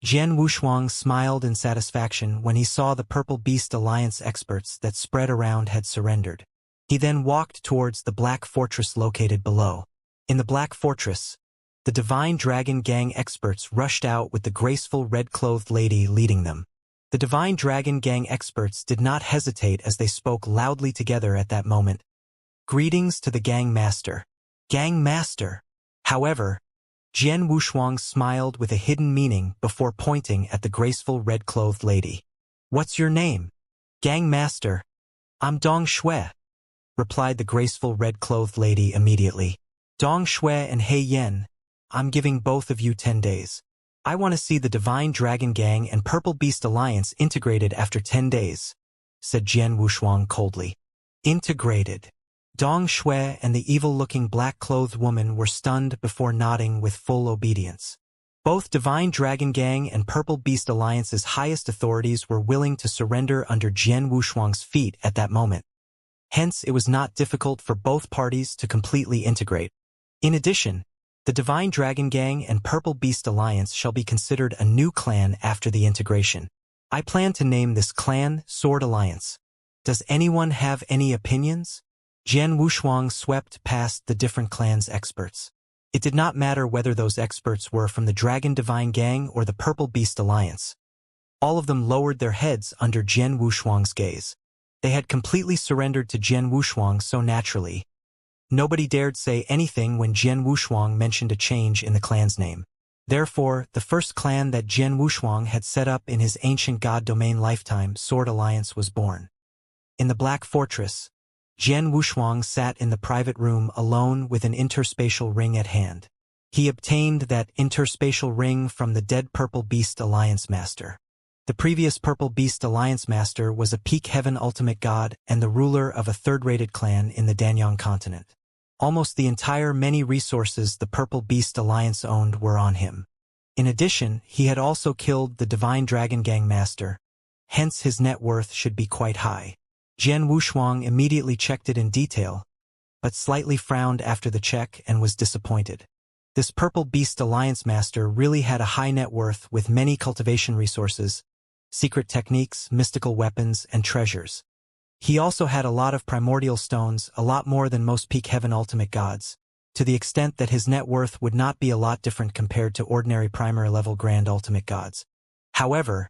Jian Wushuang smiled in satisfaction when he saw the Purple Beast Alliance experts that spread around had surrendered. He then walked towards the Black Fortress located below. In the Black Fortress, the Divine Dragon Gang experts rushed out with the graceful red-clothed lady leading them. The Divine Dragon Gang experts did not hesitate as they spoke loudly together at that moment. Greetings to the Gang Master. Gang Master. However, Jian Wushuang smiled with a hidden meaning before pointing at the graceful red-clothed lady. What's your name? Gang Master. I'm Dong Shui, replied the graceful red-clothed lady immediately. Dong Shui and He Yen, I'm giving both of you 10 days. I want to see the Divine Dragon Gang and Purple Beast Alliance integrated after 10 days, said Jian Wushuang coldly. Integrated. Dong Shui and the evil-looking black-clothed woman were stunned before nodding with full obedience. Both Divine Dragon Gang and Purple Beast Alliance's highest authorities were willing to surrender under Jian Wushuang's feet at that moment. Hence, it was not difficult for both parties to completely integrate. In addition, the Divine Dragon Gang and Purple Beast Alliance shall be considered a new clan after the integration. I plan to name this clan Sword Alliance. Does anyone have any opinions? Jian Wushuang swept past the different clans' experts. It did not matter whether those experts were from the Dragon Divine Gang or the Purple Beast Alliance. All of them lowered their heads under Jian Wushuang's gaze. They had completely surrendered to Jian Wushuang so naturally. Nobody dared say anything when Jian Wushuang mentioned a change in the clan's name. Therefore, the first clan that Jian Wushuang had set up in his ancient god domain lifetime, Sword Alliance, was born. In the Black Fortress, Jian Wushuang sat in the private room alone with an interspatial ring at hand. He obtained that interspatial ring from the dead Purple Beast Alliance Master. The previous Purple Beast Alliance Master was a peak heaven ultimate god and the ruler of a third-rated clan in the Danyang continent. Almost the entire many resources the Purple Beast Alliance owned were on him. In addition, he had also killed the Divine Dragon Gang Master. Hence his net worth should be quite high. Jian Wushuang immediately checked it in detail, but slightly frowned after the check and was disappointed. This Purple Beast Alliance Master really had a high net worth with many cultivation resources, secret techniques, mystical weapons, and treasures. He also had a lot of primordial stones, a lot more than most peak heaven ultimate gods, to the extent that his net worth would not be a lot different compared to ordinary primary level grand ultimate gods. However,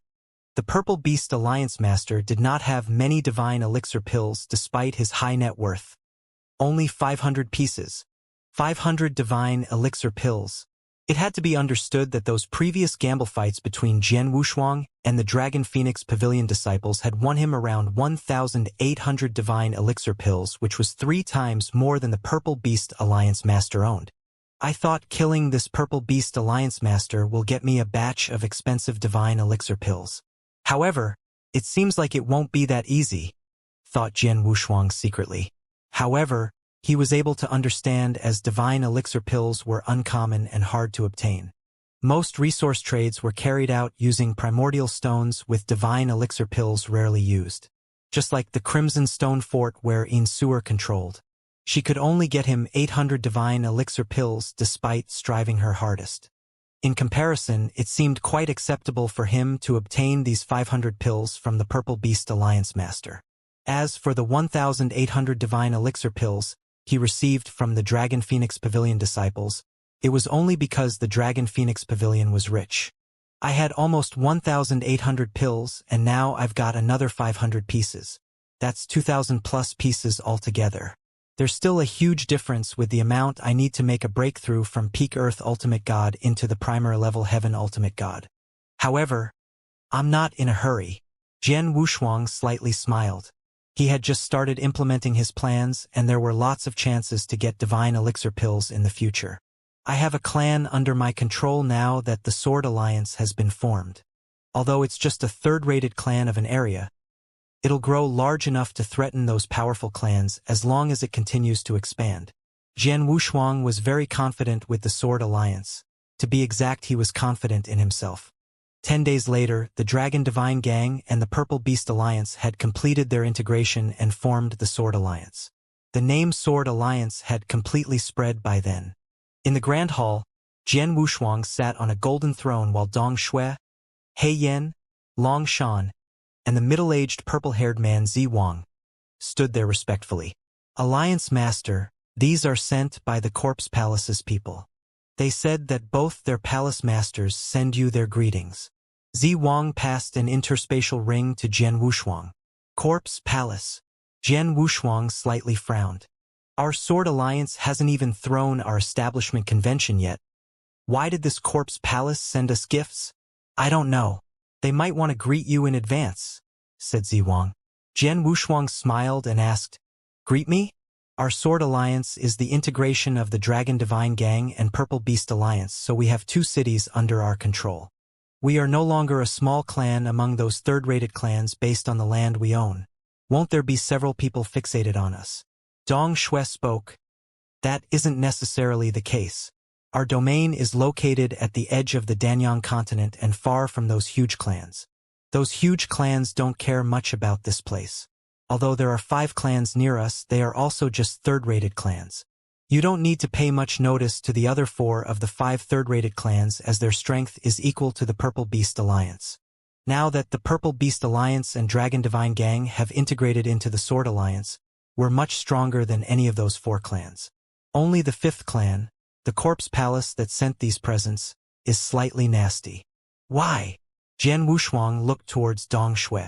the Purple Beast Alliance Master did not have many divine elixir pills despite his high net worth. Only 500 pieces. 500 divine elixir pills. It had to be understood that those previous gamble fights between Jian Wushuang and the Dragon Phoenix Pavilion disciples had won him around 1,800 divine elixir pills, which was 3 times more than the Purple Beast Alliance Master owned. I thought killing this Purple Beast Alliance Master will get me a batch of expensive divine elixir pills. However, it seems like it won't be that easy, thought Jian Wushuang secretly. However, he was able to understand as divine elixir pills were uncommon and hard to obtain. Most resource trades were carried out using primordial stones with divine elixir pills rarely used. Just like the Crimson Stone Fort where Xianxia controlled. She could only get him 800 divine elixir pills despite striving her hardest. In comparison, it seemed quite acceptable for him to obtain these 500 pills from the Purple Beast Alliance Master. As for the 1,800 divine elixir pills he received from the Dragon Phoenix Pavilion disciples, it was only because the Dragon Phoenix Pavilion was rich. I had almost 1,800 pills and now I've got another 500 pieces. That's 2,000 plus pieces altogether. There's still a huge difference with the amount I need to make a breakthrough from Peak Earth Ultimate God into the Primary Level Heaven Ultimate God. However, I'm not in a hurry. Jian Wushuang slightly smiled. He had just started implementing his plans and there were lots of chances to get divine elixir pills in the future. I have a clan under my control now that the Sword Alliance has been formed. Although it's just a third-rated clan of an area, it'll grow large enough to threaten those powerful clans as long as it continues to expand. Jian Wushuang was very confident with the Sword Alliance. To be exact, he was confident in himself. 10 days later, the Dragon Divine Gang and the Purple Beast Alliance had completed their integration and formed the Sword Alliance. The name Sword Alliance had completely spread by then. In the Grand Hall, Jian Wushuang sat on a golden throne while Dong Shui, He Yan, Long Shan, and the middle-aged purple-haired man Zi Wang stood there respectfully. Alliance Master, these are sent by the Corpse Palace's people. They said that both their palace masters send you their greetings. Zi Wang passed an interspatial ring to Jian Wushuang. Corpse Palace. Jian Wushuang slightly frowned. Our Sword Alliance hasn't even thrown our establishment convention yet. Why did this Corpse Palace send us gifts? I don't know. They might want to greet you in advance, said Zi Wang. Jian Wushuang smiled and asked, Greet me? Our Sword Alliance is the integration of the Dragon Divine Gang and Purple Beast Alliance, so we have 2 cities under our control. We are no longer a small clan among those third-rated clans based on the land we own. Won't there be several people fixated on us? Dong Shui spoke. That isn't necessarily the case. Our domain is located at the edge of the Danyang continent and far from those huge clans. Those huge clans don't care much about this place. Although there are 5 clans near us, they are also just third-rated clans. You don't need to pay much notice to the other 4 of the 5 third-rated clans as their strength is equal to the Purple Beast Alliance. Now that the Purple Beast Alliance and Dragon Divine Gang have integrated into the Sword Alliance, we're much stronger than any of those 4 clans. Only the 5th clan, the Corpse Palace that sent these presents, is slightly nasty. Why? Jian Wushuang looked towards Dong Shui.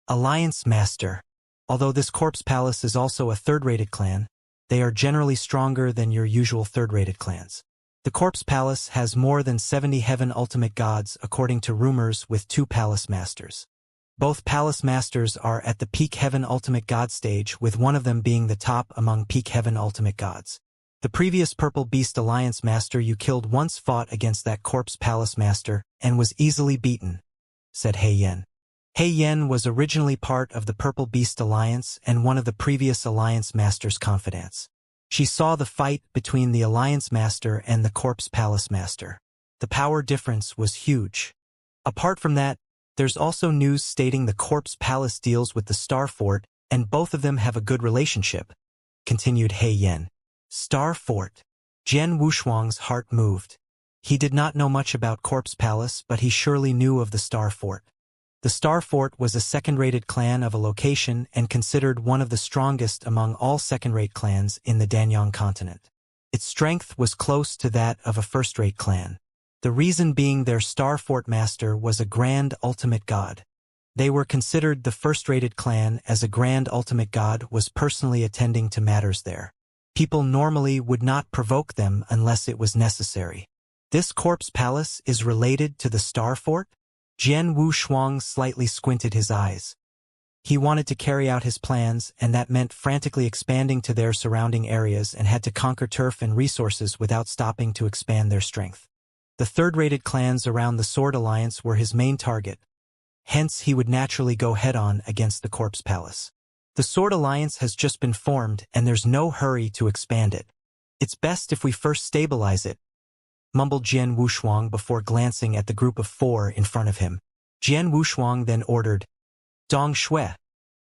Alliance Master. Although this Corpse Palace is also a third-rated clan, they are generally stronger than your usual third-rated clans. The Corpse Palace has more than 70 Heaven Ultimate Gods according to rumors with 2 Palace Masters. Both Palace Masters are at the Peak Heaven Ultimate God stage, with one of them being the top among Peak Heaven Ultimate Gods. The previous Purple Beast Alliance Master you killed once fought against that Corpse Palace Master and was easily beaten, said He Yan. He Yan was originally part of the Purple Beast Alliance and one of the previous Alliance Master's confidants. She saw the fight between the Alliance Master and the Corpse Palace Master. The power difference was huge. Apart from that, there's also news stating the Corpse Palace deals with the Star Fort, and both of them have a good relationship, continued He Yan. Star Fort. Jian Wushuang's heart moved. He did not know much about Corpse Palace, but he surely knew of the Star Fort. The Star Fort was a second-rated clan of a location and considered one of the strongest among all second-rate clans in the Danyang continent. Its strength was close to that of a first-rate clan. The reason being their Star Fort master was a Grand Ultimate God. They were considered the first-rated clan as a Grand Ultimate God was personally attending to matters there. People normally would not provoke them unless it was necessary. This Corpse Palace is related to the Star Fort? Jian Wushuang slightly squinted his eyes. He wanted to carry out his plans, and that meant frantically expanding to their surrounding areas and had to conquer turf and resources without stopping to expand their strength. The third-rated clans around the Sword Alliance were his main target. Hence, he would naturally go head-on against the Corpse Palace. The Sword Alliance has just been formed, and there's no hurry to expand it. It's best if we first stabilize it, mumbled Jian Wushuang before glancing at the group of 4 in front of him. Jian Wushuang then ordered, Dong Shui,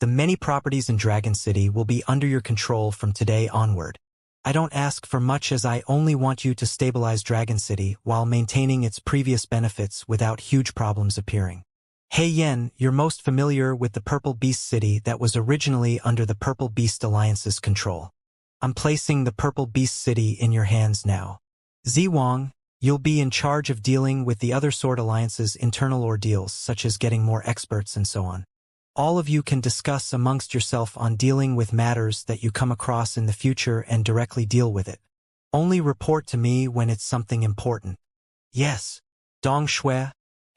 the many properties in Dragon City will be under your control from today onward. I don't ask for much as I only want you to stabilize Dragon City while maintaining its previous benefits without huge problems appearing. He Yan, you're most familiar with the Purple Beast City that was originally under the Purple Beast Alliance's control. I'm placing the Purple Beast City in your hands now. Zi Wang, you'll be in charge of dealing with the other Sword Alliance's internal ordeals, such as getting more experts and so on. All of you can discuss amongst yourself on dealing with matters that you come across in the future and directly deal with it. Only report to me when it's something important. Yes. Dong Shui,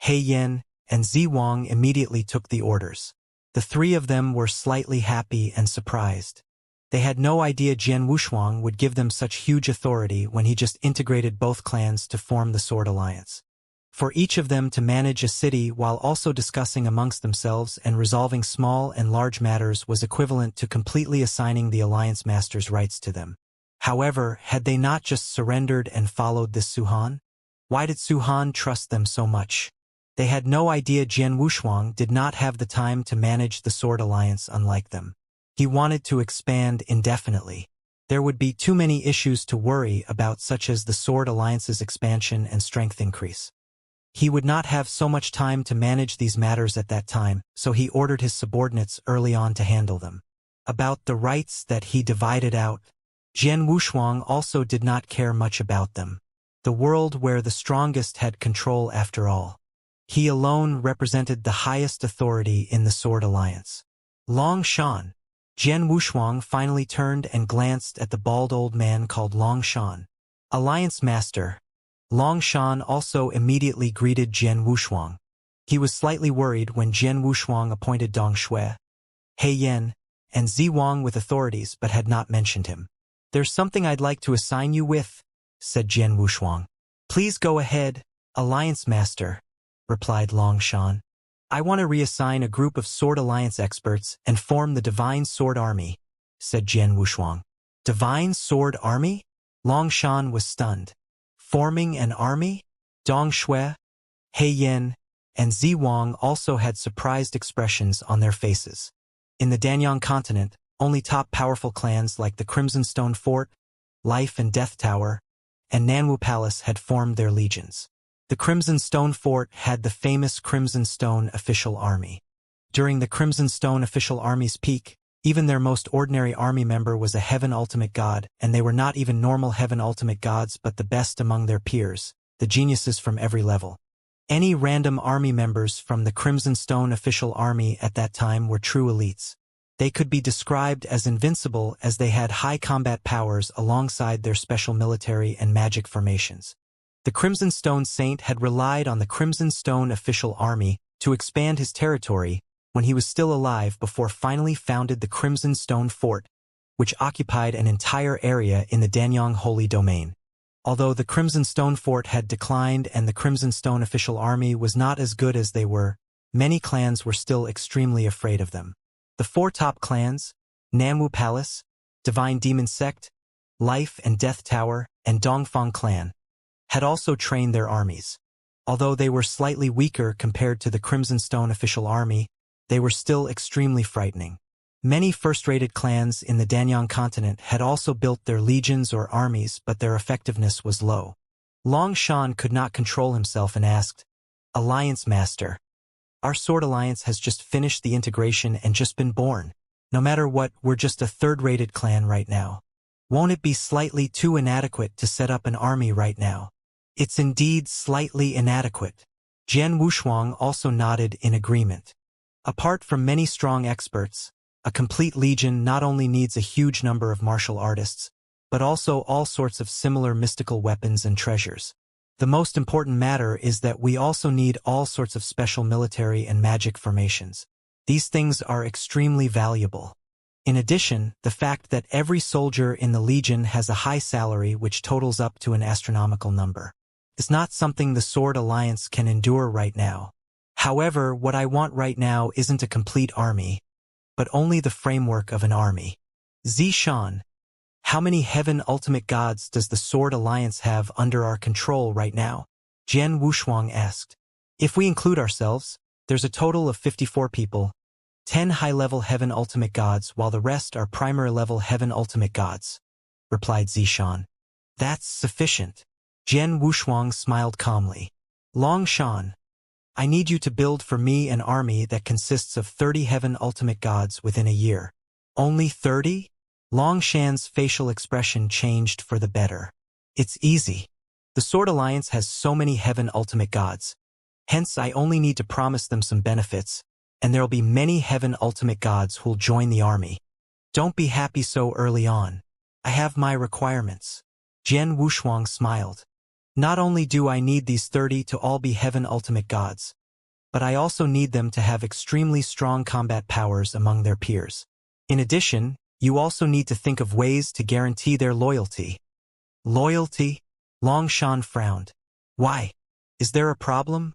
He Yan, and Zi Wang immediately took the orders. The 3 of them were slightly happy and surprised. They had no idea Jian Wushuang would give them such huge authority when he just integrated both clans to form the Sword Alliance. For each of them to manage a city while also discussing amongst themselves and resolving small and large matters was equivalent to completely assigning the Alliance Master's rights to them. However, had they not just surrendered and followed this Suhan? Why did Suhan trust them so much? They had no idea Jian Wushuang did not have the time to manage the Sword Alliance unlike them. He wanted to expand indefinitely. There would be too many issues to worry about, such as the Sword Alliance's expansion and strength increase. He would not have so much time to manage these matters at that time, so he ordered his subordinates early on to handle them. About the rights that he divided out, Jian Wushuang also did not care much about them. The world where the strongest had control after all. He alone represented the highest authority in the Sword Alliance. Long Shan. Jian Wushuang finally turned and glanced at the bald old man called Long Shan. Alliance Master. Long Shan also immediately greeted Jian Wushuang. He was slightly worried when Jian Wushuang appointed Dong Shui, He Yan, and Zi Wang with authorities but had not mentioned him. "There's something I'd like to assign you with," said Jian Wushuang. "Please go ahead, Alliance Master," replied Long Shan. "I want to reassign a group of Sword Alliance experts and form the Divine Sword Army," said Jian Wushuang. Divine Sword Army? Long Shan was stunned. Forming an army? Dong Shui, He Yan, and Zi Wang also had surprised expressions on their faces. In the Danyang continent, only top powerful clans like the Crimson Stone Fort, Life and Death Tower, and Nanwu Palace had formed their legions. The Crimson Stone Fort had the famous Crimson Stone Official Army. During the Crimson Stone Official Army's peak, even their most ordinary army member was a Heaven Ultimate God, and they were not even normal Heaven Ultimate Gods but the best among their peers, the geniuses from every level. Any random army members from the Crimson Stone Official Army at that time were true elites. They could be described as invincible as they had high combat powers alongside their special military and magic formations. The Crimson Stone Saint had relied on the Crimson Stone Official Army to expand his territory when he was still alive before finally founded the Crimson Stone Fort, which occupied an entire area in the Danyang Holy Domain. Although the Crimson Stone Fort had declined and the Crimson Stone Official Army was not as good as they were, many clans were still extremely afraid of them. The four top clans, Nanwu Palace, Divine Demon Sect, Life and Death Tower, and Dongfang Clan, had also trained their armies. Although they were slightly weaker compared to the Crimson Stone Official Army, they were still extremely frightening. Many first-rated clans in the Danyang continent had also built their legions or armies, but their effectiveness was low. Long Shan could not control himself and asked, "Alliance Master, our Sword Alliance has just finished the integration and just been born. No matter what, we're just a third-rated clan right now. Won't it be slightly too inadequate to set up an army right now?" "It's indeed slightly inadequate." Jian Wushuang also nodded in agreement. Apart from many strong experts, a complete legion not only needs a huge number of martial artists, but also all sorts of similar mystical weapons and treasures. The most important matter is that we also need all sorts of special military and magic formations. These things are extremely valuable. In addition, the fact that every soldier in the legion has a high salary which totals up to an astronomical number is not something the Sword Alliance can endure right now. However, what I want right now isn't a complete army, but only the framework of an army. Zishan, how many Heaven Ultimate Gods does the Sword Alliance have under our control right now? Jian Wushuang asked. If we include ourselves, there's a total of 54 people, 10 high-level Heaven Ultimate Gods while the rest are primary-level Heaven Ultimate Gods, replied Zishan. That's sufficient. Jian Wushuang smiled calmly. Long Shan, I need you to build for me an army that consists of 30 Heaven Ultimate Gods within a year. Only 30? Long Shan's facial expression changed for the better. It's easy. The Sword Alliance has so many Heaven Ultimate Gods. Hence, I only need to promise them some benefits, and there'll be many Heaven Ultimate Gods who'll join the army. Don't be happy so early on. I have my requirements. Jian Wushuang smiled. Not only do I need these 30 to all be Heaven Ultimate Gods, but I also need them to have extremely strong combat powers among their peers. In addition, you also need to think of ways to guarantee their loyalty. Loyalty? Long Shan frowned. Why? Is there a problem?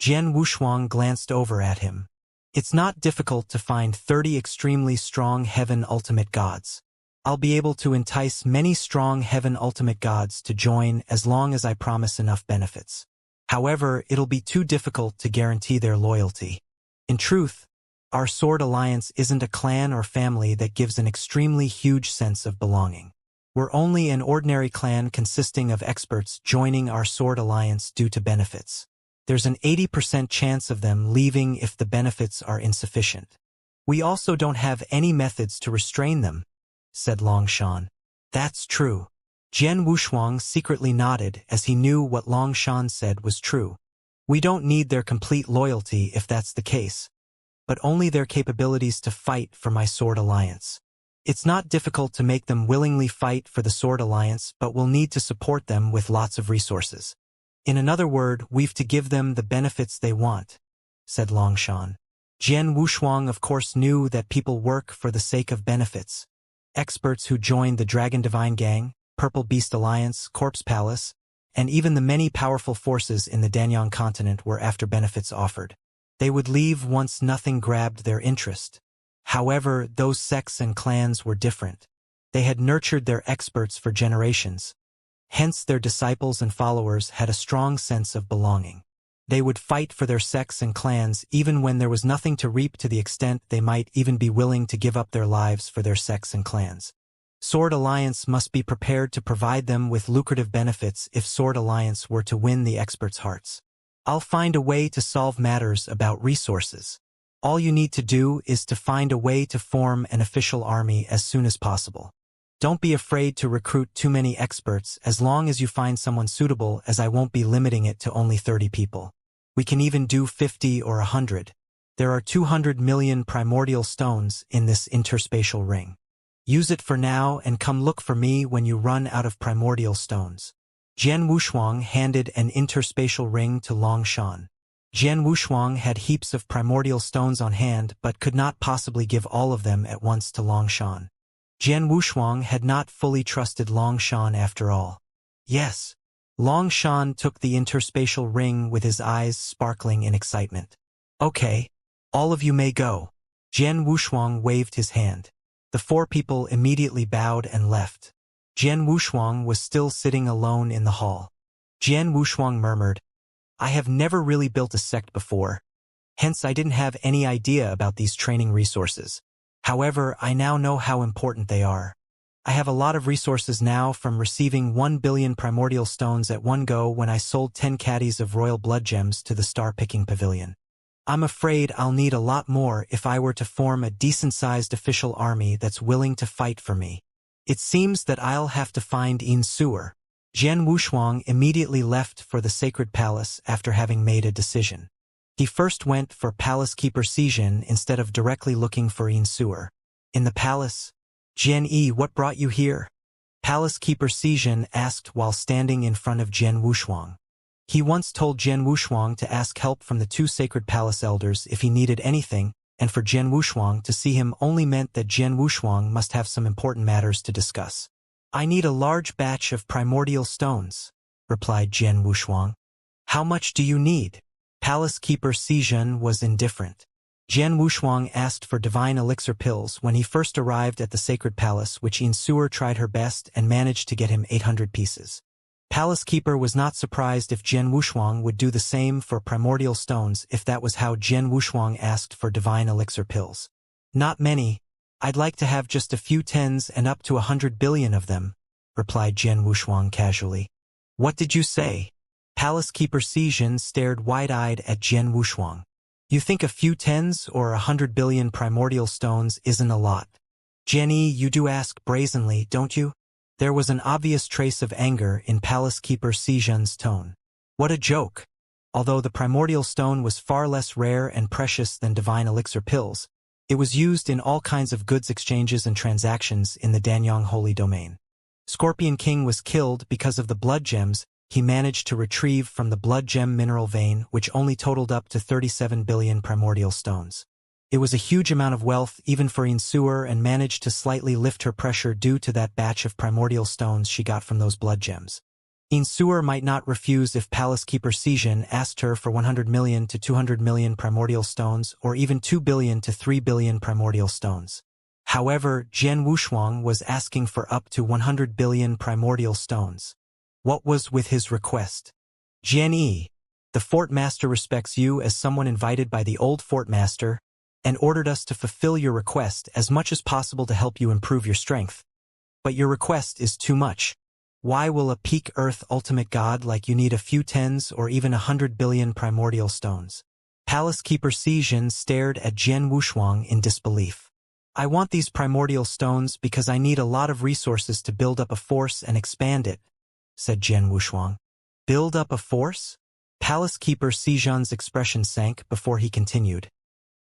Jian Wushuang glanced over at him. It's not difficult to find 30 extremely strong Heaven Ultimate Gods. I'll be able to entice many strong Heaven Ultimate Gods to join as long as I promise enough benefits. However, it'll be too difficult to guarantee their loyalty. In truth, our Sword Alliance isn't a clan or family that gives an extremely huge sense of belonging. We're only an ordinary clan consisting of experts joining our Sword Alliance due to benefits. There's an 80% chance of them leaving if the benefits are insufficient. We also don't have any methods to restrain them, said Longshan. That's true. Jian Wushuang secretly nodded as he knew what Longshan said was true. We don't need their complete loyalty if that's the case, but only their capabilities to fight for my Sword Alliance. It's not difficult to make them willingly fight for the Sword Alliance, but we'll need to support them with lots of resources. In another word, we've to give them the benefits they want, said Longshan. Jian Wushuang of course knew that people work for the sake of benefits. Experts who joined the Dragon Divine Gang, Purple Beast Alliance, Corpse Palace, and even the many powerful forces in the Danyang continent were after benefits offered. They would leave once nothing grabbed their interest. However, those sects and clans were different. They had nurtured their experts for generations. Hence their disciples and followers had a strong sense of belonging. They would fight for their sects and clans even when there was nothing to reap, to the extent they might even be willing to give up their lives for their sects and clans. Sword Alliance must be prepared to provide them with lucrative benefits if Sword Alliance were to win the experts' hearts. I'll find a way to solve matters about resources. All you need to do is to find a way to form an official army as soon as possible. Don't be afraid to recruit too many experts as long as you find someone suitable, as I won't be limiting it to only 30 people. We can even do 50 or 100. There are 200 million primordial stones in this interspatial ring. Use it for now and come look for me when you run out of primordial stones. Jian Wushuang handed an interspatial ring to Longshan. Jian Wushuang had heaps of primordial stones on hand but could not possibly give all of them at once to Longshan. Jian Wushuang had not fully trusted Longshan after all. Yes. Longshan took the interspatial ring with his eyes sparkling in excitement. Okay. All of you may go. Jian Wushuang waved his hand. The 4 people immediately bowed and left. Jian Wushuang was still sitting alone in the hall. Jian Wushuang murmured, I have never really built a sect before. Hence I didn't have any idea about these training resources. However, I now know how important they are. I have a lot of resources now from receiving 1 billion primordial stones at one go when I sold 10 caddies of royal blood gems to the star-picking pavilion. I'm afraid I'll need a lot more if I were to form a decent-sized official army that's willing to fight for me. It seems that I'll have to find Yin Suer. Jian Wushuang immediately left for the sacred palace after having made a decision. He first went for Palace Keeper Xijin instead of directly looking for Yin Suer. In the palace, Jian Yi, what brought you here? Palace Keeper Xijin asked while standing in front of Jian Wushuang. He once told Jian Wushuang to ask help from the 2 sacred palace elders if he needed anything, and for Jian Wushuang to see him only meant that Jian Wushuang must have some important matters to discuss. I need a large batch of primordial stones, replied Jian Wushuang. How much do you need? Palace Keeper Xijin was indifferent. Jian Wushuang asked for divine elixir pills when he first arrived at the sacred palace, which Yin Suer tried her best and managed to get him 800 pieces. Palace Keeper was not surprised if Jian Wushuang would do the same for primordial stones if that was how Jian Wushuang asked for divine elixir pills. Not many. I'd like to have just a few tens and up to 100 billion of them, replied Jian Wushuang casually. What did you say? Palace Keeper Xijin stared wide-eyed at Jian Wushuang. You think a few tens or 100 billion primordial stones isn't a lot? Jian Yi, you do ask brazenly, don't you? There was an obvious trace of anger in Palace Keeper Xijin's tone. What a joke! Although the primordial stone was far less rare and precious than divine elixir pills, it was used in all kinds of goods exchanges and transactions in the Danyang Holy Domain. Scorpion King was killed because of the blood gems he managed to retrieve from the blood gem mineral vein, which only totaled up to 37 billion primordial stones. It was a huge amount of wealth even for Yin Suer, and managed to slightly lift her pressure due to that batch of primordial stones she got from those blood gems. Yin Suer might not refuse if Palace Keeper Xijin asked her for 100 million to 200 million primordial stones, or even 2 billion to 3 billion primordial stones. However, Jian Wushuang was asking for up to 100 billion primordial stones. What was with his request? Jian Yi, the Fort Master respects you as someone invited by the old Fort Master, and ordered us to fulfill your request as much as possible to help you improve your strength. But your request is too much. Why will a peak Earth ultimate god like you need a few tens or even 100 billion primordial stones? Palace Keeper Xijin stared at Jian Wushuang in disbelief. I want these primordial stones because I need a lot of resources to build up a force and expand it, said Jian Wushuang. Build up a force? Palace Keeper Xijin's expression sank before he continued.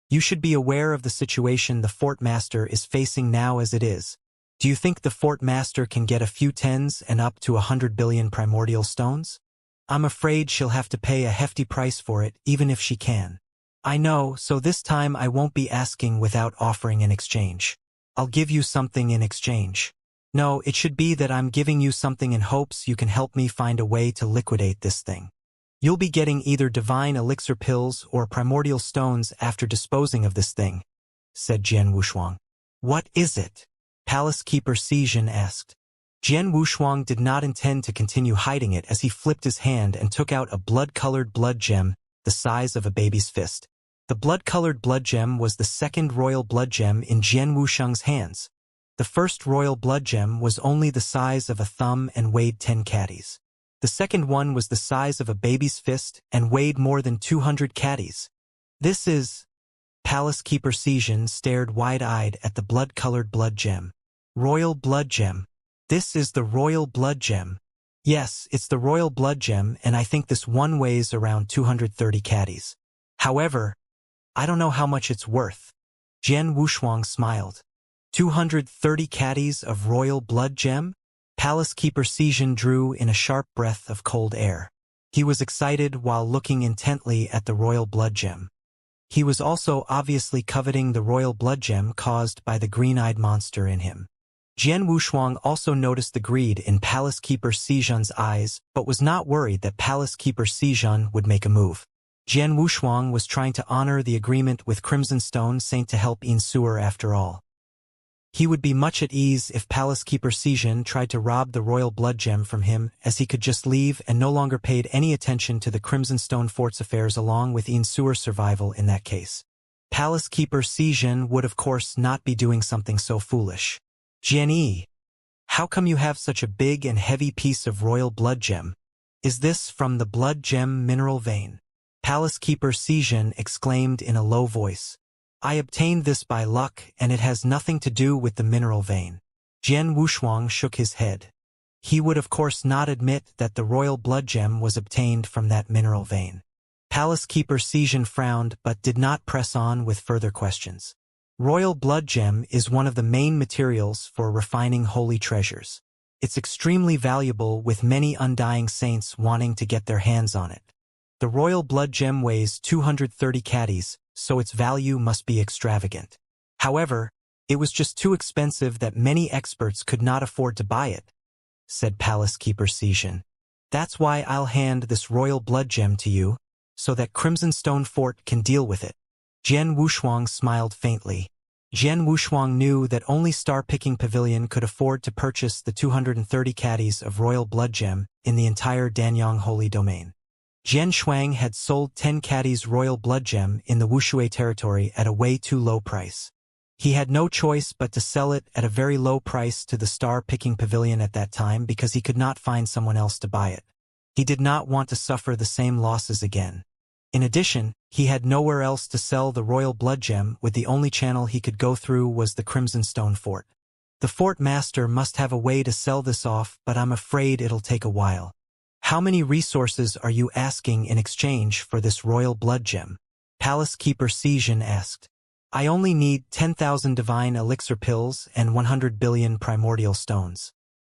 You should be aware of the situation the Fort Master is facing now as it is. Do you think the Fort Master can get a few tens and up to 100 billion primordial stones? I'm afraid she'll have to pay a hefty price for it, even if she can. I know, so this time I won't be asking without offering in exchange. I'll give you something in exchange. No, it should be that I'm giving you something in hopes you can help me find a way to liquidate this thing. You'll be getting either divine elixir pills or primordial stones after disposing of this thing, said Jian Wushuang. What is it? Palace Keeper Xijin asked. Jian Wushuang did not intend to continue hiding it as he flipped his hand and took out a blood-colored blood gem the size of a baby's fist. The blood-colored blood gem was the second royal blood gem in Jian Wushuang's hands. The first royal blood gem was only the size of a thumb and weighed 10 caddies. The second one was the size of a baby's fist and weighed more than 200 caddies. This is... Palace Keeper Xijin stared wide-eyed at the blood-colored blood gem. Royal blood gem. This is the royal blood gem. Yes, it's the royal blood gem, and I think this one weighs around 230 caddies. However, I don't know how much it's worth. Jian Wushuang smiled. 230 caddies of royal blood gem? Palace Keeper Xijin drew in a sharp breath of cold air. He was excited while looking intently at the royal blood gem. He was also obviously coveting the royal blood gem caused by the green-eyed monster in him. Jian Wushuang also noticed the greed in Palace Keeper Xijin's eyes, but was not worried that Palace Keeper Xijin would make a move. Jian Wushuang was trying to honor the agreement with Crimson Stone Saint to help Xianxia after all. He would be much at ease if Palace Keeper Xijin tried to rob the royal blood gem from him, as he could just leave and no longer paid any attention to the Crimson Stone Fort's affairs along with Xianxia's survival in that case. Palace Keeper Xijin would of course not be doing something so foolish. Jian, how come you have such a big and heavy piece of royal blood gem? Is this from the blood gem mineral vein? Palace Keeper Xijin exclaimed in a low voice. I obtained this by luck, and it has nothing to do with the mineral vein. Jian Wushuang shook his head. He would of course not admit that the royal blood gem was obtained from that mineral vein. Palace Keeper Xijin frowned but did not press on with further questions. Royal blood gem is one of the main materials for refining holy treasures. It's extremely valuable, with many undying saints wanting to get their hands on it. The royal blood gem weighs 230 caddies, so its value must be extravagant. However, it was just too expensive that many experts could not afford to buy it, said Palace Keeper Xijin. That's why I'll hand this royal blood gem to you, so that Crimson Stone Fort can deal with it. Jian Wushuang smiled faintly. Jian Wushuang knew that only Star Picking Pavilion could afford to purchase the 230 caddies of royal blood gem in the entire Danyang Holy Domain. Jian Shuang had sold 10 caddies royal blood gem in the Wuxia territory at a way too low price. He had no choice but to sell it at a very low price to the Star Picking Pavilion at that time because he could not find someone else to buy it. He did not want to suffer the same losses again. In addition, he had nowhere else to sell the royal blood gem, with the only channel he could go through was the Crimson Stone Fort. The Fort Master must have a way to sell this off, but I'm afraid it'll take a while. How many resources are you asking in exchange for this royal blood gem? Palace Keeper Xijin asked. I only need 10,000 divine elixir pills and 100 billion primordial stones.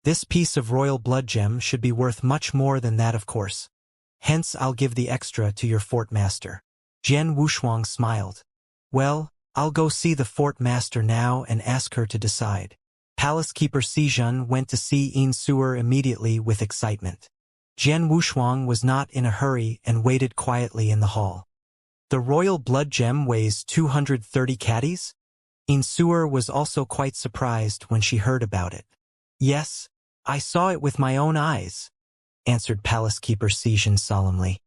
This piece of royal blood gem should be worth much more than that, of course. Hence I'll give the extra to your Fort Master. Jian Wushuang smiled. Well, I'll go see the Fort Master now and ask her to decide. Palace Keeper Xijin went to see Xianxia immediately with excitement. Jian Wushuang was not in a hurry and waited quietly in the hall. The royal blood gem weighs 230 caddies? Xianxia was also quite surprised when she heard about it. Yes, I saw it with my own eyes, answered Palace Keeper Xijin solemnly.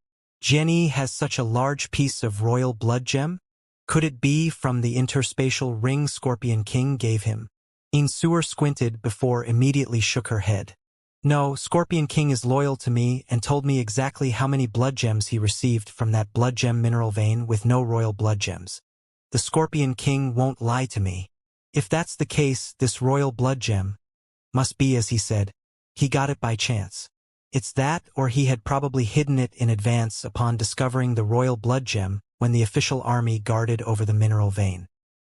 Jian has such a large piece of royal blood gem? Could it be from the interspatial ring Scorpion King gave him? Xianxia squinted before immediately shook her head. No, Scorpion King is loyal to me and told me exactly how many blood gems he received from that blood gem mineral vein with no royal blood gems. The Scorpion King won't lie to me. If that's the case, this royal blood gem must be as he said. He got it by chance. It's that, or he had probably hidden it in advance upon discovering the royal blood gem when the official army guarded over the mineral vein.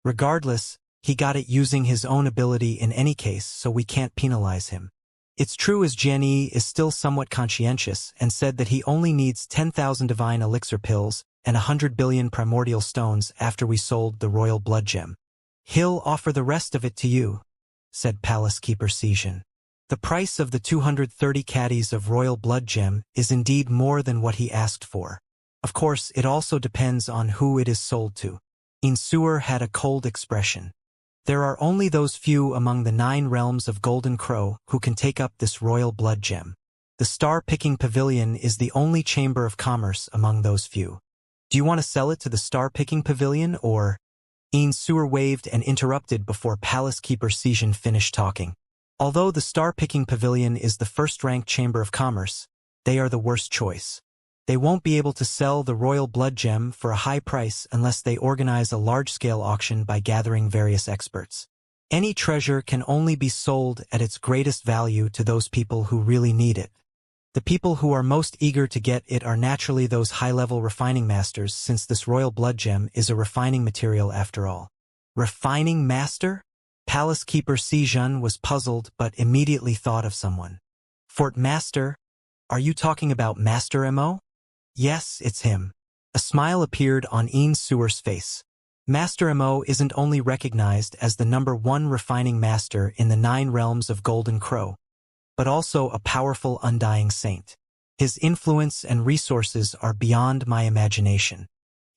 Regardless, he got it using his own ability in any case, so we can't penalize him. It's true as Xianxia is still somewhat conscientious and said that he only needs 10,000 divine elixir pills and 100 billion primordial stones after we sold the royal blood gem. He'll offer the rest of it to you, said Palace Keeper Xianxia. The price of the 230 caddies of royal blood gem is indeed more than what he asked for. Of course, it also depends on who it is sold to. Insuer had a cold expression. There are only those few among the 9 realms of Golden Crow who can take up this royal blood gem. The Star-Picking Pavilion is the only chamber of commerce among those few. Do you want to sell it to the Star-Picking Pavilion, or? Insuer waved and interrupted before Palace Keeper Xianxia finished talking. Although the Star-Picking Pavilion is the first-ranked chamber of commerce, they are the worst choice. They won't be able to sell the royal blood gem for a high price unless they organize a large-scale auction by gathering various experts. Any treasure can only be sold at its greatest value to those people who really need it. The people who are most eager to get it are naturally those high-level refining masters, since this royal blood gem is a refining material after all. Refining master? Palace Keeper Xianxia was puzzled but immediately thought of someone. Fort Master? Are you talking about Master Mo? Yes, it's him. A smile appeared on Insuer's face. Master Mo isn't only recognized as the #1 refining master in the 9 realms of Golden Crow, but also a powerful undying saint. His influence and resources are beyond my imagination.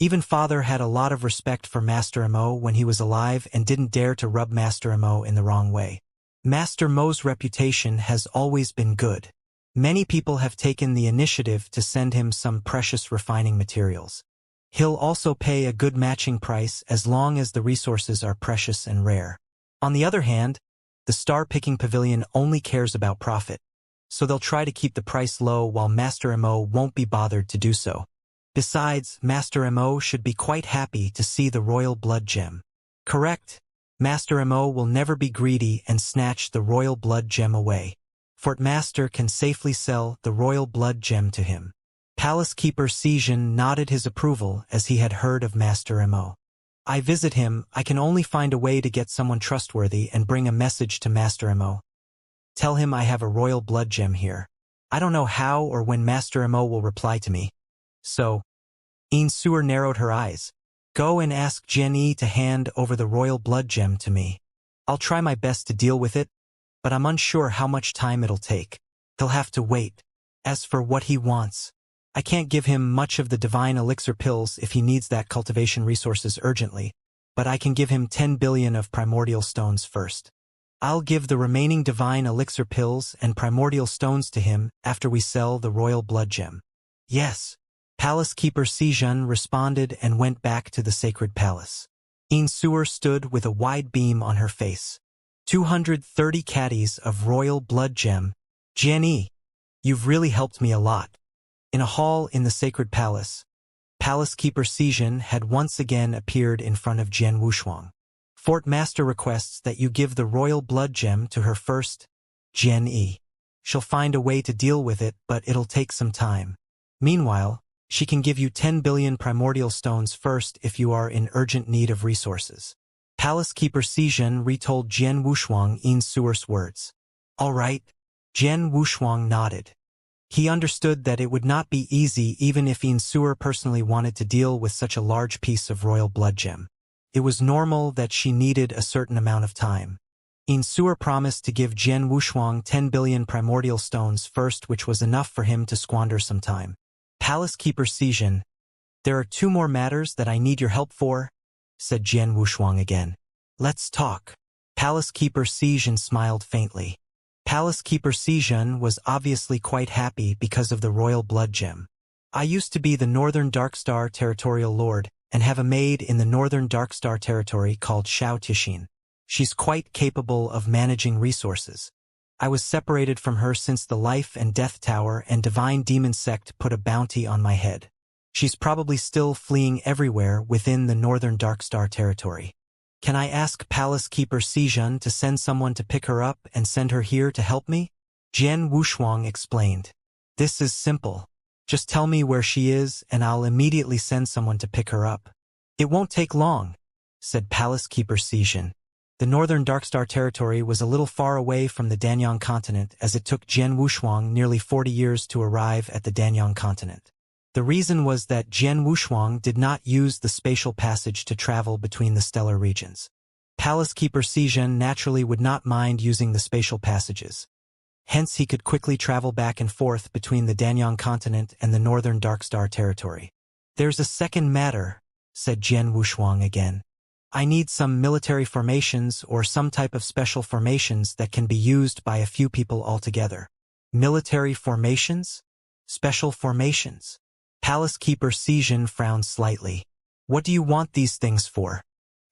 Even Father had a lot of respect for Master Mo when he was alive and didn't dare to rub Master Mo in the wrong way. Master Mo's reputation has always been good. Many people have taken the initiative to send him some precious refining materials. He'll also pay a good matching price as long as the resources are precious and rare. On the other hand, the Star-Picking Pavilion only cares about profit, so they'll try to keep the price low while Master Mo won't be bothered to do so. Besides, Master Mo should be quite happy to see the royal blood gem. Correct? Master Mo will never be greedy and snatch the royal blood gem away. Fort Master can safely sell the royal blood gem to him. Palace Keeper Xianxia nodded his approval as he had heard of Master Mo. I visit him. I can only find a way to get someone trustworthy and bring a message to Master Mo. Tell him I have a royal blood gem here. I don't know how or when Master Mo will reply to me. So, Insuer narrowed her eyes. Go and ask Xianxia to hand over the royal blood gem to me. I'll try my best to deal with it, but I'm unsure how much time it'll take. He'll have to wait. As for what he wants, I can't give him much of the divine elixir pills if he needs that cultivation resources urgently, but I can give him 10 billion of primordial stones first. I'll give the remaining divine elixir pills and primordial stones to him after we sell the royal blood gem. Yes. Palace Keeper Xianxia responded and went back to the sacred palace. Insuer stood with a wide beam on her face. 230 caddies of royal blood gem. Xianxia, you've really helped me a lot. In a hall in the sacred palace, Palace Keeper Xianxia had once again appeared in front of Jian Wushuang. Fort Master requests that you give the royal blood gem to her first, Xianxia. She'll find a way to deal with it, but it'll take some time. Meanwhile, she can give you 10 billion primordial stones first if you are in urgent need of resources. Palace Keeper Xianxia retold Jian Wushuang Insuer's words. All right. Jian Wushuang nodded. He understood that it would not be easy even if Insuer personally wanted to deal with such a large piece of royal blood gem. It was normal that she needed a certain amount of time. Insuer promised to give Jian Wushuang 10 billion primordial stones first, which was enough for him to squander some time. Palace Keeper Xianxia, there are 2 more matters that I need your help for, said Jian Wushuang again. Let's talk. Palace Keeper Xianxia smiled faintly. Palace Keeper Xianxia was obviously quite happy because of the royal blood gem. I used to be the Northern Darkstar Territorial Lord and have a maid in the Northern Darkstar Territory called Xiao Tixin. She's quite capable of managing resources. I was separated from her since the Life and Death Tower and Divine Demon Sect put a bounty on my head. She's probably still fleeing everywhere within the Northern Darkstar territory. Can I ask Palace Keeper Xijun to send someone to pick her up and send her here to help me? Jian Wushuang explained. This is simple. Just tell me where she is and I'll immediately send someone to pick her up. It won't take long, said Palace Keeper Xijun. The Northern Darkstar territory was a little far away from the Danyang continent as it took Jian Wushuang nearly 40 years to arrive at the Danyang continent. The reason was that Jian Wushuang did not use the spatial passage to travel between the stellar regions. Palace Keeper Xijun naturally would not mind using the spatial passages. Hence he could quickly travel back and forth between the Danyang continent and the Northern Darkstar territory. There's a second matter, said Jian Wushuang again. I need some military formations or some type of special formations that can be used by a few people altogether. Military formations? Special formations? Palace Keeper Xijun frowned slightly. What do you want these things for?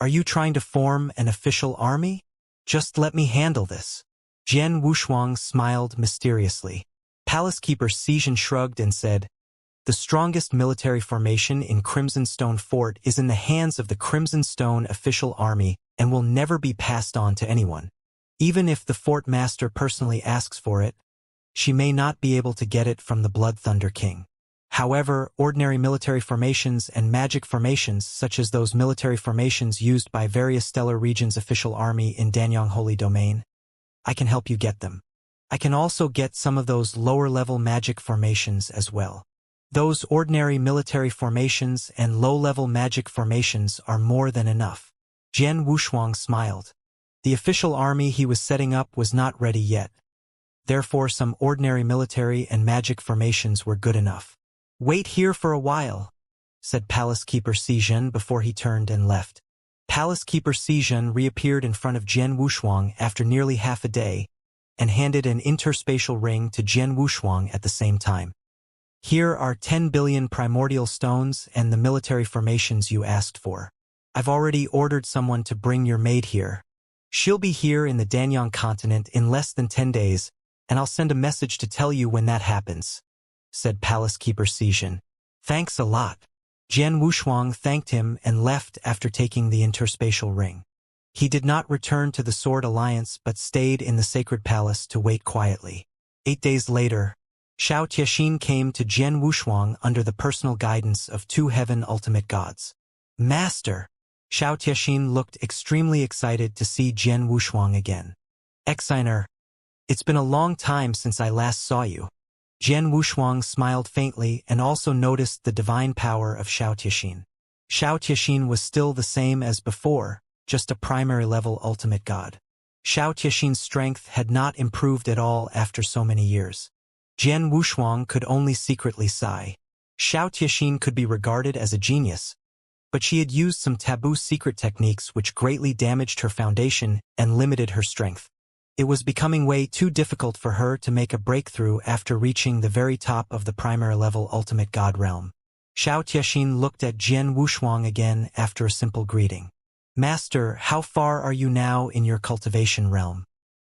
Are you trying to form an official army? Just let me handle this. Jian Wushuang smiled mysteriously. Palace Keeper Xijun shrugged and said, the strongest military formation in Crimson Stone Fort is in the hands of the Crimson Stone official army and will never be passed on to anyone. Even if the fort master personally asks for it, she may not be able to get it from the Blood Thunder King. However, ordinary military formations and magic formations such as those military formations used by various stellar regions' official army in Danyang Holy Domain, I can help you get them. I can also get some of those lower-level magic formations as well. Those ordinary military formations and low-level magic formations are more than enough. Jian Wushuang smiled. The official army he was setting up was not ready yet. Therefore, some ordinary military and magic formations were good enough. Wait here for a while, said Palace Keeper Xijun before he turned and left. Palace Keeper Xijun reappeared in front of Jian Wushuang after nearly half a day and handed an interspatial ring to Jian Wushuang at the same time. Here are 10 billion primordial stones and the military formations you asked for. I've already ordered someone to bring your maid here. She'll be here in the Danyang continent in less than 10 days, and I'll send a message to tell you when that happens, said Palace Keeper Xijun. Thanks a lot. Jian Wushuang thanked him and left after taking the interspatial ring. He did not return to the Sword Alliance but stayed in the Sacred Palace to wait quietly. 8 days later, Xianxia came to Jian Wushuang under the personal guidance of 2 heaven ultimate gods. Master! Xianxia looked extremely excited to see Jian Wushuang again. Exiner, it's been a long time since I last saw you. Jian Wushuang smiled faintly and also noticed the divine power of Xianxia. Xianxia was still the same as before, just a primary-level ultimate god. Xianxia's strength had not improved at all after so many years. Jian Wushuang could only secretly sigh. Xianxia could be regarded as a genius, but she had used some taboo secret techniques which greatly damaged her foundation and limited her strength. It was becoming way too difficult for her to make a breakthrough after reaching the very top of the primary-level ultimate god realm. Xianxia looked at Jian Wushuang again after a simple greeting. Master, how far are you now in your cultivation realm?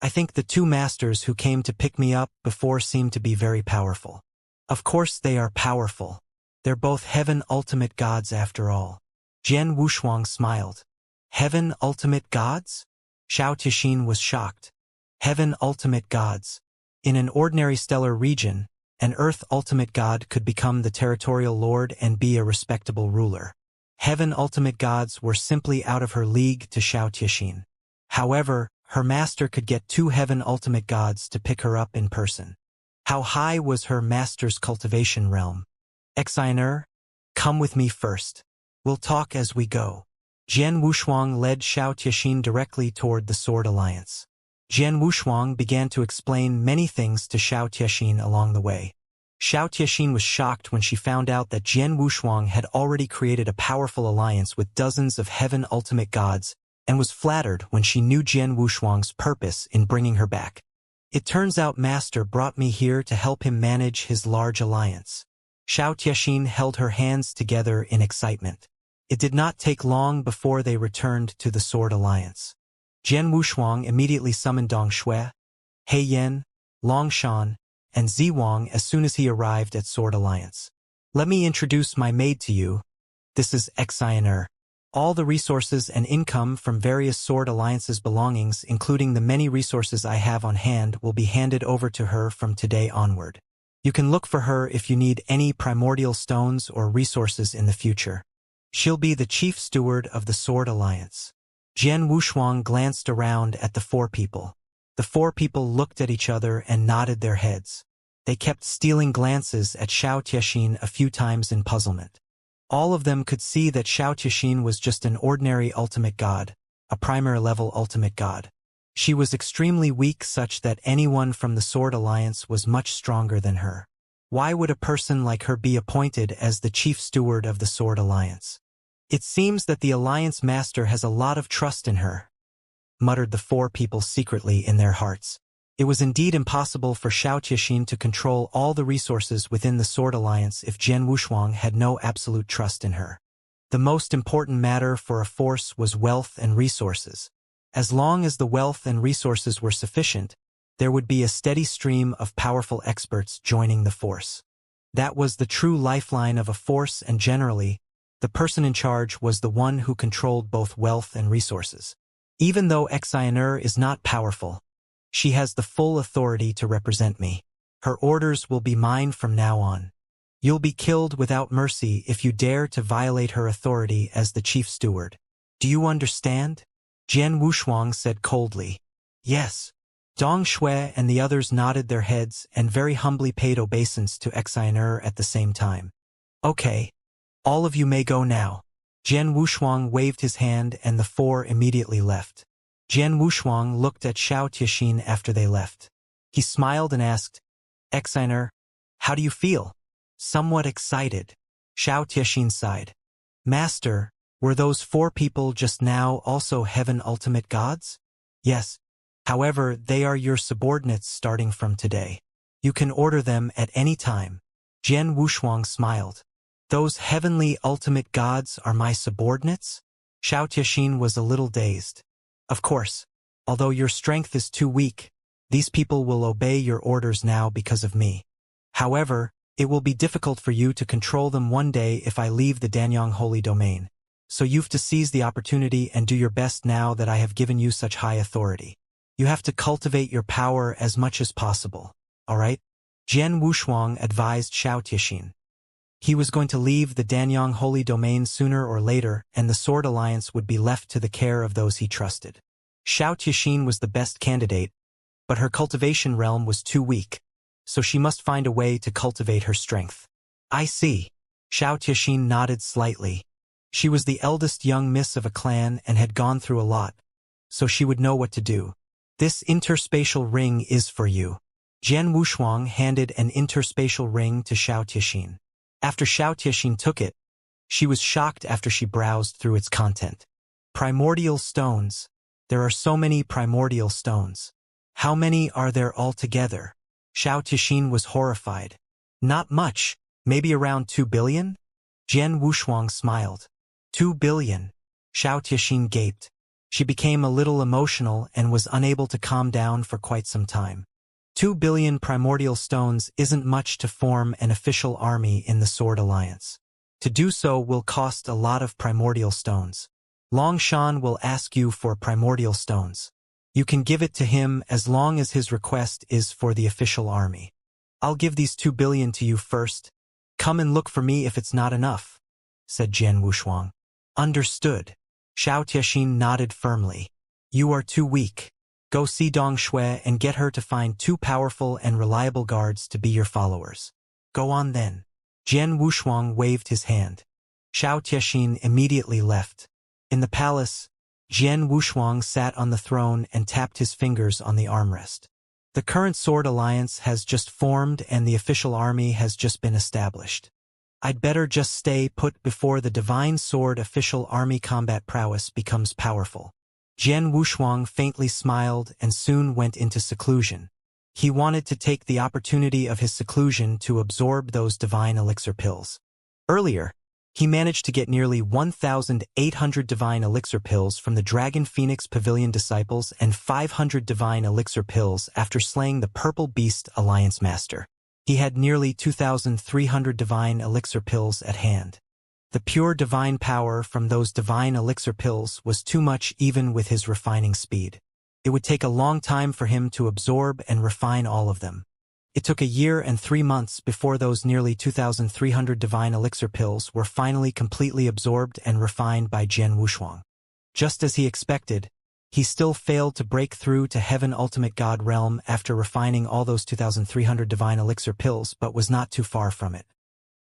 I think the 2 masters who came to pick me up before seem to be very powerful. Of course they are powerful. They're both heaven ultimate gods after all. Jian Wushuang smiled. Heaven ultimate gods? Xianxia was shocked. Heaven ultimate gods. In an ordinary stellar region, an Earth ultimate god could become the territorial lord and be a respectable ruler. Heaven ultimate gods were simply out of her league to Xianxia. However, her master could get 2 heaven ultimate gods to pick her up in person. How high was her master's cultivation realm? Exiner, come with me first. We'll talk as we go. Jian Wushuang led Xianxia directly toward the Sword Alliance. Jian Wushuang began to explain many things to Xianxia along the way. Xianxia was shocked when she found out that Jian Wushuang had already created a powerful alliance with dozens of heaven ultimate gods, and was flattered when she knew Jian Wushuang's purpose in bringing her back. It turns out Master brought me here to help him manage his large alliance. Xianxia held her hands together in excitement. It did not take long before they returned to the Sword Alliance. Jian Wushuang immediately summoned Dong Shui, He Yan, Longshan, and Ziwang as soon as he arrived at Sword Alliance. Let me introduce my maid to you. This is Xianxia. All the resources and income from various Sword Alliance's belongings, including the many resources I have on hand, will be handed over to her from today onward. You can look for her if you need any primordial stones or resources in the future. She'll be the chief steward of the Sword Alliance. Jian Wushuang glanced around at the four people. The four people looked at each other and nodded their heads. They kept stealing glances at Xiao Tiexin a few times in puzzlement. All of them could see that Xiao Tiexin was just an ordinary ultimate god, a primary-level ultimate god. She was extremely weak, such that anyone from the Sword Alliance was much stronger than her. Why would a person like her be appointed as the chief steward of the Sword Alliance? It seems that the Alliance Master has a lot of trust in her, muttered the four people secretly in their hearts. It was indeed impossible for Xiao Tiexin to control all the resources within the Sword Alliance if Jian Wushuang had no absolute trust in her. The most important matter for a force was wealth and resources. As long as the wealth and resources were sufficient, there would be a steady stream of powerful experts joining the force. That was the true lifeline of a force, and generally, the person in charge was the one who controlled both wealth and resources. Even though Xianxia is not powerful, she has the full authority to represent me. Her orders will be mine from now on. You'll be killed without mercy if you dare to violate her authority as the chief steward. Do you understand? Jian Wushuang said coldly. Yes. Dong Shui and the others nodded their heads and very humbly paid obeisance to Xianxia at the same time. Okay. All of you may go now. Jian Wushuang waved his hand and the four immediately left. Jian Wushuang looked at Xiao Tiexin after they left. He smiled and asked, Xianxia, how do you feel? Somewhat excited. Xiao Tiexin sighed. Master, were those four people just now also heaven ultimate gods? Yes. However, they are your subordinates starting from today. You can order them at any time. Jian Wushuang smiled. Those heavenly ultimate gods are my subordinates? Xiao Tiexin was a little dazed. Of course, although your strength is too weak, these people will obey your orders now because of me. However, it will be difficult for you to control them one day if I leave the Danyang Holy Domain. So you've to seize the opportunity and do your best now that I have given you such high authority. You have to cultivate your power as much as possible, all right? Jian Wushuang advised Xiao Tiexin. He was going to leave the Danyang Holy Domain sooner or later, and the Sword Alliance would be left to the care of those he trusted. Xiao Tiexin was the best candidate, but her cultivation realm was too weak, so she must find a way to cultivate her strength. I see. Xiao Tiexin nodded slightly. She was the eldest young miss of a clan and had gone through a lot, so she would know what to do. This interspatial ring is for you. Jian Wushuang handed an interspatial ring to Xiao Tiexin. After Xiao Tiexin took it, she was shocked after she browsed through its content. Primordial stones. There are so many primordial stones. How many are there altogether? Xiao Tiexin was horrified. Not much, maybe around 2 billion? Jian Wushuang smiled. 2 billion. Xiao Tiexin gaped. She became a little emotional and was unable to calm down for quite some time. 2 billion primordial stones isn't much to form an official army in the Sword Alliance. To do so will cost a lot of primordial stones. Longshan will ask you for primordial stones. You can give it to him as long as his request is for the official army. I'll give these 2 billion to you first. Come and look for me if it's not enough, said Jian Wushuang. Understood. Xiao Tiexin nodded firmly. You are too weak. Go see Dong Shui and get her to find 2 powerful and reliable guards to be your followers. Go on then. Jian Wushuang waved his hand. Xiao Tiexin immediately left. In the palace, Jian Wushuang sat on the throne and tapped his fingers on the armrest. The current Sword Alliance has just formed and the official army has just been established. I'd better just stay put before the Divine Sword official army combat prowess becomes powerful. Jian Wushuang faintly smiled and soon went into seclusion. He wanted to take the opportunity of his seclusion to absorb those divine elixir pills. Earlier, He managed to get nearly 1,800 divine elixir pills from the Dragon Phoenix Pavilion disciples and 500 divine elixir pills after slaying the Purple Beast Alliance Master. He had nearly 2,300 divine elixir pills at hand. The pure divine power from those divine elixir pills was too much even with his refining speed. It would take a long time for him to absorb and refine all of them. It took a year and 3 months before those nearly 2,300 divine elixir pills were finally completely absorbed and refined by Jian Wushuang. Just as he expected, he still failed to break through to Heaven Ultimate God realm after refining all those 2,300 divine elixir pills, but was not too far from it.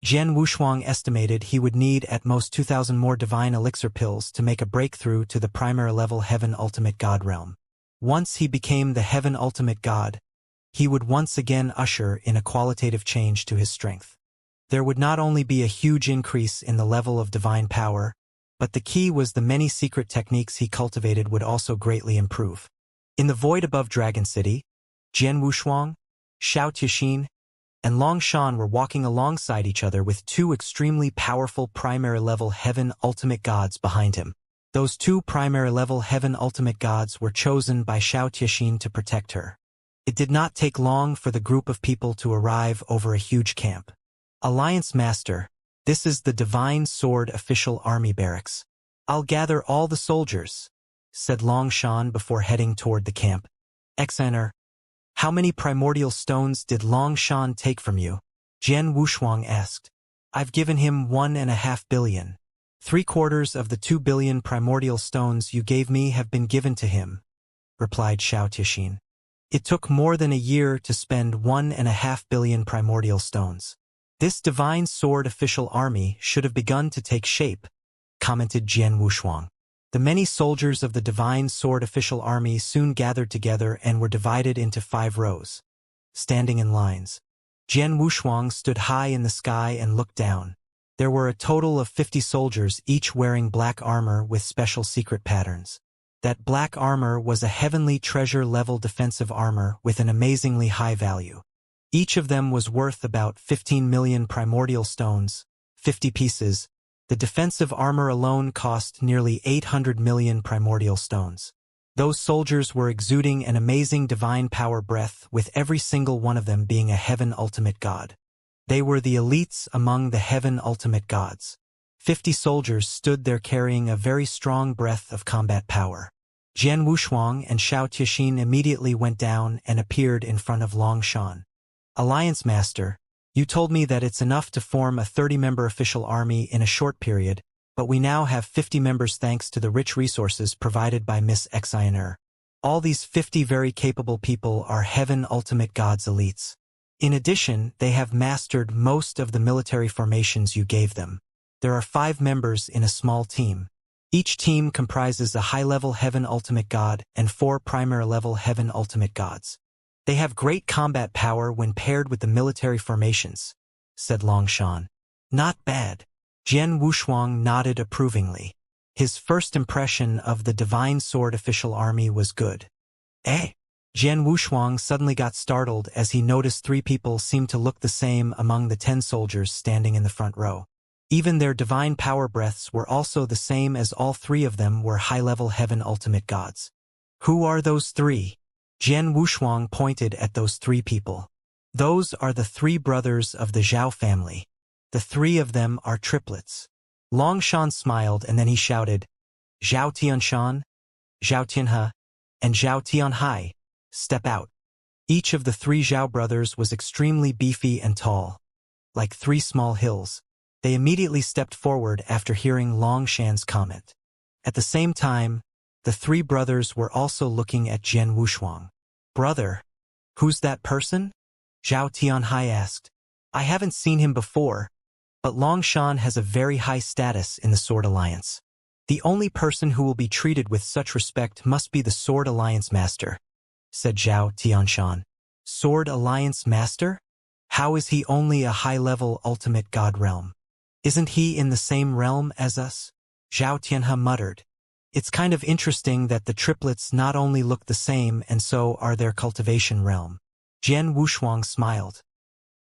Jian Wushuang estimated he would need at most 2,000 more divine elixir pills to make a breakthrough to the primary level Heaven Ultimate God realm. Once he became the Heaven Ultimate God, he would once again usher in a qualitative change to his strength. There would not only be a huge increase in the level of divine power, but the key was the many secret techniques he cultivated would also greatly improve. In the void above Dragon City, Jian Wushuang, Xiao Tixin, and Long Shan were walking alongside each other with 2 extremely powerful primary-level Heaven Ultimate Gods behind him. Those 2 primary-level Heaven Ultimate Gods were chosen by Xiao Tixin to protect her. It did not take long for the group of people to arrive over a huge camp. Alliance Master, this is the Divine Sword Official Army Barracks. I'll gather all the soldiers, said Long Shan before heading toward the camp. Xaner, how many primordial stones did Long Shan take from you? Jian Wushuang asked. I've given him 1.5 billion. 3/4 of the 2 billion primordial stones you gave me have been given to him, replied Xiao Tixin. It took more than a year to spend 1.5 billion primordial stones. This divine sword official army should have begun to take shape, commented Jian Wushuang. The many soldiers of the divine sword official army soon gathered together and were divided into 5 rows, standing in lines. Jian Wushuang stood high in the sky and looked down. There were a total of 50 soldiers, each wearing black armor with special secret patterns. That black armor was a heavenly treasure-level defensive armor with an amazingly high value. Each of them was worth about 15 million primordial stones, 50 pieces. The defensive armor alone cost nearly 800 million primordial stones. Those soldiers were exuding an amazing divine power breath, with every single one of them being a Heaven Ultimate God. They were the elites among the Heaven Ultimate Gods. 50 soldiers stood there carrying a very strong breath of combat power. Jian Wushuang and Xiao Tixin immediately went down and appeared in front of Long Shan. Alliance Master, you told me that it's enough to form a 30-member official army in a short period, but we now have 50 members thanks to the rich resources provided by Miss Xianxia. All these 50 very capable people are Heaven Ultimate Gods elites. In addition, they have mastered most of the military formations you gave them. There are 5 members in a small team. Each team comprises a high-level Heaven Ultimate God and 4 primary-level Heaven Ultimate Gods. They have great combat power when paired with the military formations, said Long Shan. Not bad. Jian Wushuang nodded approvingly. His first impression of the Divine Sword official army was good. Eh? Jian Wushuang suddenly got startled as he noticed 3 people seemed to look the same among the 10 soldiers standing in the front row. Even their divine power breaths were also the same, as all 3 of them were high-level Heaven Ultimate Gods. Who are those 3? Jian Wushuang pointed at those 3 people. Those are the 3 brothers of the Zhao family. The 3 of them are triplets. Long Shan smiled and then he shouted, Zhao Tianshan, Zhao Tianhe, and Zhao Tianhai, step out. Each of the 3 Zhao brothers was extremely beefy and tall, like 3 small hills. They immediately stepped forward after hearing Long Shan's comment. At the same time, the 3 brothers were also looking at Jian Wushuang. Brother, who's that person? Zhao Tianhai asked. I haven't seen him before, but Long Shan has a very high status in the Sword Alliance. The only person who will be treated with such respect must be the Sword Alliance Master, said Zhao Tianshan. Sword Alliance Master? How is he only a high-level Ultimate God realm? Isn't he in the same realm as us? Zhao Tianhe muttered. It's kind of interesting that the triplets not only look the same and so are their cultivation realm. Jian Wushuang smiled.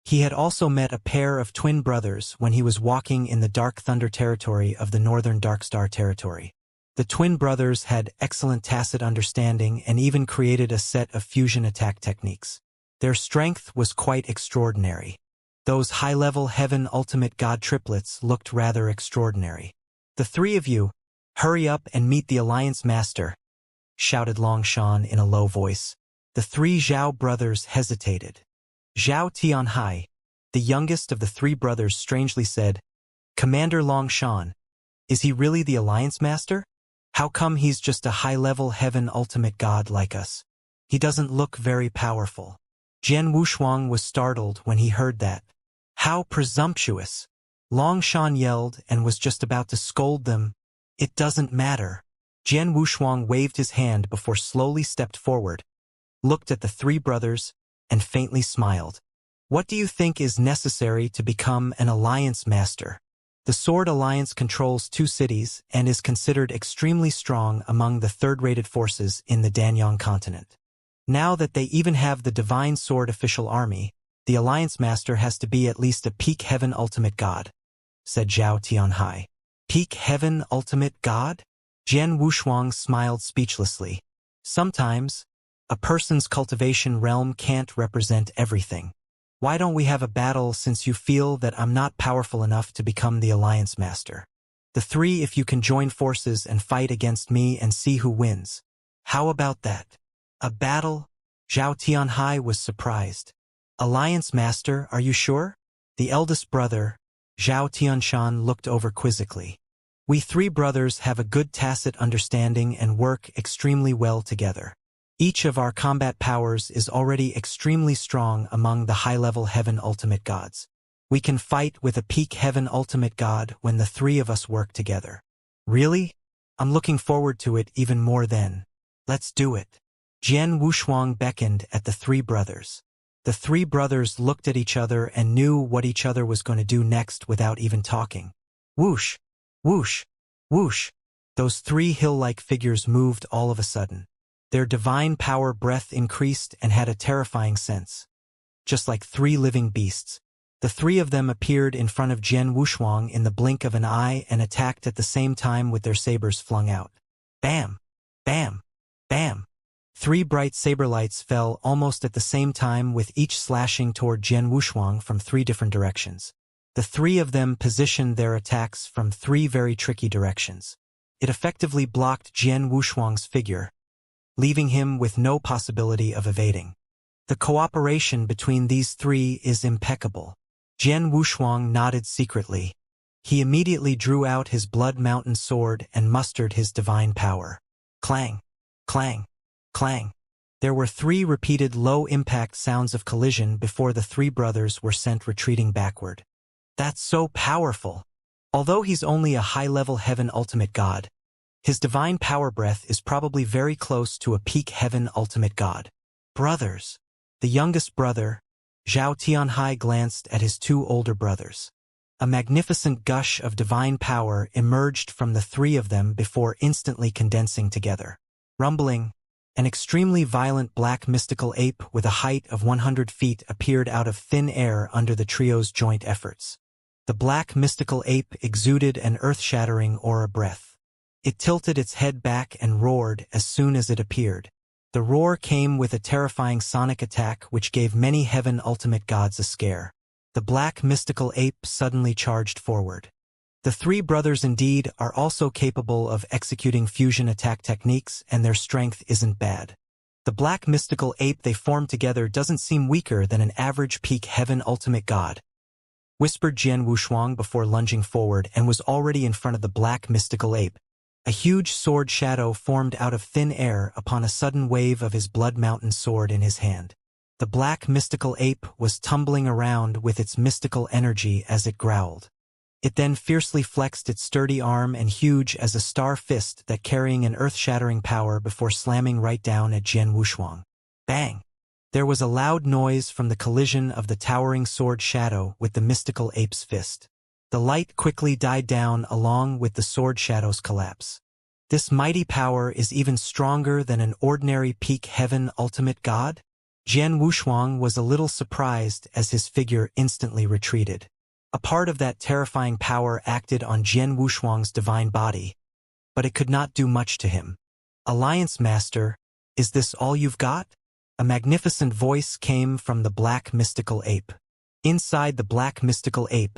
He had also met a pair of twin brothers when he was walking in the Dark Thunder territory of the Northern Darkstar territory. The twin brothers had excellent tacit understanding and even created a set of fusion attack techniques. Their strength was quite extraordinary. Those high-level Heaven Ultimate God triplets looked rather extraordinary. "The three of you, hurry up and meet the Alliance Master," shouted Longshan in a low voice. The three Zhao brothers hesitated. Zhao Tianhai, the youngest of the three brothers, strangely said, "Commander Longshan, is he really the Alliance Master? How come he's just a high-level Heaven Ultimate God like us? He doesn't look very powerful." Jian Wushuang was startled when he heard that. "How presumptuous!" Longshan yelled and was just about to scold them. "It doesn't matter." Jian Wushuang waved his hand before slowly stepped forward, looked at the three brothers, and faintly smiled. "What do you think is necessary to become an Alliance Master?" The Sword Alliance controls 2 cities and is considered extremely strong among the third-rated forces in the Danyang continent. Now that they even have the Divine Sword official army, the Alliance Master has to be at least a peak Heaven Ultimate God, said Zhao Tianhai. Peak Heaven Ultimate God? Jian Wushuang smiled speechlessly. Sometimes, a person's cultivation realm can't represent everything. Why don't we have a battle since you feel that I'm not powerful enough to become the Alliance Master? The three, if you can join forces and fight against me and see who wins. How about that? A battle? Zhao Tianhai was surprised. Alliance Master, are you sure? The eldest brother, Zhao Tianshan, looked over quizzically. We three brothers have a good tacit understanding and work extremely well together. Each of our combat powers is already extremely strong among the high-level Heaven Ultimate Gods. We can fight with a peak Heaven Ultimate God when the three of us work together. Really? I'm looking forward to it even more then. Let's do it. Jian Wushuang beckoned at the three brothers. The three brothers looked at each other and knew what each other was going to do next without even talking. Whoosh! Whoosh! Whoosh! Those three hill-like figures moved all of a sudden. Their divine power breath increased and had a terrifying sense. Just like three living beasts, the three of them appeared in front of Jian Wushuang in the blink of an eye and attacked at the same time with their sabers flung out. Bam! Bam! Bam! 3 bright saber lights fell almost at the same time, with each slashing toward Jian Wushuang from 3 different directions. The three of them positioned their attacks from 3 very tricky directions. It effectively blocked Jian Wushuang's figure, leaving him with no possibility of evading. The cooperation between these three is impeccable. Jian Wushuang nodded secretly. He immediately drew out his Blood Mountain sword and mustered his divine power. Clang! Clang! Clang! There were 3 repeated low-impact sounds of collision before the 3 brothers were sent retreating backward. That's so powerful! Although he's only a high-level Heaven Ultimate God, his divine power breath is probably very close to a peak Heaven Ultimate God. Brothers! The youngest brother, Zhao Tianhai, glanced at his 2 older brothers. A magnificent gush of divine power emerged from the 3 of them before instantly condensing together. Rumbling, an extremely violent black mystical ape with a height of 100 feet appeared out of thin air under the trio's joint efforts. The black mystical ape exuded an earth-shattering aura breath. It tilted its head back and roared as soon as it appeared. The roar came with a terrifying sonic attack which gave many Heaven Ultimate Gods a scare. The black mystical ape suddenly charged forward. The 3 brothers indeed are also capable of executing fusion attack techniques, and their strength isn't bad. The black mystical ape they formed together doesn't seem weaker than an average peak Heaven Ultimate God, whispered Jian Wushuang before lunging forward and was already in front of the black mystical ape. A huge sword shadow formed out of thin air upon a sudden wave of his Blood Mountain sword in his hand. The black mystical ape was tumbling around with its mystical energy as it growled. It then fiercely flexed its sturdy arm and huge as a star fist that carrying an earth-shattering power before slamming right down at Jian Wushuang. Bang! There was a loud noise from the collision of the towering sword shadow with the mystical ape's fist. The light quickly died down along with the sword shadow's collapse. This mighty power is even stronger than an ordinary peak Heaven Ultimate God? Jian Wushuang was a little surprised as his figure instantly retreated. A part of that terrifying power acted on Jian Wushuang's divine body, but it could not do much to him. Alliance Master, is this all you've got? A magnificent voice came from the black mystical ape. Inside the black mystical ape,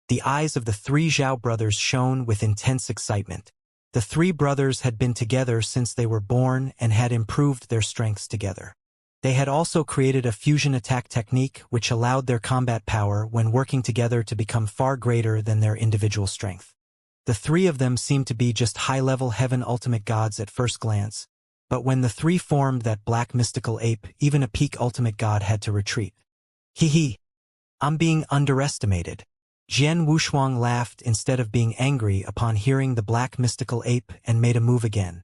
the eyes of the three Zhao brothers shone with intense excitement. The three brothers had been together since they were born and had improved their strengths together. They had also created a fusion attack technique which allowed their combat power when working together to become far greater than their individual strength. The three of them seemed to be just high-level heaven ultimate gods at first glance, but when the three formed that black mystical ape, even a peak ultimate god had to retreat. Hee, I'm being underestimated. Jian Wushuang laughed instead of being angry upon hearing the black mystical ape and made a move again.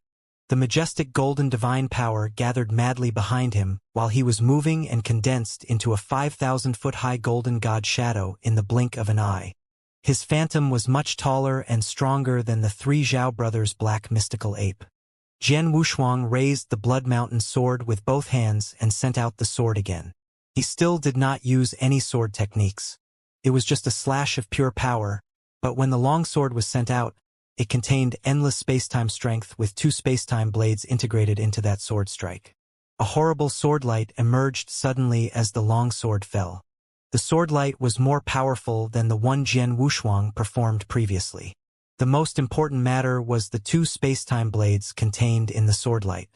The majestic golden divine power gathered madly behind him while he was moving and condensed into a 5,000-foot-high golden god shadow in the blink of an eye. His phantom was much taller and stronger than the three Zhao brothers' black mystical ape. Jian Wushuang raised the Blood Mountain sword with both hands and sent out the sword again. He still did not use any sword techniques. It was just a slash of pure power, but when the longsword was sent out, it contained endless space-time strength with two space-time blades integrated into that sword strike. A horrible sword light emerged suddenly as the longsword fell. The sword light was more powerful than the one Jian Wushuang performed previously. The most important matter was the two space-time blades contained in the sword light.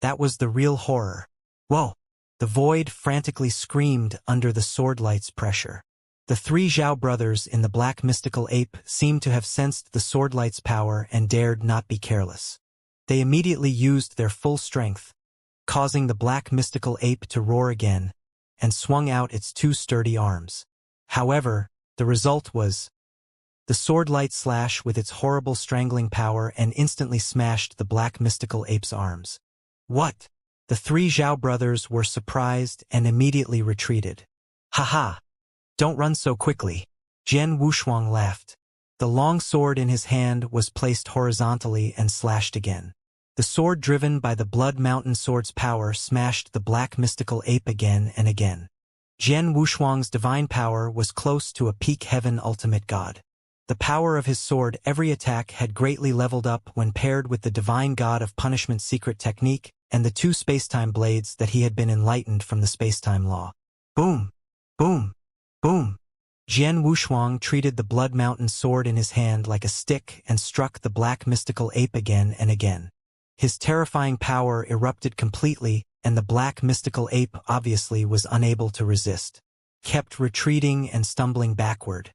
That was the real horror. Whoa! The void frantically screamed under the sword light's pressure. The three Zhao brothers in the black mystical ape seemed to have sensed the sword light's power and dared not be careless. They immediately used their full strength, causing the black mystical ape to roar again, and swung out its two sturdy arms. However, the result was the sword light slash with its horrible strangling power and instantly smashed the black mystical ape's arms. What? The three Zhao brothers were surprised and immediately retreated. Ha! Don't run so quickly. Jian Wushuang laughed. The long sword in his hand was placed horizontally and slashed again. The sword driven by the Blood Mountain sword's power smashed the black mystical ape again and again. Jian Wushuang's divine power was close to a peak heaven ultimate god. The power of his sword every attack had greatly leveled up when paired with the divine god of punishment secret technique and the two spacetime blades that he had been enlightened from the spacetime law. Boom! Boom! Boom! Jian Wushuang treated the Blood Mountain sword in his hand like a stick and struck the black mystical ape again and again. His terrifying power erupted completely, and the black mystical ape obviously was unable to resist, kept retreating and stumbling backward.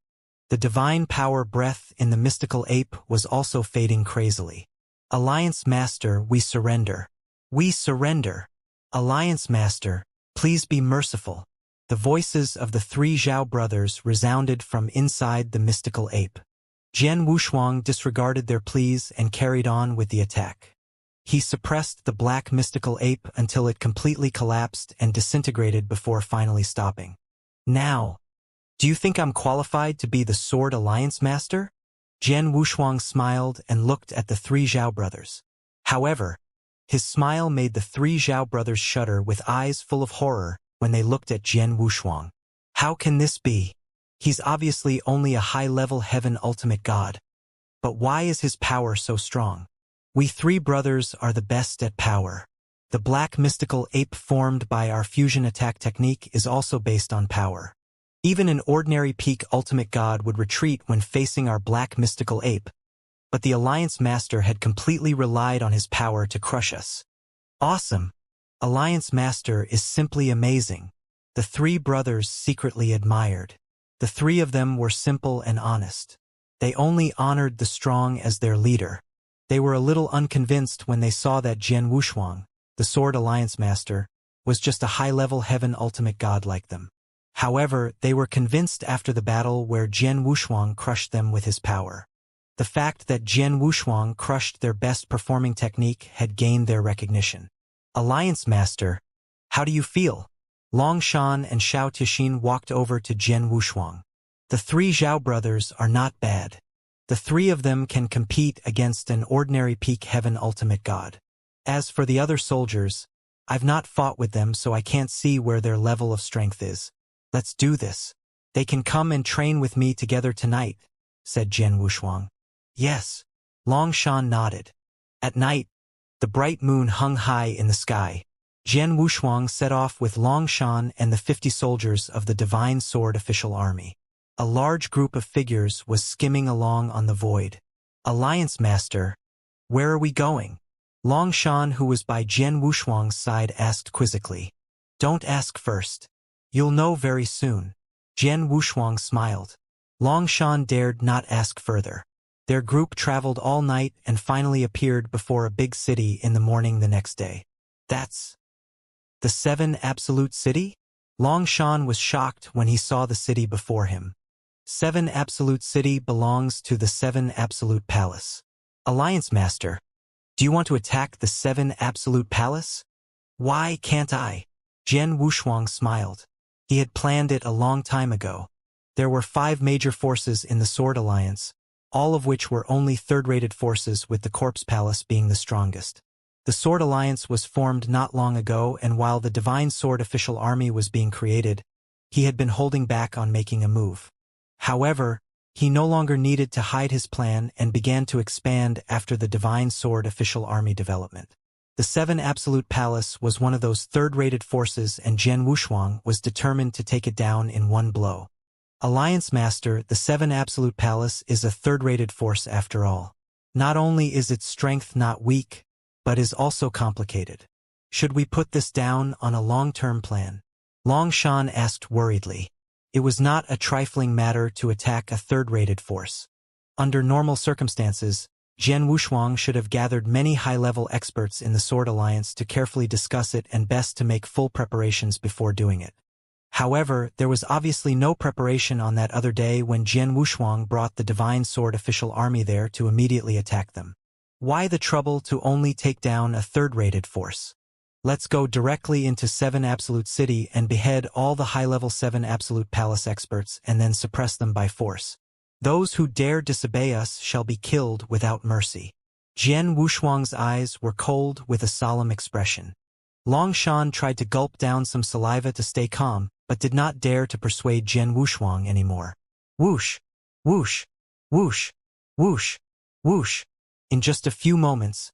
The divine power breath in the mystical ape was also fading crazily. Alliance Master, we surrender. We surrender. Alliance Master, please be merciful. The voices of the three Zhao brothers resounded from inside the mystical ape. Jian Wushuang disregarded their pleas and carried on with the attack. He suppressed the black mystical ape until it completely collapsed and disintegrated before finally stopping. Now, do you think I'm qualified to be the Sword Alliance Master? Jian Wushuang smiled and looked at the three Zhao brothers. However, his smile made the three Zhao brothers shudder with eyes full of horror when they looked at Jian Wushuang. How can this be? He's obviously only a high-level heaven ultimate god. But why is his power so strong? We three brothers are the best at power. The black mystical ape formed by our fusion attack technique is also based on power. Even an ordinary peak ultimate god would retreat when facing our black mystical ape, but the Alliance Master had completely relied on his power to crush us. Awesome! Alliance Master is simply amazing. The three brothers secretly admired. The three of them were simple and honest. They only honored the strong as their leader. They were a little unconvinced when they saw that Jian Wushuang, the Sword Alliance Master, was just a high-level heaven ultimate god like them. However, they were convinced after the battle where Jian Wushuang crushed them with his power. The fact that Jian Wushuang crushed their best-performing technique had gained their recognition. Alliance Master, how do you feel? Long Shan and Xiao Tixin walked over to Jian Wushuang. The three Zhao brothers are not bad. The three of them can compete against an ordinary peak heaven ultimate god. As for the other soldiers, I've not fought with them, so I can't see where their level of strength is. Let's do this. They can come and train with me together tonight, said Jian Wushuang. Yes. Long Shan nodded. At night, the bright moon hung high in the sky. Jian Wushuang set off with Long Shan and the 50 soldiers of the Divine Sword official army. A large group of figures was skimming along on the void. Alliance Master, where are we going? Long Shan, who was by Jian Wushuang's side, asked quizzically. Don't ask first. You'll know very soon. Jian Wushuang smiled. Long Shan dared not ask further. Their group traveled all night and finally appeared before a big city in the morning the next day. That's the 7 Absolute City? Long Shan was shocked when he saw the city before him. 7 Absolute City belongs to the 7 Absolute Palace. Alliance Master, do you want to attack the 7 Absolute Palace? Why can't I? Jian Wushuang smiled. He had planned it a long time ago. There were 5 major forces in the Sword Alliance, all of which were only third-rated forces, with the Corpse Palace being the strongest. The Sword Alliance was formed not long ago, and while the Divine Sword official army was being created, he had been holding back on making a move. However, he no longer needed to hide his plan and began to expand after the Divine Sword official army development. The 7 Absolute Palace was one of those third-rated forces, and Jian Wushuang was determined to take it down in one blow. Alliance Master, the 7 Absolute Palace is a third-rated force after all. Not only is its strength not weak, but is also complicated. Should we put this down on a long-term plan? Long Shan asked worriedly. It was not a trifling matter to attack a third-rated force. Under normal circumstances, Jian Wushuang should have gathered many high-level experts in the Sword Alliance to carefully discuss it, and best to make full preparations before doing it. However, there was obviously no preparation on that other day when Jian Wushuang brought the Divine Sword official army there to immediately attack them. Why the trouble to only take down a third-rated force? Let's go directly into 7 Absolute City and behead all the high-level 7 Absolute Palace experts and then suppress them by force. Those who dare disobey us shall be killed without mercy. Jian Wushuang's eyes were cold with a solemn expression. Long Shan tried to gulp down some saliva to stay calm, but did not dare to persuade Jian Wushuang anymore. Whoosh! Whoosh! Whoosh! Whoosh! Whoosh! In just a few moments,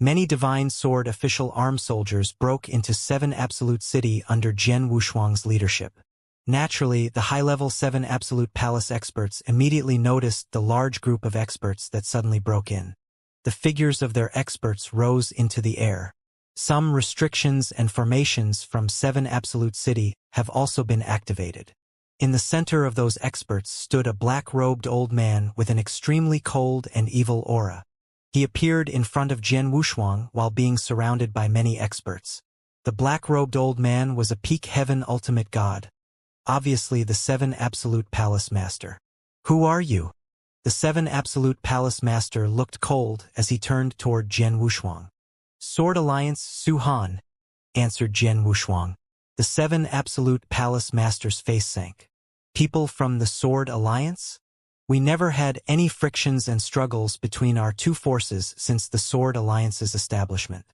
many Divine Sword official armed soldiers broke into 7 Absolute City under Jian Wushuang's leadership. Naturally, the high-level 7 Absolute Palace experts immediately noticed the large group of experts that suddenly broke in. The figures of their experts rose into the air. Some restrictions and formations from 7 Absolute City have also been activated. In the center of those experts stood a black-robed old man with an extremely cold and evil aura. He appeared in front of Jian Wushuang while being surrounded by many experts. The black-robed old man was a peak heaven ultimate god. Obviously the 7 Absolute Palace Master. Who are you? The 7 Absolute Palace Master looked cold as he turned toward Jian Wushuang. Sword Alliance Su Han, answered Jian Wushuang. The 7 Absolute Palace Master's face sank. People from the Sword Alliance? We never had any frictions and struggles between our two forces since the Sword Alliance's establishment.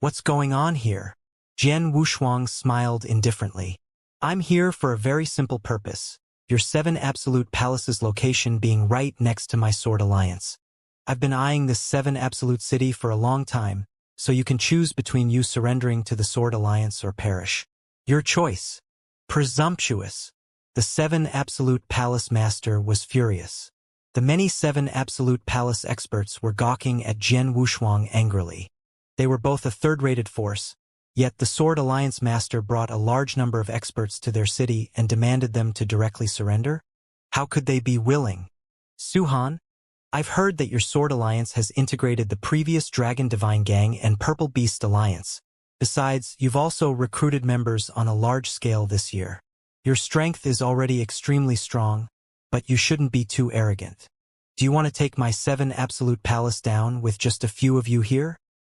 What's going on here? Jian Wushuang smiled indifferently. I'm here for a very simple purpose, your 7 Absolute Palace's location being right next to my Sword Alliance. I've been eyeing this 7 Absolute City for a long time, so you can choose between you surrendering to the Sword Alliance or perish. Your choice. Presumptuous. The 7 Absolute Palace Master was furious. The many 7 Absolute Palace experts were gawking at Jian Wushuang angrily. They were both a third-rated force, yet the Sword Alliance Master brought a large number of experts to their city and demanded them to directly surrender? How could they be willing? Su-Han, I've heard that your Sword Alliance has integrated the previous Dragon Divine Gang and Purple Beast Alliance. Besides, you've also recruited members on a large scale this year. Your strength is already extremely strong, but you shouldn't be too arrogant. Do you want to take my 7 Absolute Palace down with just a few of you here?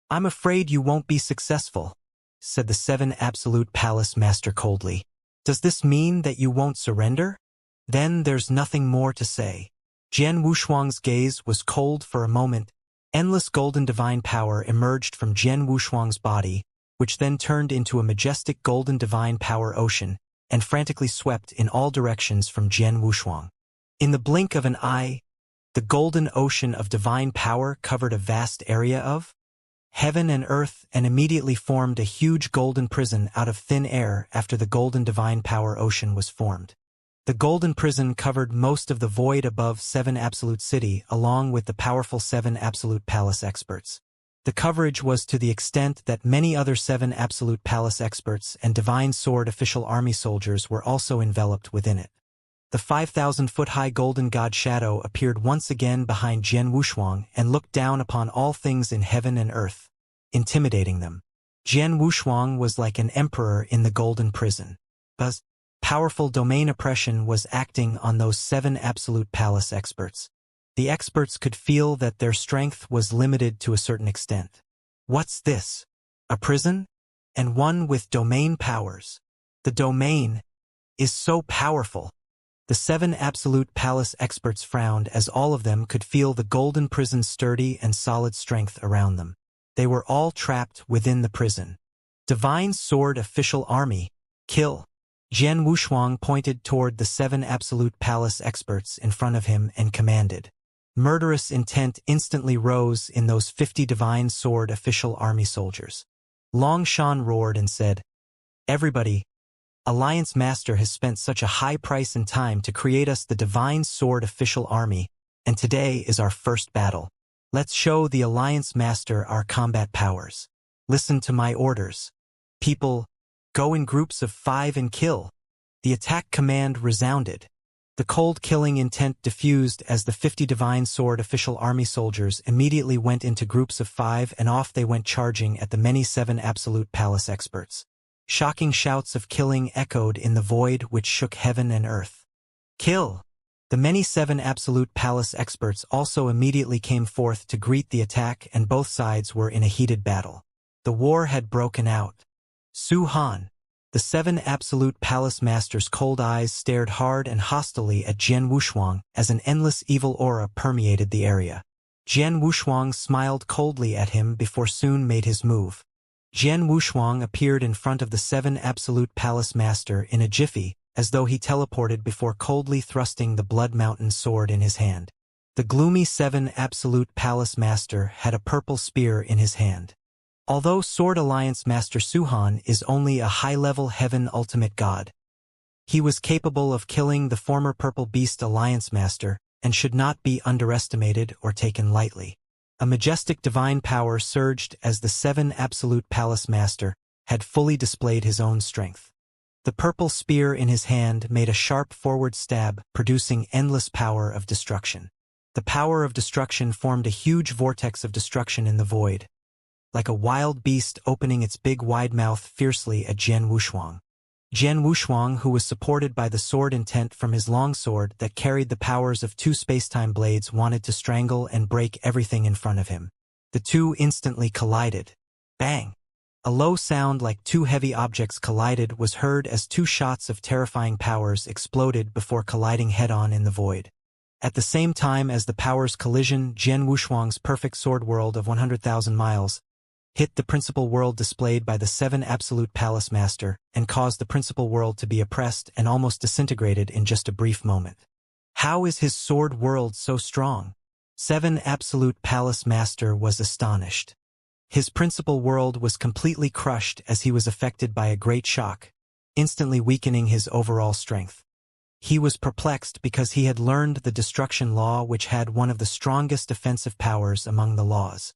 I'm afraid you won't be successful, said the 7 Absolute Palace Master coldly. Does this mean that you won't surrender? Then there's nothing more to say. Jian Wushuang's gaze was cold for a moment. Endless golden divine power emerged from Jian Wushuang's body, which then turned into a majestic golden divine power ocean and frantically swept in all directions from Jian Wushuang. In the blink of an eye, the golden ocean of divine power covered a vast area of heaven and earth and immediately formed a huge golden prison out of thin air after the golden divine power ocean was formed. The golden prison covered most of the void above 7 Absolute City along with the powerful 7 Absolute Palace experts. The coverage was to the extent that many other 7 Absolute Palace experts and Divine Sword official army soldiers were also enveloped within it. The 5,000-foot-high golden god shadow appeared once again behind Jian Wushuang and looked down upon all things in heaven and earth, intimidating them. Jian Wushuang was like an emperor in the golden prison. But powerful domain oppression was acting on those 7 Absolute Palace experts. The experts could feel that their strength was limited to a certain extent. What's this? A prison? And one with domain powers. The domain is so powerful. The 7 Absolute Palace experts frowned as all of them could feel the golden prison's sturdy and solid strength around them. They were all trapped within the prison. Divine Sword official army, kill. Jian Wushuang pointed toward the 7 Absolute Palace experts in front of him and commanded. Murderous intent instantly rose in those 50 Divine Sword official army soldiers. Long Shan roared and said, "Everybody, Alliance Master has spent such a high price and time to create us the Divine Sword official army, and today is our first battle. Let's show the Alliance Master our combat powers. Listen to my orders. People, go in groups of 5 and kill." The attack command resounded. The cold killing intent diffused as the 50 Divine Sword official army soldiers immediately went into groups of 5 and off they went charging at the many 7 Absolute Palace experts. Shocking shouts of killing echoed in the void which shook heaven and earth. Kill! The many 7 Absolute Palace experts also immediately came forth to greet the attack and both sides were in a heated battle. The war had broken out. Su Han. The 7 Absolute Palace Masters' cold eyes stared hard and hostilely at Jian Wushuang as an endless evil aura permeated the area. Jian Wushuang smiled coldly at him before soon made his move. Jian Wushuang appeared in front of the 7 Absolute Palace Master in a jiffy, as though he teleported before coldly thrusting the Blood Mountain sword in his hand. The gloomy 7 Absolute Palace Master had a purple spear in his hand. Although Sword Alliance Master Suhan is only a high-level Heaven Ultimate God, he was capable of killing the former Purple Beast Alliance Master and should not be underestimated or taken lightly. A majestic divine power surged as the 7 Absolute Palace Master had fully displayed his own strength. The purple spear in his hand made a sharp forward stab, producing endless power of destruction. The power of destruction formed a huge vortex of destruction in the void, like a wild beast opening its big wide mouth fiercely at Jian Wushuang. Jian Wushuang, who was supported by the sword intent from his longsword that carried the powers of 2 spacetime blades, wanted to strangle and break everything in front of him. The two instantly collided. Bang! A low sound like 2 heavy objects collided was heard as 2 shots of terrifying powers exploded before colliding head-on in the void. At the same time as the powers' collision, Jian Wushuang's perfect sword world of 100,000 miles hit the principal world displayed by the 7 Absolute Palace Master and caused the principal world to be oppressed and almost disintegrated in just a brief moment. How is his sword world so strong? 7 Absolute Palace Master was astonished. His principal world was completely crushed as he was affected by a great shock, instantly weakening his overall strength. He was perplexed because he had learned the destruction law, which had one of the strongest offensive powers among the laws.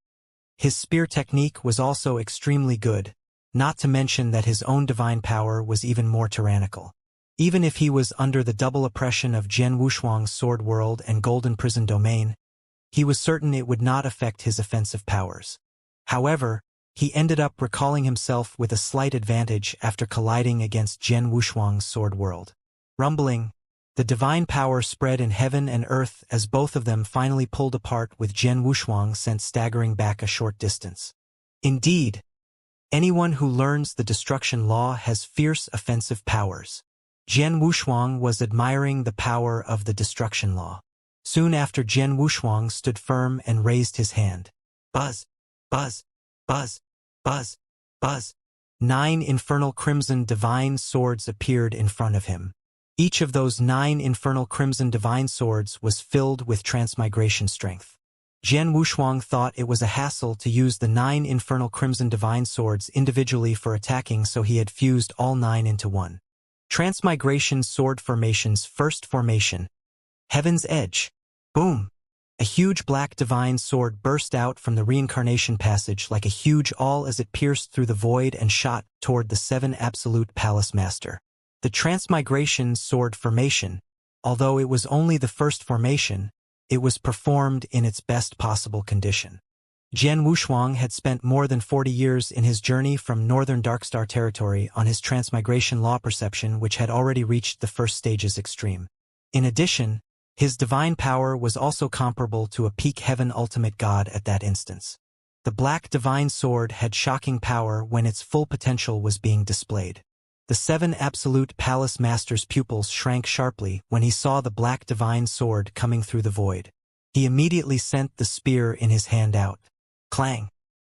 His spear technique was also extremely good, not to mention that his own divine power was even more tyrannical. Even if he was under the double oppression of Jian Wushuang's sword world and golden prison domain, he was certain it would not affect his offensive powers. However, he ended up recalling himself with a slight advantage after colliding against Jian Wushuang's sword world. Rumbling, the divine power spread in heaven and earth as both of them finally pulled apart, with Jian Wushuang sent staggering back a short distance. Indeed, anyone who learns the destruction law has fierce offensive powers. Jian Wushuang was admiring the power of the destruction law. Soon after, Jian Wushuang stood firm and raised his hand. Buzz, buzz, buzz, buzz, buzz. 9 infernal crimson divine swords appeared in front of him. Each of those 9 infernal crimson divine swords was filled with transmigration strength. Jian Wushuang thought it was a hassle to use the 9 infernal crimson divine swords individually for attacking, so he had fused all 9 into one. Transmigration sword formation's first formation. Heaven's Edge. Boom! A huge black divine sword burst out from the Reincarnation passage like a huge awl as it pierced through the void and shot toward the 7 absolute palace master. The Transmigration sword formation, although it was only the first formation, it was performed in its best possible condition. Jian Wushuang had spent more than 40 years in his journey from northern Darkstar territory on his transmigration law perception, which had already reached the first stage's extreme. In addition, his divine power was also comparable to a peak heaven ultimate god at that instance. The black divine sword had shocking power when its full potential was being displayed. The 7 absolute palace master's pupils shrank sharply when he saw the black divine sword coming through the void. He immediately sent the spear in his hand out. Clang!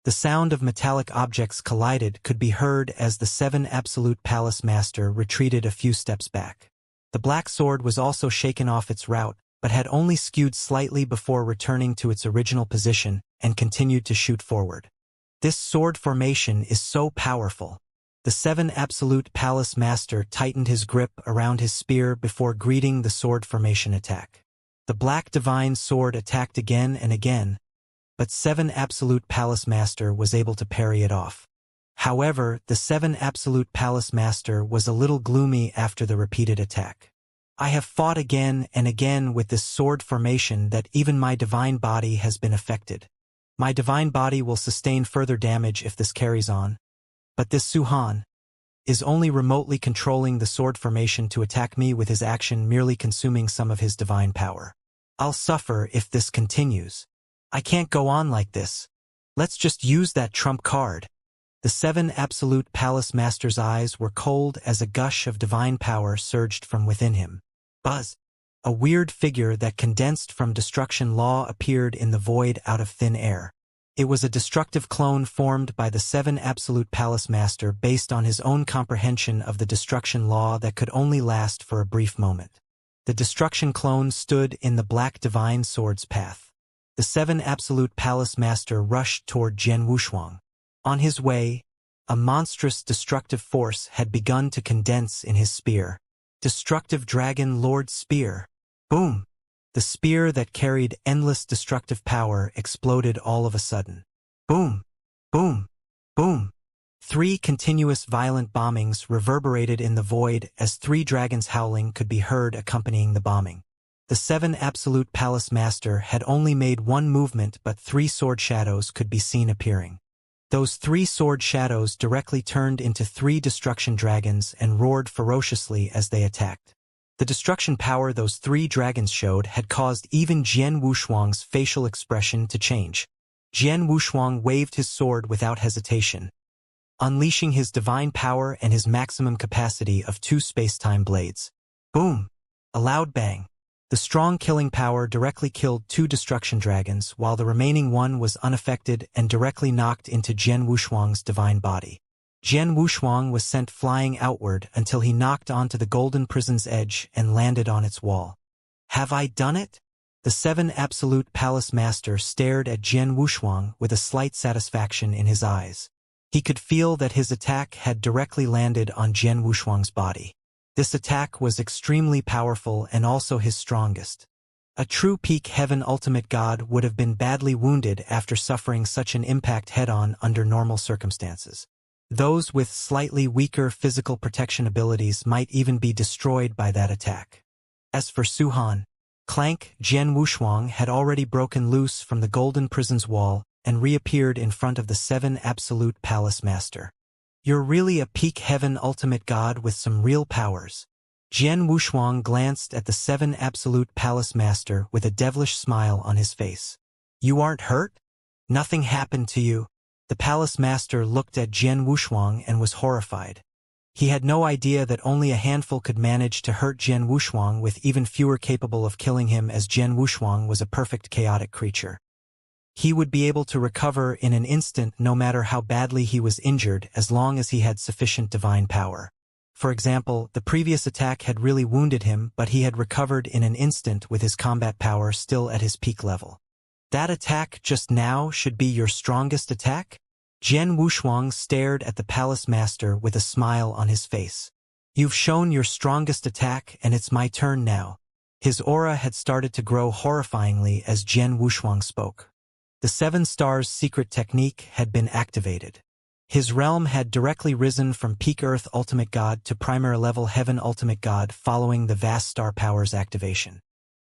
The sound of metallic objects collided could be heard as the 7 absolute palace master retreated a few steps back. The black sword was also shaken off its route, but had only skewed slightly before returning to its original position and continued to shoot forward. This sword formation is so powerful. The 7 absolute palace master tightened his grip around his spear before greeting the sword formation attack. The black divine sword attacked again and again, but 7 absolute palace master was able to parry it off. However, the 7 absolute palace master was a little gloomy after the repeated attack. I have fought again and again with this sword formation that even my divine body has been affected. My divine body will sustain further damage if this carries on. But this Su-Han is only remotely controlling the sword formation to attack me with his action, merely consuming some of his divine power. I'll suffer if this continues. I can't go on like this. Let's just use that trump card. The 7 absolute palace master's eyes were cold as a gush of divine power surged from within him. Buzz! A weird figure that condensed from destruction law appeared in the void out of thin air. It was a destructive clone formed by the 7 absolute palace master based on his own comprehension of the destruction law that could only last for a brief moment. The destruction clone stood in the black divine sword's path. The 7 absolute palace master rushed toward Jian Wushuang. On his way, a monstrous destructive force had begun to condense in his spear. Destructive Dragon Lord Spear. Boom! The spear that carried endless destructive power exploded all of a sudden. Boom! Boom! Boom! 3 continuous violent bombings reverberated in the void as 3 dragons howling could be heard accompanying the bombing. The 7 absolute palace master had only made 1 movement, but 3 sword shadows could be seen appearing. Those 3 sword shadows directly turned into 3 destruction dragons and roared ferociously as they attacked. The destruction power those 3 dragons showed had caused even Jian Wushuang's facial expression to change. Jian Wushuang waved his sword without hesitation, unleashing his divine power and his maximum capacity of 2 space-time blades. Boom! A loud bang. The strong killing power directly killed 2 destruction dragons, while the remaining one was unaffected and directly knocked into Jian Wushuang's divine body. Jian Wushuang was sent flying outward until he knocked onto the golden prison's edge and landed on its wall. Have I done it? The 7 absolute palace master stared at Jian Wushuang with a slight satisfaction in his eyes. He could feel that his attack had directly landed on Jian Wushuang's body. This attack was extremely powerful and also his strongest. A true peak heaven ultimate god would have been badly wounded after suffering such an impact head-on under normal circumstances. Those with slightly weaker physical protection abilities might even be destroyed by that attack. As for Su-Han, Clank, Jian Wushuang had already broken loose from the golden prison's wall and reappeared in front of the 7 absolute palace master. You're really a peak heaven ultimate god with some real powers. Jian Wushuang glanced at the 7 absolute palace master with a devilish smile on his face. You aren't hurt? Nothing happened to you? The palace master looked at Jian Wushuang and was horrified. He had no idea that only a handful could manage to hurt Jian Wushuang, with even fewer capable of killing him, as Jian Wushuang was a perfect chaotic creature. He would be able to recover in an instant no matter how badly he was injured as long as he had sufficient divine power. For example, the previous attack had really wounded him, but he had recovered in an instant with his combat power still at his peak level. That attack just now should be your strongest attack? Jian Wushuang stared at the palace master with a smile on his face. You've shown your strongest attack and it's my turn now. His aura had started to grow horrifyingly as Jian Wushuang spoke. The 7 Stars secret technique had been activated. His realm had directly risen from peak Earth Ultimate God to primary level Heaven Ultimate God following the vast star power's activation.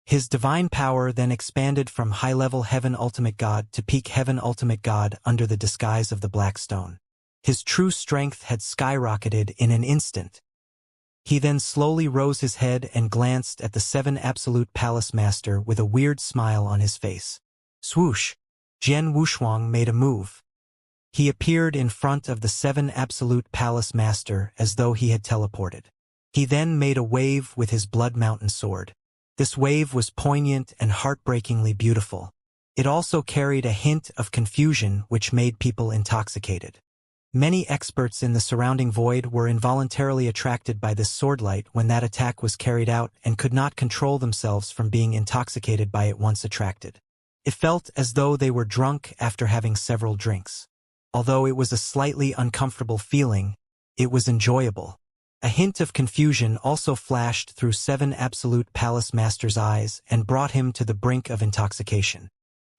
His divine power then expanded from high-level Heaven Ultimate God to peak Heaven Ultimate God under the disguise of the Black Stone. His true strength had skyrocketed in an instant. He then slowly rose his head and glanced at the 7 Absolute Palace Master with a weird smile on his face. Swoosh! Jian Wushuang made a move. He appeared in front of the 7 Absolute Palace Master as though he had teleported. He then made a wave with his Blood Mountain sword. This wave was poignant and heartbreakingly beautiful. It also carried a hint of confusion which made people intoxicated. Many experts in the surrounding void were involuntarily attracted by this swordlight when that attack was carried out and could not control themselves from being intoxicated by it once attracted. It felt as though they were drunk after having several drinks. Although it was a slightly uncomfortable feeling, it was enjoyable. A hint of confusion also flashed through 7 Absolute Palace Master's eyes and brought him to the brink of intoxication.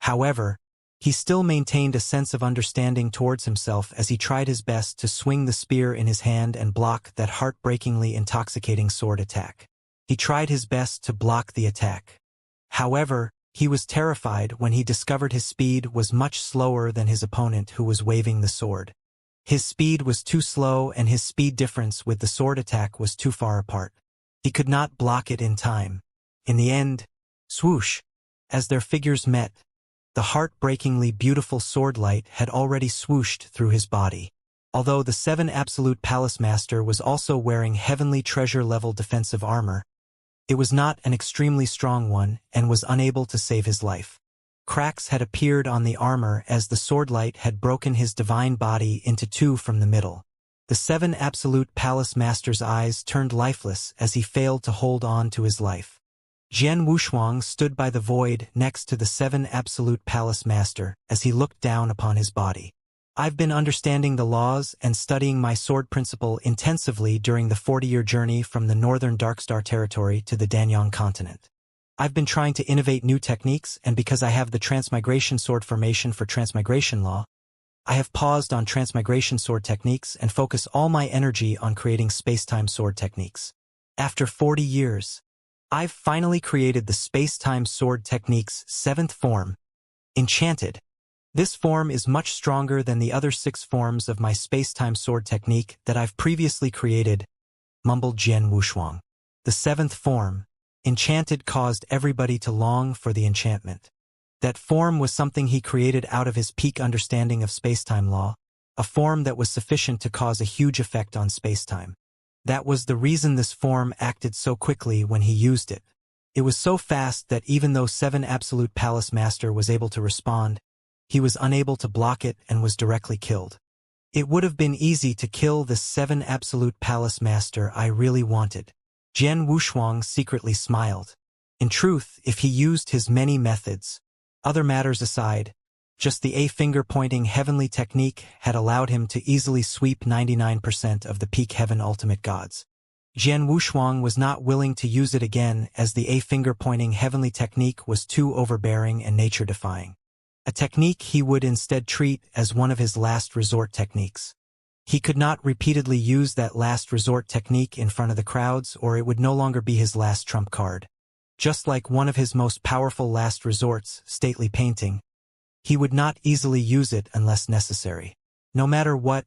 However, he still maintained a sense of understanding towards himself as he tried his best to swing the spear in his hand and block that heartbreakingly intoxicating sword attack. He tried his best to block the attack. However, he was terrified when he discovered his speed was much slower than his opponent who was waving the sword. His speed was too slow and his speed difference with the sword attack was too far apart. He could not block it in time. In the end, swoosh! As their figures met, the heartbreakingly beautiful sword light had already swooshed through his body. Although the 7 Absolute Palace Master was also wearing heavenly treasure-level defensive armor, it was not an extremely strong one and was unable to save his life. Cracks had appeared on the armor as the swordlight had broken his divine body into 2 from the middle. The 7 Absolute Palace Master's eyes turned lifeless as he failed to hold on to his life. Jian Wushuang stood by the void next to the 7 Absolute Palace Master as he looked down upon his body. I've been understanding the laws and studying my sword principle intensively during the 40-year journey from the northern Darkstar territory to the Danyang continent. I've been trying to innovate new techniques, and because I have the Transmigration sword formation for Transmigration law, I have paused on Transmigration sword techniques and focus all my energy on creating space-time sword techniques. After 40 years, I've finally created the space-time sword technique's 7th form, Enchanted. This form is much stronger than the other 6 forms of my space-time sword technique that I've previously created, mumbled Jian Wushuang. The 7th form, Enchanted, caused everybody to long for the enchantment. That form was something he created out of his peak understanding of space-time law, a form that was sufficient to cause a huge effect on space-time. That was the reason this form acted so quickly when he used it. It was so fast that even though 7 Absolute Palace Master was able to respond, he was unable to block it and was directly killed. It would have been easy to kill the 7 Absolute Palace Master I really wanted. Jian Wushuang secretly smiled. In truth, if he used his many methods, other matters aside, just the A-finger-pointing heavenly technique had allowed him to easily sweep 99% of the peak heaven ultimate gods. Jian Wushuang was not willing to use it again as the A-finger-pointing heavenly technique was too overbearing and nature-defying. A technique he would instead treat as one of his last resort techniques. He could not repeatedly use that last resort technique in front of the crowds, or it would no longer be his last trump card. Just like one of his most powerful last resorts, stately painting, he would not easily use it unless necessary. No matter what,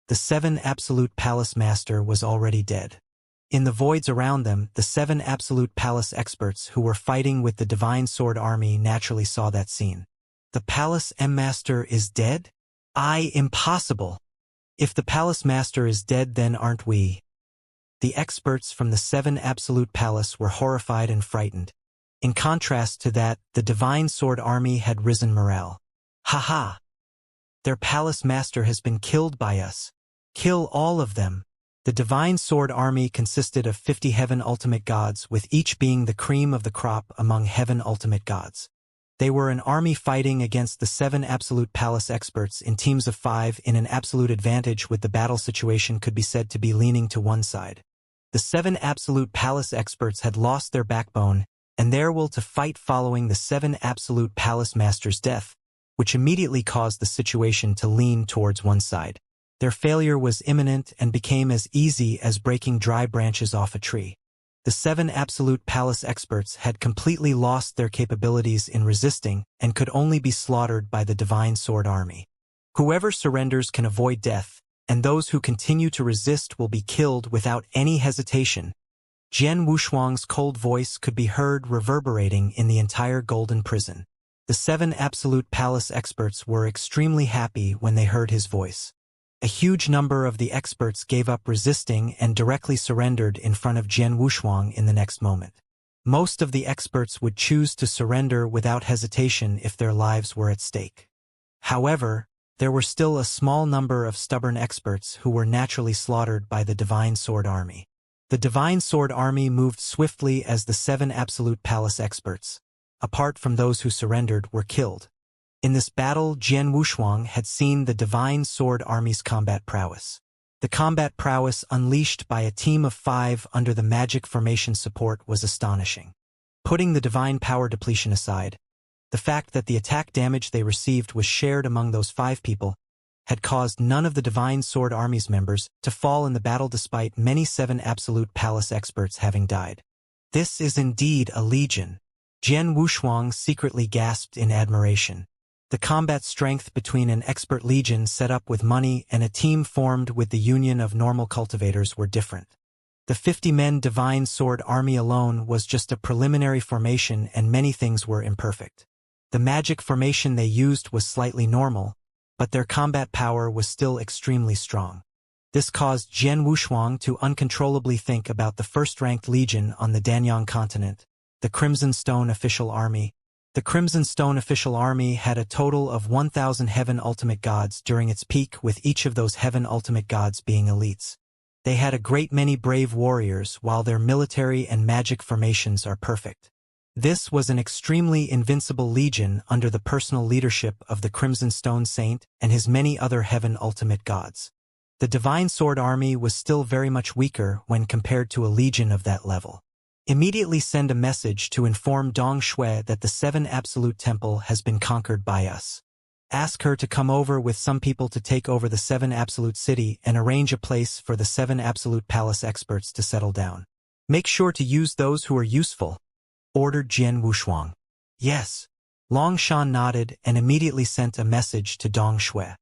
the 7 Absolute Palace Master was already dead. In the voids around them, the 7 Absolute Palace experts who were fighting with the Divine Sword Army naturally saw that scene. The Palace M-Master is dead? Impossible! If the Palace Master is dead, then aren't we? The experts from the 7 Absolute Palace were horrified and frightened. In contrast to that, the Divine Sword Army had risen morale. Ha! Their palace master has been killed by us. Kill all of them. The Divine Sword Army consisted of 50 Heaven Ultimate Gods, with each being the cream of the crop among Heaven Ultimate Gods. They were an army fighting against the 7 Absolute Palace experts in teams of 5 in an absolute advantage, with the battle situation could be said to be leaning to one side. The 7 Absolute Palace experts had lost their backbone, and their will to fight following the 7 Absolute Palace Masters' death, which immediately caused the situation to lean towards one side. Their failure was imminent and became as easy as breaking dry branches off a tree. The 7 Absolute Palace experts had completely lost their capabilities in resisting and could only be slaughtered by the Divine Sword Army. Whoever surrenders can avoid death, and those who continue to resist will be killed without any hesitation. Jian Wushuang's cold voice could be heard reverberating in the entire Golden Prison. The 7 Absolute Palace experts were extremely happy when they heard his voice. A huge number of the experts gave up resisting and directly surrendered in front of Jian Wushuang in the next moment. Most of the experts would choose to surrender without hesitation if their lives were at stake. However, there were still a small number of stubborn experts who were naturally slaughtered by the Divine Sword Army. The Divine Sword Army moved swiftly as the 7 Absolute Palace experts, apart from those who surrendered, were killed. In this battle, Jian Wushuang had seen the Divine Sword Army's combat prowess. The combat prowess unleashed by a team of 5 under the magic formation support was astonishing. Putting the divine power depletion aside, the fact that the attack damage they received was shared among those 5 people had caused none of the Divine Sword Army's members to fall in the battle, despite many 7 Absolute Palace experts having died. This is indeed a legion. Jian Wushuang secretly gasped in admiration. The combat strength between an expert legion set up with money and a team formed with the union of normal cultivators were different. The 50-men Divine Sword Army alone was just a preliminary formation, and many things were imperfect. The magic formation they used was slightly normal, but their combat power was still extremely strong. This caused Jian Wushuang to uncontrollably think about the first-ranked legion on the Danyang continent, the Crimson Stone Official Army. The Crimson Stone Official Army had a total of 1,000 Heaven Ultimate Gods during its peak, with each of those Heaven Ultimate Gods being elites. They had a great many brave warriors, while their military and magic formations are perfect. This was an extremely invincible legion under the personal leadership of the Crimson Stone Saint and his many other Heaven Ultimate Gods. The Divine Sword Army was still very much weaker when compared to a legion of that level. Immediately send a message to inform Dong Shui that the 7 Absolute Temple has been conquered by us. Ask her to come over with some people to take over the 7 Absolute City and arrange a place for the 7 Absolute Palace experts to settle down. Make sure to use those who are useful, ordered Jian Wushuang. Yes. Long Shan nodded and immediately sent a message to Dong Shui.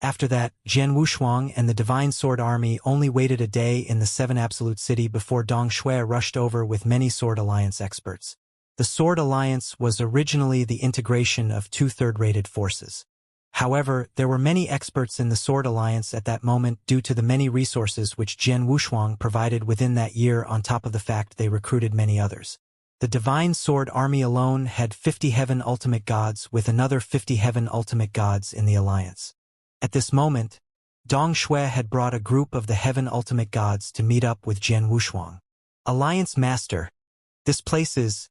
After that, Jian Wushuang and the Divine Sword Army only waited a day in the 7 Absolute City before Dong Shui rushed over with many Sword Alliance experts. The Sword Alliance was originally the integration of 2 third-rated forces. However, there were many experts in the Sword Alliance at that moment due to the many resources which Jian Wushuang provided within that year, on top of the fact they recruited many others. The Divine Sword Army alone had 50 Heaven Ultimate Gods, with another 50 Heaven Ultimate Gods in the Alliance. At this moment, Dong Shui had brought a group of the Heaven Ultimate Gods to meet up with Jian Wushuang. Alliance Master, this place is...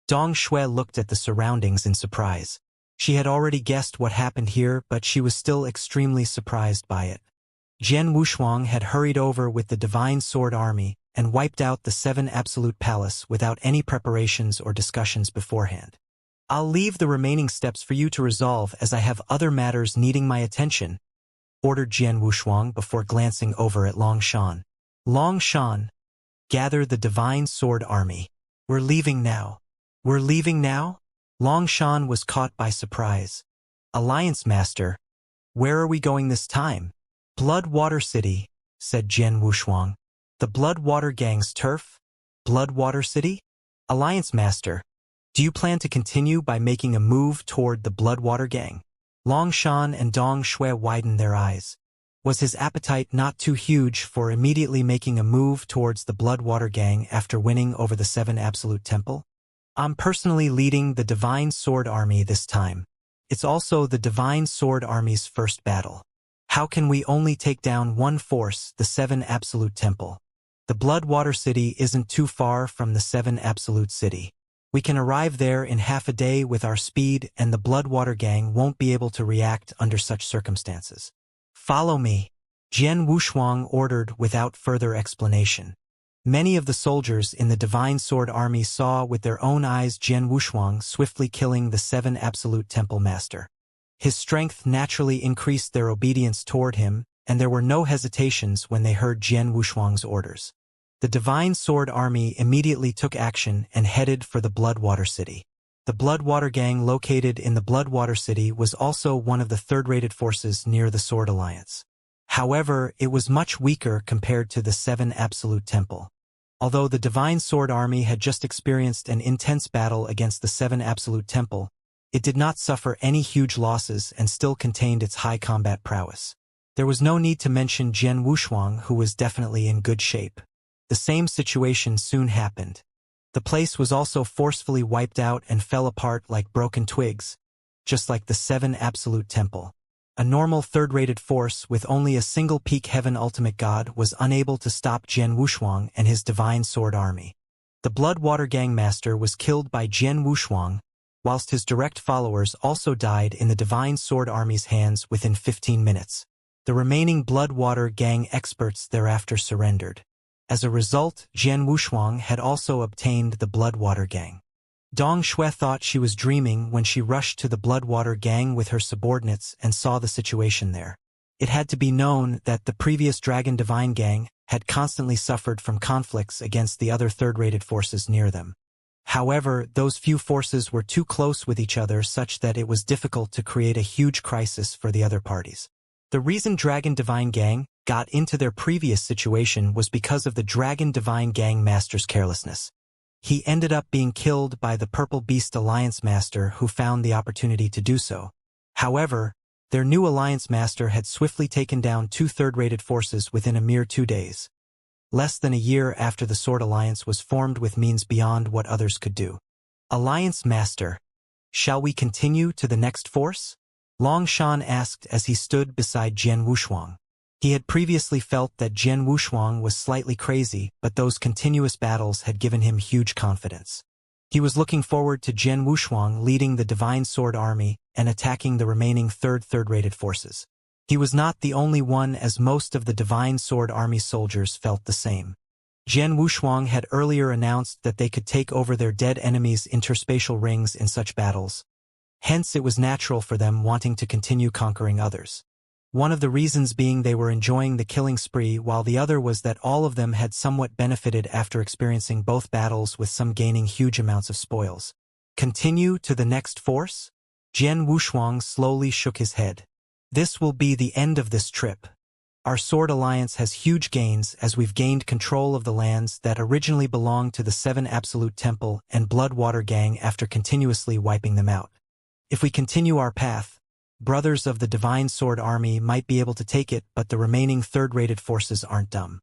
Dong Shui looked at the surroundings in surprise. She had already guessed what happened here, but she was still extremely surprised by it. Jian Wushuang had hurried over with the Divine Sword Army and wiped out the 7 Absolute Palace without any preparations or discussions beforehand. I'll leave the remaining steps for you to resolve, as I have other matters needing my attention, ordered Jian Wushuang before glancing over at Long Shan. Long Shan, gather the Divine Sword Army. We're leaving now. We're leaving now? Long Shan was caught by surprise. Alliance Master, where are we going this time? Bloodwater City, said Jian Wushuang. The Bloodwater Gang's turf? Bloodwater City? Alliance Master, do you plan to continue by making a move toward the Bloodwater Gang? Long Shan and Dong Shui widened their eyes. Was his appetite not too huge for immediately making a move towards the Bloodwater Gang after winning over the 7 Absolute Temple? I'm personally leading the Divine Sword Army this time, It's also the Divine Sword Army's first battle. How can we only take down one force, the 7 Absolute Temple? The Bloodwater City isn't too far from the 7 Absolute City. We can arrive there in half a day with our speed, and the Bloodwater Gang won't be able to react under such circumstances. Follow me, Jian Wushuang ordered without further explanation. Many of the soldiers in the Divine Sword Army saw with their own eyes Jian Wushuang swiftly killing the 7 Absolute Temple Master. His strength naturally increased their obedience toward him, and there were no hesitations when they heard Jian Wushuang's orders. The Divine Sword Army immediately took action and headed for the Bloodwater City. The Bloodwater Gang located in the Bloodwater City was also one of the third-rated forces near the Sword Alliance. However, it was much weaker compared to the 7 Absolute Temple. Although the Divine Sword Army had just experienced an intense battle against the 7 Absolute Temple, it did not suffer any huge losses and still contained its high combat prowess. There was no need to mention Jian Wushuang, who was definitely in good shape. The same situation soon happened. The place was also forcefully wiped out and fell apart like broken twigs, just like the 7 Absolute Temple. A normal third-rated force with only a single peak heaven ultimate god was unable to stop Jian Wushuang and his Divine Sword Army. The Bloodwater Gang Master was killed by Jian Wushuang, whilst his direct followers also died in the Divine Sword Army's hands within 15 minutes. The remaining Bloodwater Gang experts thereafter surrendered. As a result, Jian Wushuang had also obtained the Bloodwater Gang. Dong Shui thought she was dreaming when she rushed to the Bloodwater Gang with her subordinates and saw the situation there. It had to be known that the previous Dragon Divine Gang had constantly suffered from conflicts against the other third-rated forces near them. However, those few forces were too close with each other such that it was difficult to create a huge crisis for the other parties. The reason Dragon Divine Gang got into their previous situation was because of the Dragon Divine Gang Master's carelessness. He ended up being killed by the Purple Beast Alliance Master who found the opportunity to do so. However, their new Alliance Master had swiftly taken down 2 third-rated forces within a mere 2 days. Less than a year after the Sword Alliance was formed with means beyond what others could do. Alliance Master, shall we continue to the next force? Long Shan asked as he stood beside Jian Wushuang. He had previously felt that Jian Wushuang was slightly crazy, but those continuous battles had given him huge confidence. He was looking forward to Jian Wushuang leading the Divine Sword Army and attacking the remaining third-rated forces. He was not the only one, as most of the Divine Sword Army soldiers felt the same. Jian Wushuang had earlier announced that they could take over their dead enemies' interspatial rings in such battles. Hence it was natural for them wanting to continue conquering others. One of the reasons being they were enjoying the killing spree, while the other was that all of them had somewhat benefited after experiencing both battles, with some gaining huge amounts of spoils. Continue to the next force? Jian Wushuang slowly shook his head. This will be the end of this trip. Our Sword Alliance has huge gains as we've gained control of the lands that originally belonged to the 7 Absolute Temple and Bloodwater Gang after continuously wiping them out. If we continue our path, brothers of the Divine Sword Army might be able to take it, but the remaining third-rated forces aren't dumb.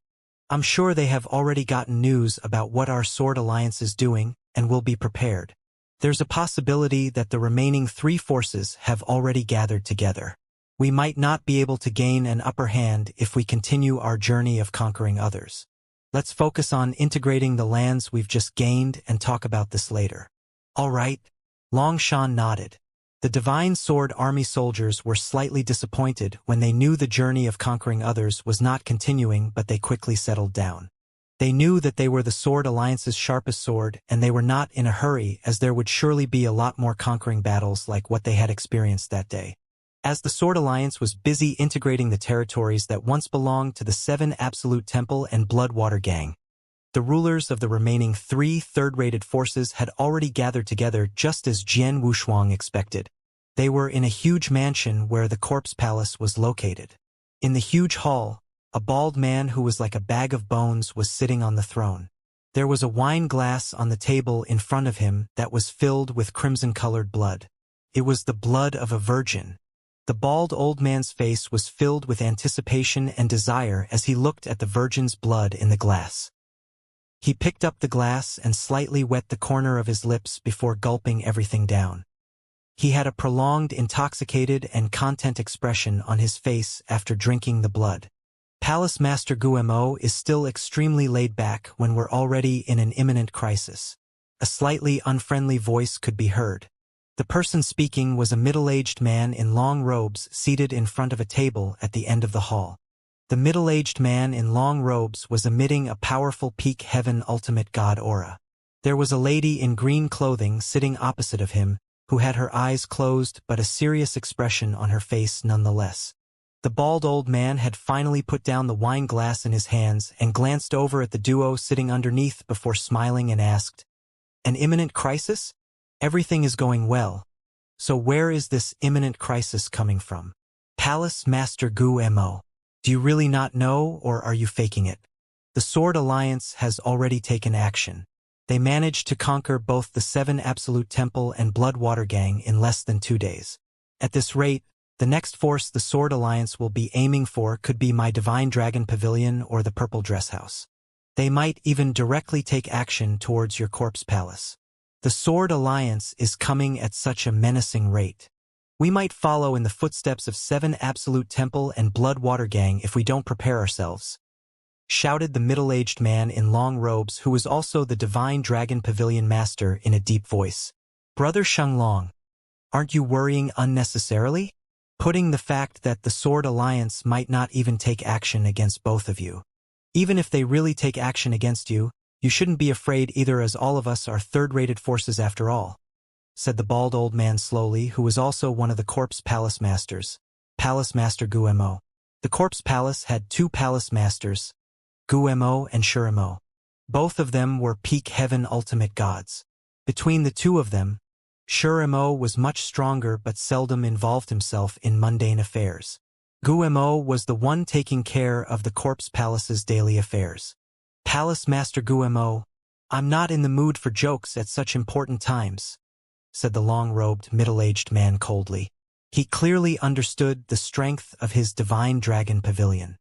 I'm sure they have already gotten news about what our Sword Alliance is doing and will be prepared. There's a possibility that the remaining 3 forces have already gathered together. We might not be able to gain an upper hand if we continue our journey of conquering others. Let's focus on integrating the lands we've just gained and talk about this later. All right. Long Shan nodded. The Divine Sword Army soldiers were slightly disappointed when they knew the journey of conquering others was not continuing, but they quickly settled down. They knew that they were the Sword Alliance's sharpest sword, and they were not in a hurry, as there would surely be a lot more conquering battles like what they had experienced that day. As the Sword Alliance was busy integrating the territories that once belonged to the 7 Absolute Temple and Bloodwater Gang, the rulers of the remaining 3 third-rated forces had already gathered together just as Jian Wushuang expected. They were in a huge mansion where the Corpse Palace was located. In the huge hall, a bald man who was like a bag of bones was sitting on the throne. There was a wine glass on the table in front of him that was filled with crimson-colored blood. It was the blood of a virgin. The bald old man's face was filled with anticipation and desire as he looked at the virgin's blood in the glass. He picked up the glass and slightly wet the corner of his lips before gulping everything down. He had a prolonged, intoxicated and content expression on his face after drinking the blood. Palace Master Guemo is still extremely laid back when we're already in an imminent crisis. A slightly unfriendly voice could be heard. The person speaking was a middle-aged man in long robes seated in front of a table at the end of the hall. The middle-aged man in long robes was emitting a powerful peak heaven ultimate god aura. There was a lady in green clothing sitting opposite of him, who had her eyes closed but a serious expression on her face nonetheless. The bald old man had finally put down the wine glass in his hands and glanced over at the duo sitting underneath before smiling and asked, "An imminent crisis? Everything is going well. So where is this imminent crisis coming from?" Palace Master Guemo. Do you really not know, or are you faking it? The Sword Alliance has already taken action. They managed to conquer both the 7 Absolute Temple and Bloodwater Gang in less than 2 days. At this rate, the next force the Sword Alliance will be aiming for could be my Divine Dragon Pavilion or the Purple Dress House. They might even directly take action towards your corpse palace. The Sword Alliance is coming at such a menacing rate. We might follow in the footsteps of 7 Absolute Temple and Bloodwater Gang if we don't prepare ourselves, shouted the middle-aged man in long robes who was also the Divine Dragon Pavilion Master in a deep voice. Brother Xianglong, aren't you worrying unnecessarily? Putting the fact that the Sword Alliance might not even take action against both of you. Even if they really take action against you, you shouldn't be afraid either, as all of us are third-rated forces after all, said the bald old man slowly, who was also one of the Corpse Palace Masters, Palace Master Guemo. The Corpse Palace had 2 Palace Masters, Guemo and Shurimo. Both of them were peak heaven ultimate gods. Between the two of them, Shurimo was much stronger but seldom involved himself in mundane affairs. Guemo was the one taking care of the Corpse Palace's daily affairs. Palace Master Guemo, I'm not in the mood for jokes at such important times, said the long-robed, middle-aged man coldly. He clearly understood the strength of his Divine Dragon Pavilion.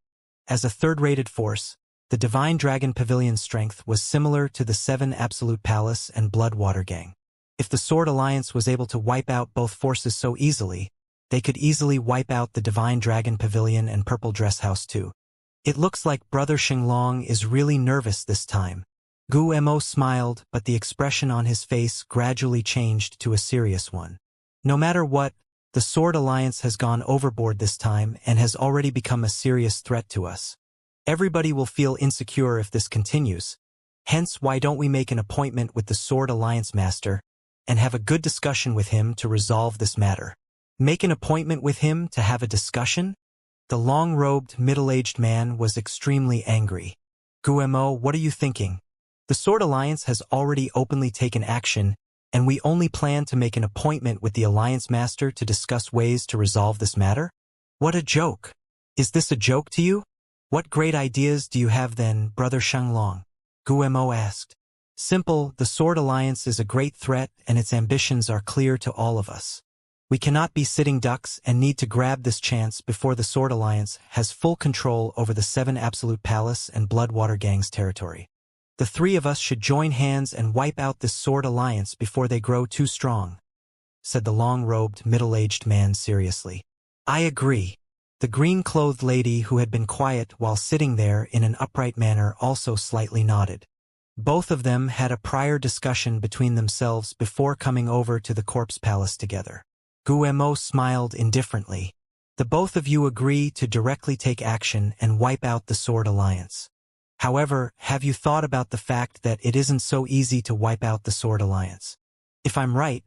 As a third-rated force, the Divine Dragon Pavilion's strength was similar to the 7 Absolute Palace and Bloodwater Gang. If the Sword Alliance was able to wipe out both forces so easily, they could easily wipe out the Divine Dragon Pavilion and Purple Dress House too. It looks like Brother Xianglong is really nervous this time. Guemo smiled, but the expression on his face gradually changed to a serious one. No matter what, the Sword Alliance has gone overboard this time and has already become a serious threat to us. Everybody will feel insecure if this continues. Hence, why don't we make an appointment with the Sword Alliance Master and have a good discussion with him to resolve this matter? Make an appointment with him to have a discussion? The long-robed, middle-aged man was extremely angry. Guemo, what are you thinking? The Sword Alliance has already openly taken action, and we only plan to make an appointment with the Alliance Master to discuss ways to resolve this matter? What a joke! Is this a joke to you? What great ideas do you have then, Brother Xianglong? Guemo asked. Simple, the Sword Alliance is a great threat and its ambitions are clear to all of us. We cannot be sitting ducks and need to grab this chance before the Sword Alliance has full control over the 7 Absolute Palace and Bloodwater Gang's territory. The 3 of us should join hands and wipe out this Sword Alliance before they grow too strong, said the long-robed, middle-aged man seriously. I agree. The green-clothed lady who had been quiet while sitting there in an upright manner also slightly nodded. Both of them had a prior discussion between themselves before coming over to the Corpse Palace together. Guemo smiled indifferently. The both of you agree to directly take action and wipe out the Sword Alliance. However, have you thought about the fact that it isn't so easy to wipe out the Sword Alliance? If I'm right,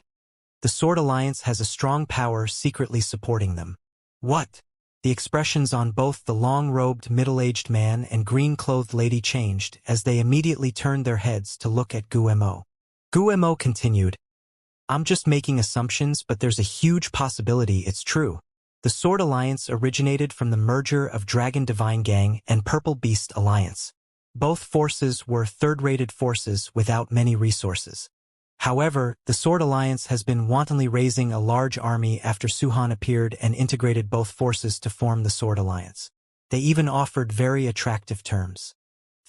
the Sword Alliance has a strong power secretly supporting them. What? The expressions on both the long-robed middle-aged man and green-clothed lady changed as they immediately turned their heads to look at Guemo. Guemo continued, I'm just making assumptions, but there's a huge possibility it's true. The Sword Alliance originated from the merger of Dragon Divine Gang and Purple Beast Alliance. Both forces were third-rated forces without many resources. However, the Sword Alliance has been wantonly raising a large army after Suhan appeared and integrated both forces to form the Sword Alliance. They even offered very attractive terms.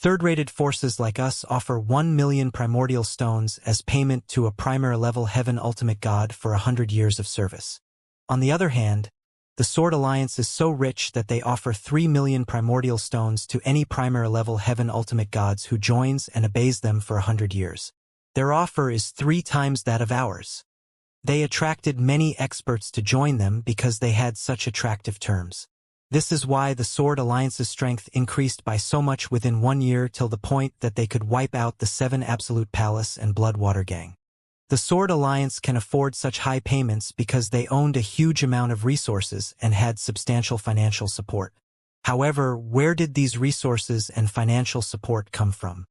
Third-rated forces like us offer 1 million primordial stones as payment to a primary-level heaven ultimate god for 100 years of service. On the other hand, the Sword Alliance is so rich that they offer 3 million primordial stones to any primary-level heaven ultimate gods who joins and obeys them for 100 years. Their offer is 3 times that of ours. They attracted many experts to join them because they had such attractive terms. This is why the Sword Alliance's strength increased by so much within 1 year till the point that they could wipe out the 7 Absolute Palace and Bloodwater Gang. The Sword Alliance can afford such high payments because they owned a huge amount of resources and had substantial financial support. However, where did these resources and financial support come from?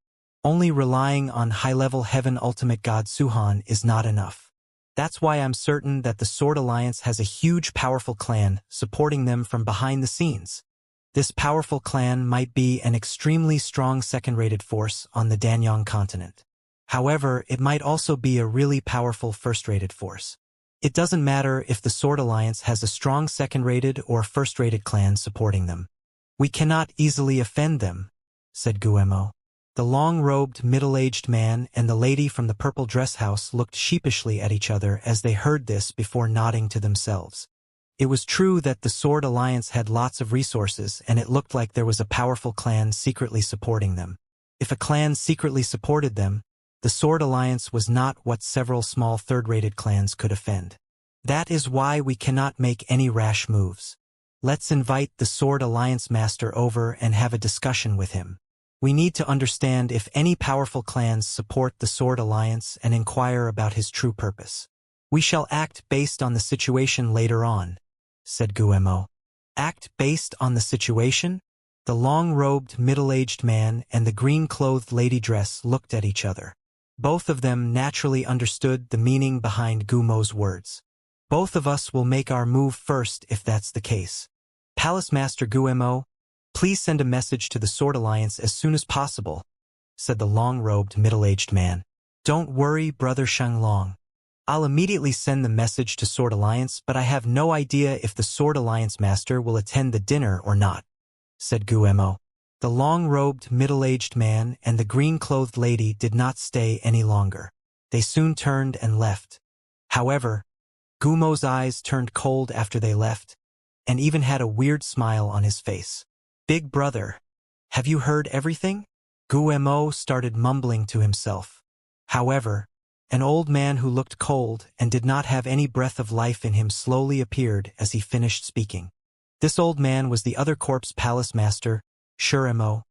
Only relying on high-level heaven ultimate god Suhan is not enough. That's why I'm certain that the Sword Alliance has a huge powerful clan supporting them from behind the scenes. This powerful clan might be an extremely strong second-rated force on the Danyang continent. However, it might also be a really powerful first-rated force. It doesn't matter if the Sword Alliance has a strong second-rated or first-rated clan supporting them. We cannot easily offend them, said Guemo. The long-robed, middle-aged man and the lady from the purple dress house looked sheepishly at each other as they heard this before nodding to themselves. It was true that the Sword Alliance had lots of resources, and it looked like there was a powerful clan secretly supporting them. If a clan secretly supported them, the Sword Alliance was not what several small third-rated clans could offend. That is why we cannot make any rash moves. Let's invite the Sword Alliance master over and have a discussion with him. We need to understand if any powerful clans support the Sword Alliance and inquire about his true purpose. We shall act based on the situation later on, said Guemo. Act based on the situation? The long-robed, middle-aged man and the green-clothed lady dress looked at each other. Both of them naturally understood the meaning behind Gumo's words. Both of us will make our move first if that's the case. Palace Master Guemo, please send a message to the Sword Alliance as soon as possible, said the long-robed, middle-aged man. Don't worry, Brother Shenglong. I'll immediately send the message to Sword Alliance, but I have no idea if the Sword Alliance master will attend the dinner or not, said Guemo. The long-robed, middle-aged man and the green-clothed lady did not stay any longer. They soon turned and left. However, Gumo's eyes turned cold after they left, and even had a weird smile on his face. Big brother, have you heard everything? Guemo started mumbling to himself. However, an old man who looked cold and did not have any breath of life in him slowly appeared as he finished speaking. This old man was the other corpse palace master, Shuremo.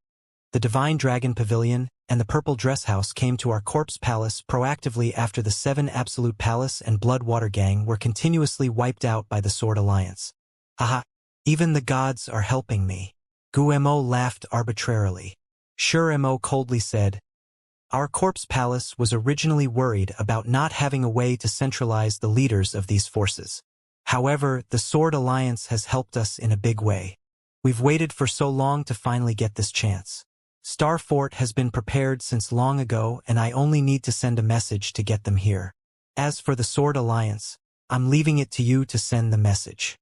The Divine Dragon Pavilion and the Purple Dress House came to our corpse palace proactively after the 7 Absolute Palace and Bloodwater Gang were continuously wiped out by the Sword Alliance. Haha, even the gods are helping me. Guemo laughed arbitrarily. Shuremo coldly said, Our corpse palace was originally worried about not having a way to centralize the leaders of these forces. However, the Sword Alliance has helped us in a big way. We've waited for so long to finally get this chance. Star Fort has been prepared since long ago, and I only need to send a message to get them here. As for the Sword Alliance, I'm leaving it to you to send the message.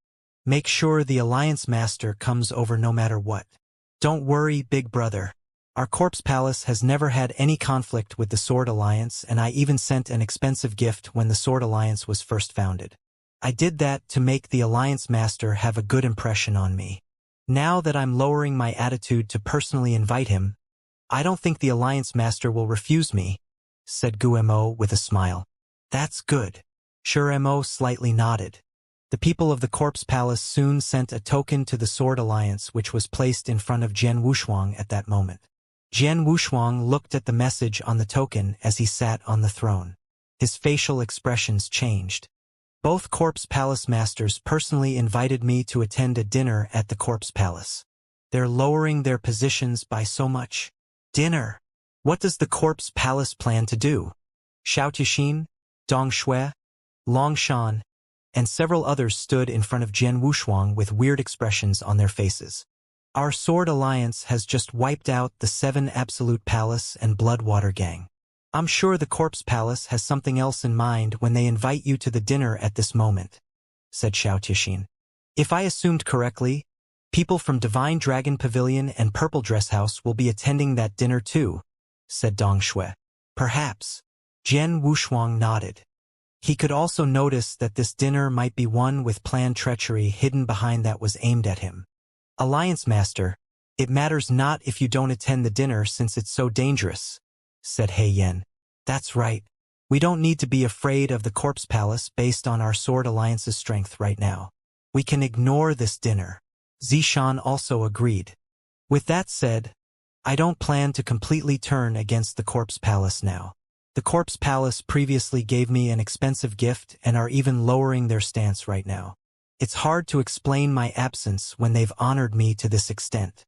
Make sure the Alliance Master comes over no matter what. Don't worry, big brother. Our corpse palace has never had any conflict with the Sword Alliance, and I even sent an expensive gift when the Sword Alliance was first founded. I did that to make the Alliance Master have a good impression on me. Now that I'm lowering my attitude to personally invite him, I don't think the Alliance Master will refuse me, said Guemo with a smile. That's good. Shuremo slightly nodded. The people of the Corpse Palace soon sent a token to the Sword Alliance, which was placed in front of Jian Wushuang at that moment. Jian Wushuang looked at the message on the token as he sat on the throne. His facial expressions changed. Both Corpse Palace masters personally invited me to attend a dinner at the Corpse Palace. They're lowering their positions by so much. Dinner? What does the Corpse Palace plan to do? Xiao Tixin, Dong Shui, Long Shan, and several others stood in front of Jian Wushuang with weird expressions on their faces. Our Sword Alliance has just wiped out the 7 Absolute Palace and Bloodwater Gang. I'm sure the Corpse Palace has something else in mind when they invite you to the dinner at this moment, said Xiao Tixin. If I assumed correctly, People from Divine Dragon Pavilion and Purple Dress House will be attending that dinner too, said Dong Shui. Perhaps. Jian Wushuang nodded. He could also notice that this dinner might be one with planned treachery hidden behind that was aimed at him. Alliance Master, it matters not if you don't attend the dinner since it's so dangerous, said He Yen. That's right. We don't need to be afraid of the Corpse Palace based on our Sword Alliance's strength right now. We can ignore this dinner. Zishan also agreed. With that said, I don't plan to completely turn against the Corpse Palace now. The Corpse Palace previously gave me an expensive gift and are even lowering their stance right now. It's hard to explain my absence when they've honored me to this extent.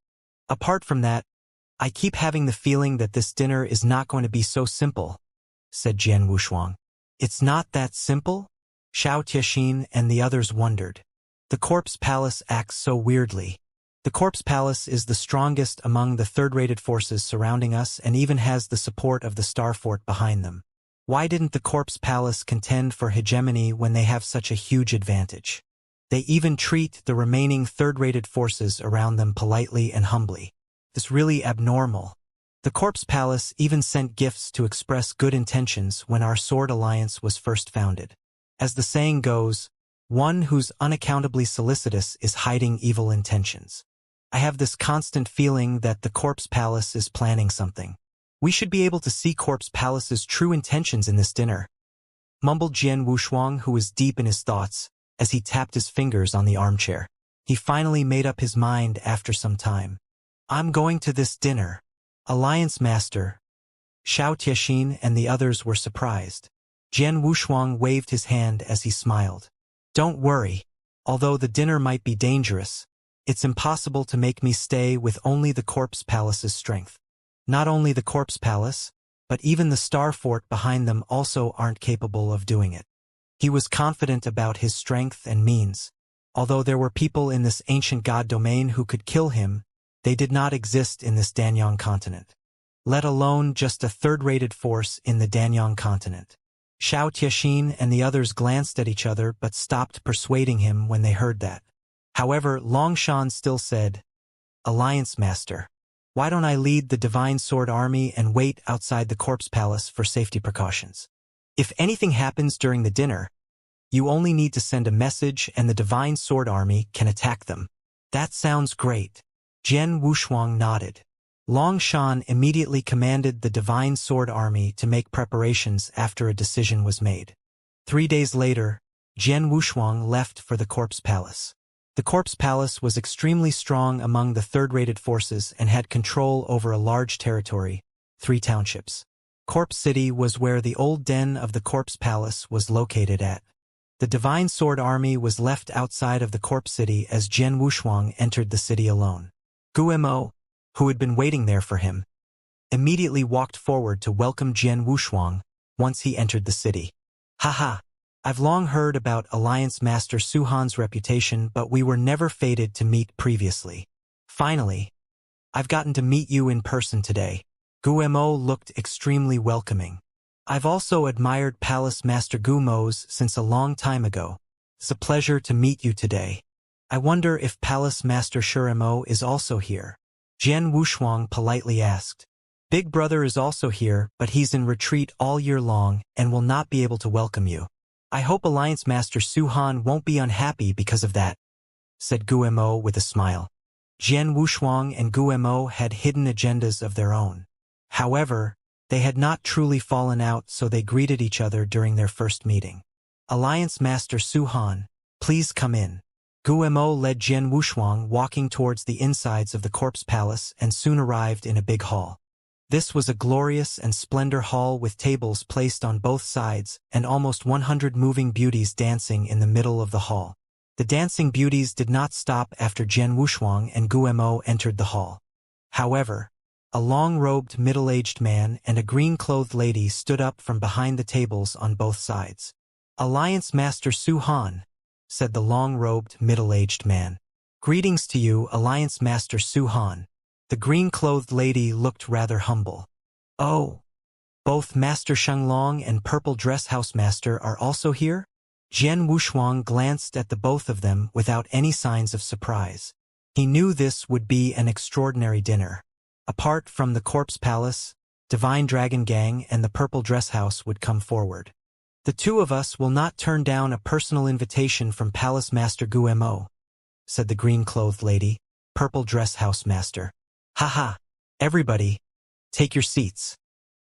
Apart from that, I keep having the feeling that this dinner is not going to be so simple, said Jian Wushuang. It's not that simple? Xiao Tiexin and the others wondered. The Corpse Palace acts so weirdly. The Corpse Palace is the strongest among the third-rated forces surrounding us and even has the support of the Star Fort behind them. Why didn't the Corpse Palace contend for hegemony when they have such a huge advantage? They even treat the remaining third-rated forces around them politely and humbly. It's really abnormal. The Corpse Palace even sent gifts to express good intentions when our Sword Alliance was first founded. As the saying goes, one who's unaccountably solicitous is hiding evil intentions. I have this constant feeling that the Corpse Palace is planning something. We should be able to see Corpse Palace's true intentions in this dinner, mumbled Jian Wushuang, who was deep in his thoughts, as he tapped his fingers on the armchair. He finally made up his mind after some time. I'm going to this dinner. Alliance Master. Xiao Tiexin and the others were surprised. Jian Wushuang waved his hand as he smiled. Don't worry. Although the dinner might be dangerous, it's impossible to make me stay with only the Corpse Palace's strength. Not only the Corpse Palace, but even the Star Fort behind them also aren't capable of doing it. He was confident about his strength and means. Although there were people in this ancient god domain who could kill him, they did not exist in this Danyang continent. Let alone just a third-rated force in the Danyang continent. Xiao Tiexin and the others glanced at each other but stopped persuading him when they heard that. However, Longshan still said, Alliance Master, why don't I lead the Divine Sword Army and wait outside the Corpse Palace for safety precautions? If anything happens during the dinner, you only need to send a message and the Divine Sword Army can attack them. That sounds great. Jian Wushuang nodded. Longshan immediately commanded the Divine Sword Army to make preparations after a decision was made. 3 days later, Jian Wushuang left for the Corpse Palace. The Corpse Palace was extremely strong among the third-rated forces and had control over a large territory, 3 townships. Corpse City was where the old den of the Corpse Palace was located at. The Divine Sword Army was left outside of the Corpse City as Jian Wushuang entered the city alone. Guemo, who had been waiting there for him, immediately walked forward to welcome Jian Wushuang once he entered the city. Haha, I've long heard about Alliance Master Su Han's reputation, but we were never fated to meet previously. Finally, I've gotten to meet you in person today. Guemo looked extremely welcoming. I've also admired Palace Master Gumo's since a long time ago. It's a pleasure to meet you today. I wonder if Palace Master Shurimo is also here. Jian Wushuang politely asked. Big Brother is also here, but he's in retreat all year long and will not be able to welcome you. I hope Alliance Master Su Han won't be unhappy because of that, said Guemo with a smile. Jian Wushuang and Guemo had hidden agendas of their own. However, they had not truly fallen out, so they greeted each other during their first meeting. Alliance Master Su Han, please come in. Guemo led Jian Wushuang walking towards the insides of the Corpse Palace and soon arrived in a big hall. This was a glorious and splendor hall with tables placed on both sides and almost 100 moving beauties dancing in the middle of the hall. The dancing beauties did not stop after Jian Wushuang and Guemo entered the hall. However, a long-robed middle-aged man and a green-clothed lady stood up from behind the tables on both sides. Alliance Master Su Han, said the long-robed middle-aged man. Greetings to you, Alliance Master Su Han. The green-clothed lady looked rather humble. Oh, both Master Shenglong and Purple Dress House Master are also here? Jian Wushuang glanced at the both of them without any signs of surprise. He knew this would be an extraordinary dinner. Apart from the Corpse Palace, Divine Dragon Gang and the Purple Dress House would come forward. The two of us will not turn down a personal invitation from Palace Master Guemo, said the green-clothed lady, Purple Dress House Master. Haha, everybody, take your seats.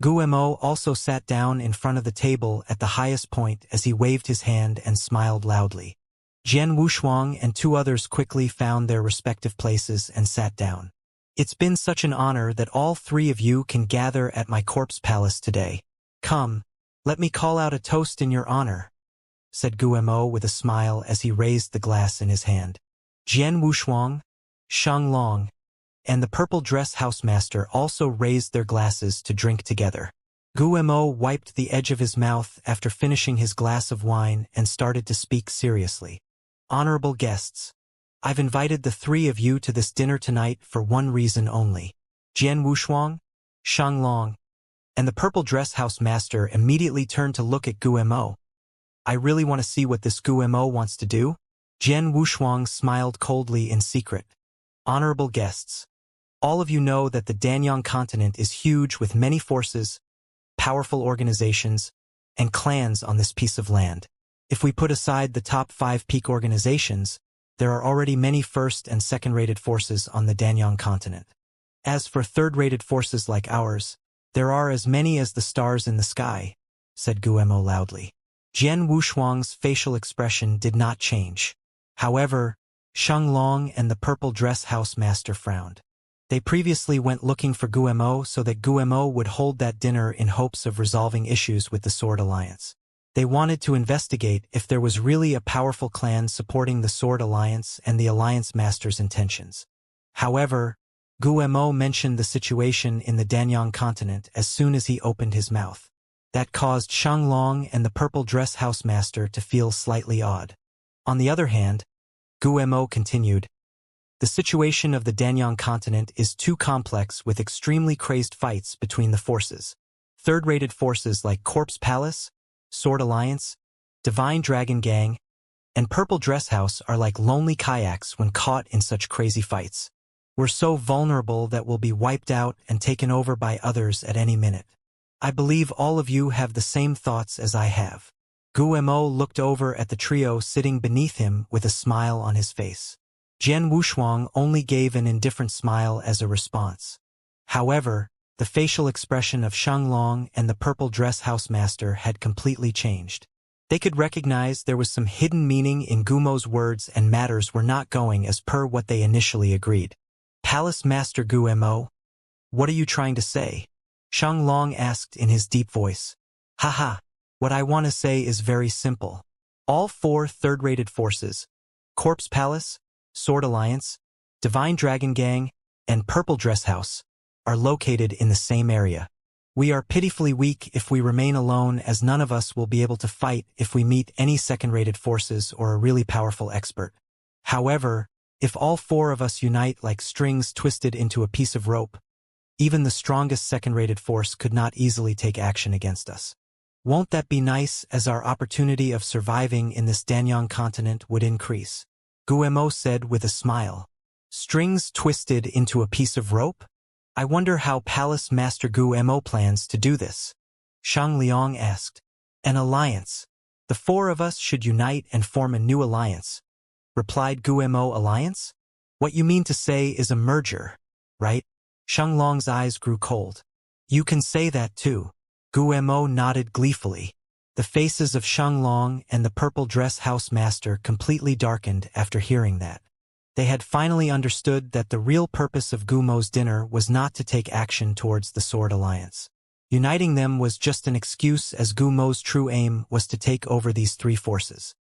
Guemo also sat down in front of the table at the highest point as he waved his hand and smiled loudly. Jian Wushuang and two others quickly found their respective places and sat down. It's been such an honor that all three of you can gather at my corpse palace today. Come, let me call out a toast in your honor, said Guemo with a smile as he raised the glass in his hand. Jian Wushuang, Shang Long, and the Purple Dress Housemaster also raised their glasses to drink together. Guemo wiped the edge of his mouth after finishing his glass of wine and started to speak seriously. Honorable guests, I've invited the three of you to this dinner tonight for one reason only. Jian Wushuang, Shang Long, and the Purple Dress Housemaster immediately turned to look at Guemo. I really want to see what this Guemo wants to do? Jian Wushuang smiled coldly in secret. Honorable guests, all of you know that the Danyang continent is huge with many forces, powerful organizations, and clans on this piece of land. If we put aside the top 5 peak organizations, there are already many first- and second-rated forces on the Danyang continent. As for third-rated forces like ours, there are as many as the stars in the sky, said Guemo loudly. Jian Wushuang's facial expression did not change. However, Shang Long and the Purple Dress Housemaster frowned. They previously went looking for Guemo so that Guemo would hold that dinner in hopes of resolving issues with the Sword Alliance. They wanted to investigate if there was really a powerful clan supporting the Sword Alliance and the Alliance Master's intentions. However, Guemo mentioned the situation in the Danyang continent as soon as he opened his mouth. That caused Shang Long and the Purple Dress Housemaster to feel slightly odd. On the other hand, Guemo continued, the situation of the Danyang continent is too complex with extremely crazed fights between the forces. Third-rated forces like Corpse Palace, Sword Alliance, Divine Dragon Gang, and Purple Dress House are like lonely kayaks when caught in such crazy fights. We're so vulnerable that we'll be wiped out and taken over by others at any minute. I believe all of you have the same thoughts as I have. Guemo looked over at the trio sitting beneath him with a smile on his face. Jian Wushuang only gave an indifferent smile as a response. However, the facial expression of Shang Long and the Purple Dress Housemaster had completely changed. They could recognize there was some hidden meaning in Gumo's words and matters were not going as per what they initially agreed. Palace Master Guemo, what are you trying to say? Shang Long asked in his deep voice. Haha, what I want to say is very simple. All 4 third-rated forces, Corpse Palace, Sword Alliance, Divine Dragon Gang, and Purple Dress House, are located in the same area. We are pitifully weak if we remain alone as none of us will be able to fight if we meet any second-rated forces or a really powerful expert. However, if all 4 of us unite like strings twisted into a piece of rope, even the strongest second-rated force could not easily take action against us. Won't that be nice as our opportunity of surviving in this Danyang continent would increase? Guemo said with a smile. Strings twisted into a piece of rope? I wonder how Palace Master Guemo plans to do this. Shang Liang asked. An alliance. The 4 of us should unite and form a new alliance, replied Guemo. Alliance? What you mean to say is a merger, right? Shang Long's eyes grew cold. You can say that too. Guemo nodded gleefully. The faces of Shang Long and the Purple Dress Housemaster completely darkened after hearing that. They had finally understood that the real purpose of Gumo's dinner was not to take action towards the Sword Alliance. Uniting them was just an excuse as Gumo's true aim was to take over these 3 forces.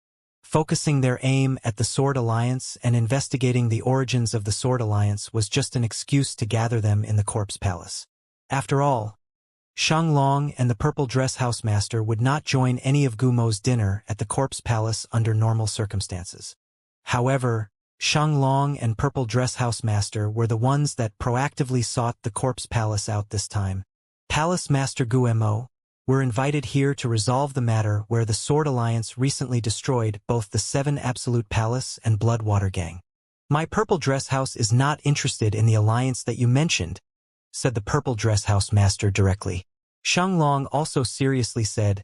Focusing their aim at the Sword Alliance and investigating the origins of the Sword Alliance was just an excuse to gather them in the Corpse Palace. After all, Shang Long and the Purple Dress Housemaster would not join any of Gumo's dinner at the Corpse Palace under normal circumstances. However, Shang Long and Purple Dress Housemaster were the ones that proactively sought the Corpse Palace out this time. Palace Master Guemo, we're invited here to resolve the matter where the Sword Alliance recently destroyed both the 7 Absolute Palace and Bloodwater Gang. My purple dress house is not interested in the alliance that you mentioned, said the purple dress house master directly. Xianglong also seriously said,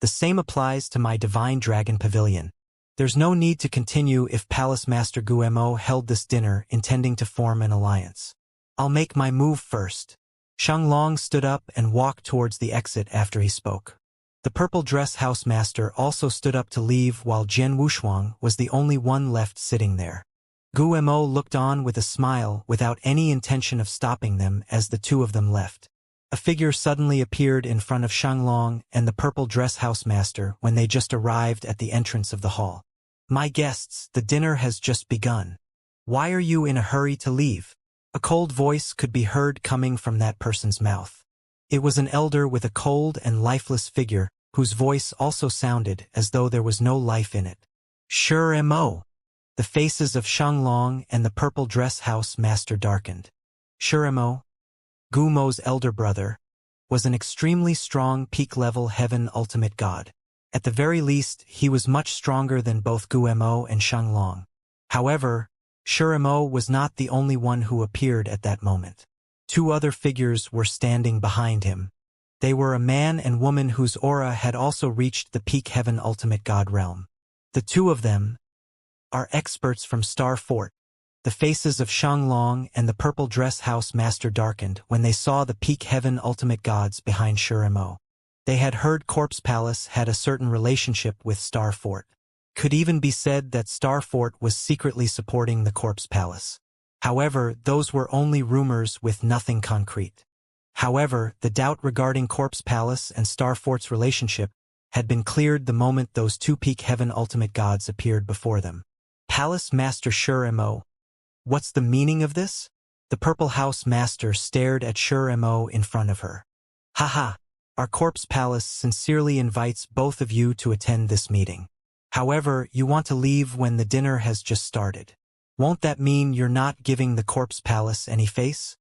the same applies to my divine dragon pavilion. There's no need to continue if Palace Master Guemo held this dinner intending to form an alliance. I'll make my move first. Xianglong stood up and walked towards the exit after he spoke. The purple dress house master also stood up to leave while Jian Wushuang was the only one left sitting there. Guemo looked on with a smile without any intention of stopping them as the two of them left. A figure suddenly appeared in front of Xianglong and the purple dress house master when they just arrived at the entrance of the hall. My guests, the dinner has just begun. Why are you in a hurry to leave? A cold voice could be heard coming from that person's mouth. It was an elder with a cold and lifeless figure, whose voice also sounded as though there was no life in it. Sure mo. The faces of Xianglong and the purple dress house master darkened. Shuremo, Gumo's elder brother, was an extremely strong peak-level heaven ultimate god. At the very least, he was much stronger than both Guemo and Xianglong. However, Shuremo was not the only one who appeared at that moment. Two other figures were standing behind him. They were a man and woman whose aura had also reached the peak heaven ultimate god realm. The two of them are experts from Star Fort. The faces of Xianglong and the purple dress house master darkened when they saw the peak heaven ultimate gods behind Shuremo. They had heard Corpse Palace had a certain relationship with Star Fort. Could even be said that Star Fort was secretly supporting the Corpse Palace. However, those were only rumors with nothing concrete. However, the doubt regarding Corpse Palace and Star Fort's relationship had been cleared the moment those two peak heaven ultimate gods appeared before them. Palace Master Shuremo. What's the meaning of this? The purple house master stared at Shuremo in front of her. Haha, our Corpse Palace sincerely invites both of you to attend this meeting. However, you want to leave when the dinner has just started. Won't that mean you're not giving the Corpse Palace any face?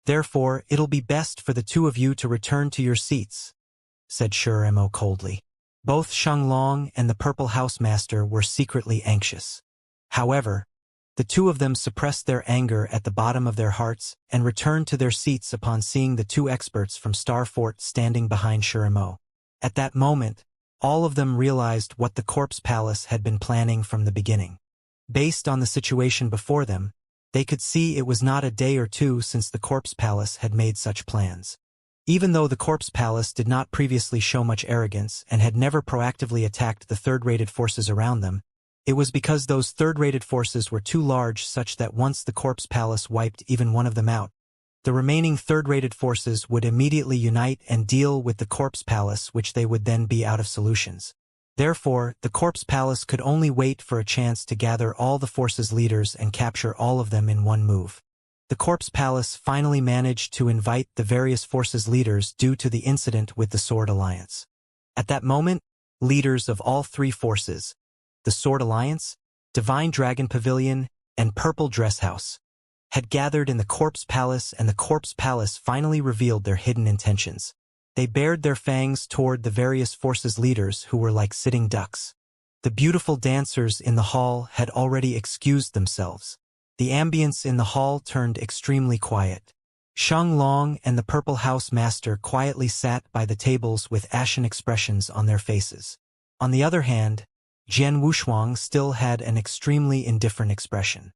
Therefore, it'll be best for the two of you to return to your seats, said Shuremo coldly. Both Xianglong and the purple house master were secretly anxious. However, the two of them suppressed their anger at the bottom of their hearts and returned to their seats upon seeing the two experts from Star Fort standing behind Shuremo. At that moment, all of them realized what the Corpse Palace had been planning from the beginning. Based on the situation before them, they could see it was not a day or two since the Corpse Palace had made such plans. Even though the Corpse Palace did not previously show much arrogance and had never proactively attacked the third-rated forces around them, it was because those third-rated forces were too large such that once the Corpse Palace wiped even one of them out, the remaining third-rated forces would immediately unite and deal with the Corpse Palace, which they would then be out of solutions. Therefore, the Corpse Palace could only wait for a chance to gather all the forces' leaders and capture all of them in one move. The Corpse Palace finally managed to invite the various forces' leaders due to the incident with the Sword Alliance. At that moment, leaders of all three forces, the Sword Alliance, Divine Dragon Pavilion, and Purple Dress House, had gathered in the Corpse Palace, and the Corpse Palace finally revealed their hidden intentions. They bared their fangs toward the various forces' leaders who were like sitting ducks. The beautiful dancers in the hall had already excused themselves. The ambience in the hall turned extremely quiet. Xianglong and the Purple House Master quietly sat by the tables with ashen expressions on their faces. On the other hand, Jian Wushuang still had an extremely indifferent expression.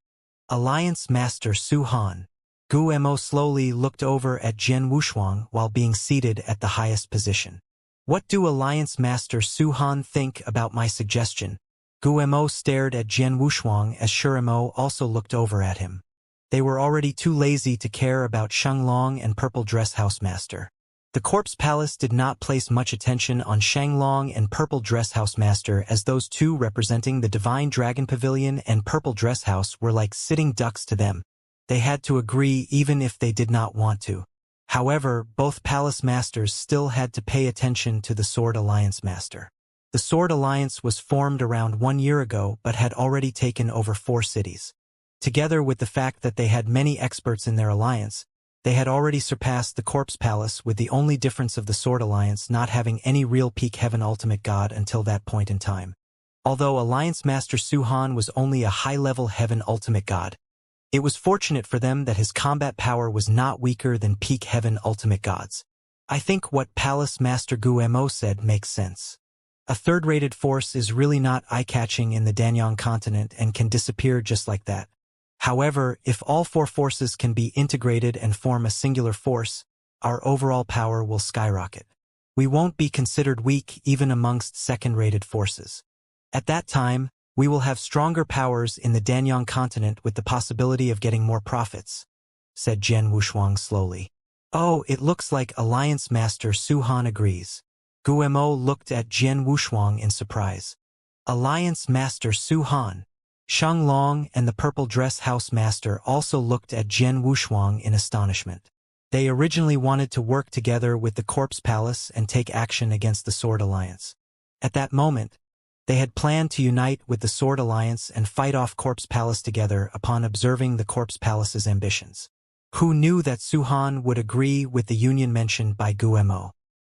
Alliance Master Su Han. Guemo slowly looked over at Jian Wushuang while being seated at the highest position. What do Alliance Master Su Han think about my suggestion? Guemo stared at Jian Wushuang as Shuremo also looked over at him. They were already too lazy to care about Xianglong and Purple Dress House Master. The Corpse Palace did not place much attention on Xianglong and Purple Dress House Master, as those two representing the Divine Dragon Pavilion and Purple Dress House were like sitting ducks to them. They had to agree even if they did not want to. However, both Palace Masters still had to pay attention to the Sword Alliance Master. The Sword Alliance was formed around 1 year ago but had already taken over 4 cities. Together with the fact that they had many experts in their alliance, they had already surpassed the Corpse Palace, with the only difference of the Sword Alliance not having any real peak heaven ultimate god until that point in time. Although Alliance Master Su Han was only a high-level heaven ultimate god, It was fortunate for them that his combat power was not weaker than peak heaven ultimate gods. I think what Palace Master Guemo said makes sense. A third-rated force is really not eye-catching in the Danyang continent and can disappear just like that. However, if all four forces can be integrated and form a singular force, our overall power will skyrocket. We won't be considered weak even amongst second-rated forces. At that time, we will have stronger powers in the Danyang continent with the possibility of getting more profits, said Jian Wushuang slowly. Oh, it looks like Alliance Master Su Han agrees. Guemo looked at Jian Wushuang in surprise. Alliance Master Su Han. Shang Long and the Purple Dress House Master also looked at Jian Wushuang in astonishment. They originally wanted to work together with the Corpse Palace and take action against the Sword Alliance. At that moment, they had planned to unite with the Sword Alliance and fight off Corpse Palace together upon observing the Corpse Palace's ambitions. Who knew that Su Han would agree with the union mentioned by Guemo?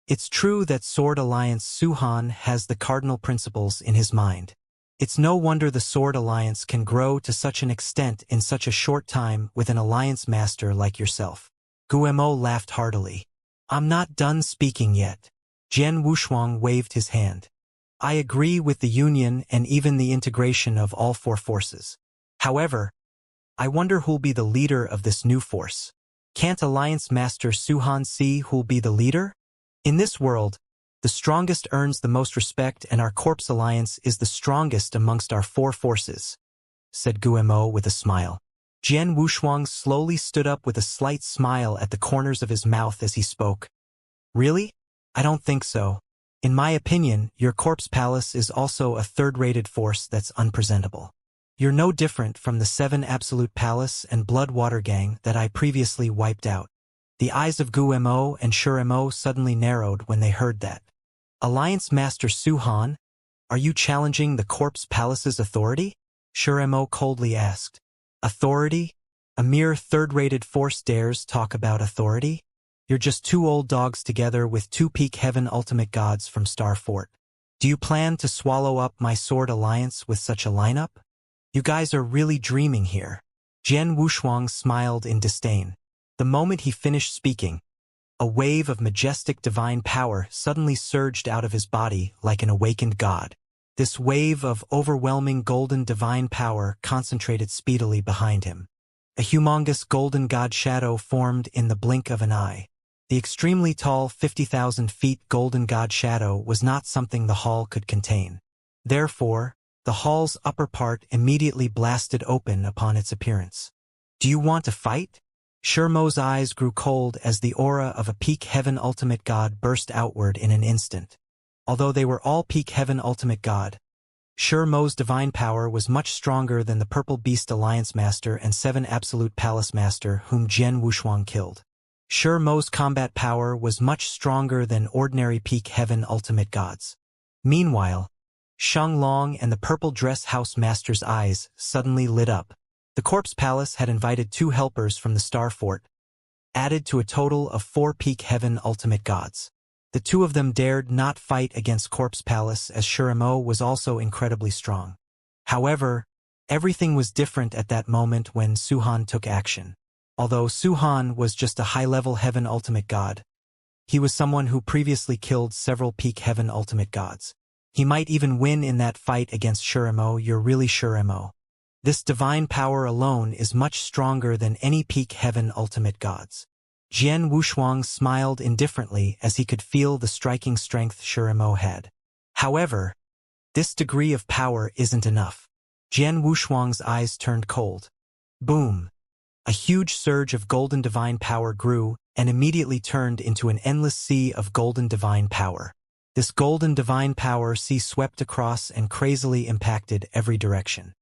It's true that Sword Alliance Su Han has the cardinal principles in his mind. It's no wonder the Sword Alliance can grow to such an extent in such a short time with an alliance master like yourself. Guemo laughed heartily. I'm not done speaking yet. Jian Wushuang waved his hand. I agree with the union and even the integration of all four forces. However, I wonder who'll be the leader of this new force. Can't Alliance Master Su Han see who'll be the leader? In this world, the strongest earns the most respect and our Corpse Alliance is the strongest amongst our four forces, said Guemo with a smile. Jian Wushuang slowly stood up with a slight smile at the corners of his mouth as he spoke. Really? I don't think so. In my opinion, your Corpse Palace is also a third-rated force that's unpresentable. You're no different from the 7 Absolute Palace and Bloodwater Gang that I previously wiped out. The eyes of Guemo and Shuremo suddenly narrowed when they heard that. Alliance Master Su Han, are you challenging the Corpse Palace's authority? Shuremo coldly asked. Authority? A mere third-rated force dares talk about authority? You're just two old dogs together with two peak heaven ultimate gods from Star Fort. Do you plan to swallow up my Sword Alliance with such a lineup? You guys are really dreaming here. Jian Wushuang smiled in disdain. The moment he finished speaking, a wave of majestic divine power suddenly surged out of his body like an awakened god. This wave of overwhelming golden divine power concentrated speedily behind him. A humongous golden god shadow formed in the blink of an eye. The extremely tall 50,000 feet golden god shadow was not something the hall could contain. Therefore, the hall's upper part immediately blasted open upon its appearance. Do you want to fight? Shermo's eyes grew cold as the aura of a peak heaven ultimate god burst outward in an instant. Although they were all peak heaven ultimate god, Shermo's divine power was much stronger than the Purple Beast Alliance Master and 7 Absolute Palace Master whom Jian Wushuang killed. Shermo's combat power was much stronger than ordinary peak heaven ultimate gods. Meanwhile, Shang Long and the Purple Dress House Master's eyes suddenly lit up. The Corpse Palace had invited 2 helpers from the Star Fort, added to a total of 4 peak heaven ultimate gods. The 2 of them dared not fight against Corpse Palace as Shuremo was also incredibly strong. However, everything was different at that moment when Su Han took action. Although Su Han was just a high-level heaven ultimate god, he was someone who previously killed several peak heaven ultimate gods. He might even win in that fight against Shuremo. You're really Shuremo. This divine power alone is much stronger than any peak heaven ultimate gods. Jian Wushuang smiled indifferently as he could feel the striking strength Shuremo had. However, this degree of power isn't enough. Jian Wushuang's eyes turned cold. Boom! A huge surge of golden divine power grew and immediately turned into an endless sea of golden divine power. This golden divine power sea swept across and crazily impacted every direction.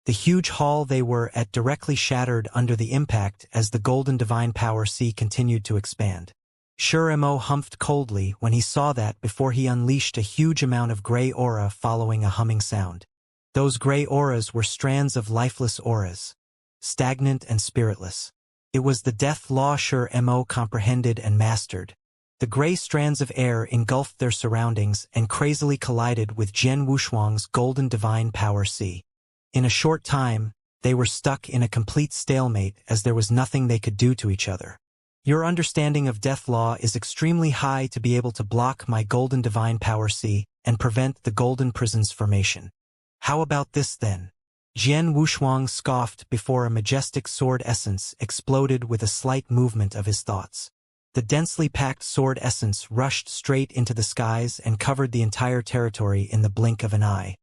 The huge hall they were at directly shattered under the impact as the golden divine power sea continued to expand. Shuremo humphed coldly when he saw that before he unleashed a huge amount of gray aura following a humming sound. Those gray auras were strands of lifeless auras, stagnant and spiritless. It was the death law Shuremo comprehended and mastered. The gray strands of air engulfed their surroundings and crazily collided with Jian Wushuang's golden divine power sea. In a short time, They were stuck in a complete stalemate as there was nothing they could do to each other. Your understanding of death law is extremely high to be able to block my golden divine power C and prevent the golden prison's formation. How about this then? Jian Wushuang scoffed before a majestic sword essence exploded with a slight movement of his thoughts. The densely packed sword essence rushed straight into the skies and covered the entire territory in the blink of an eye.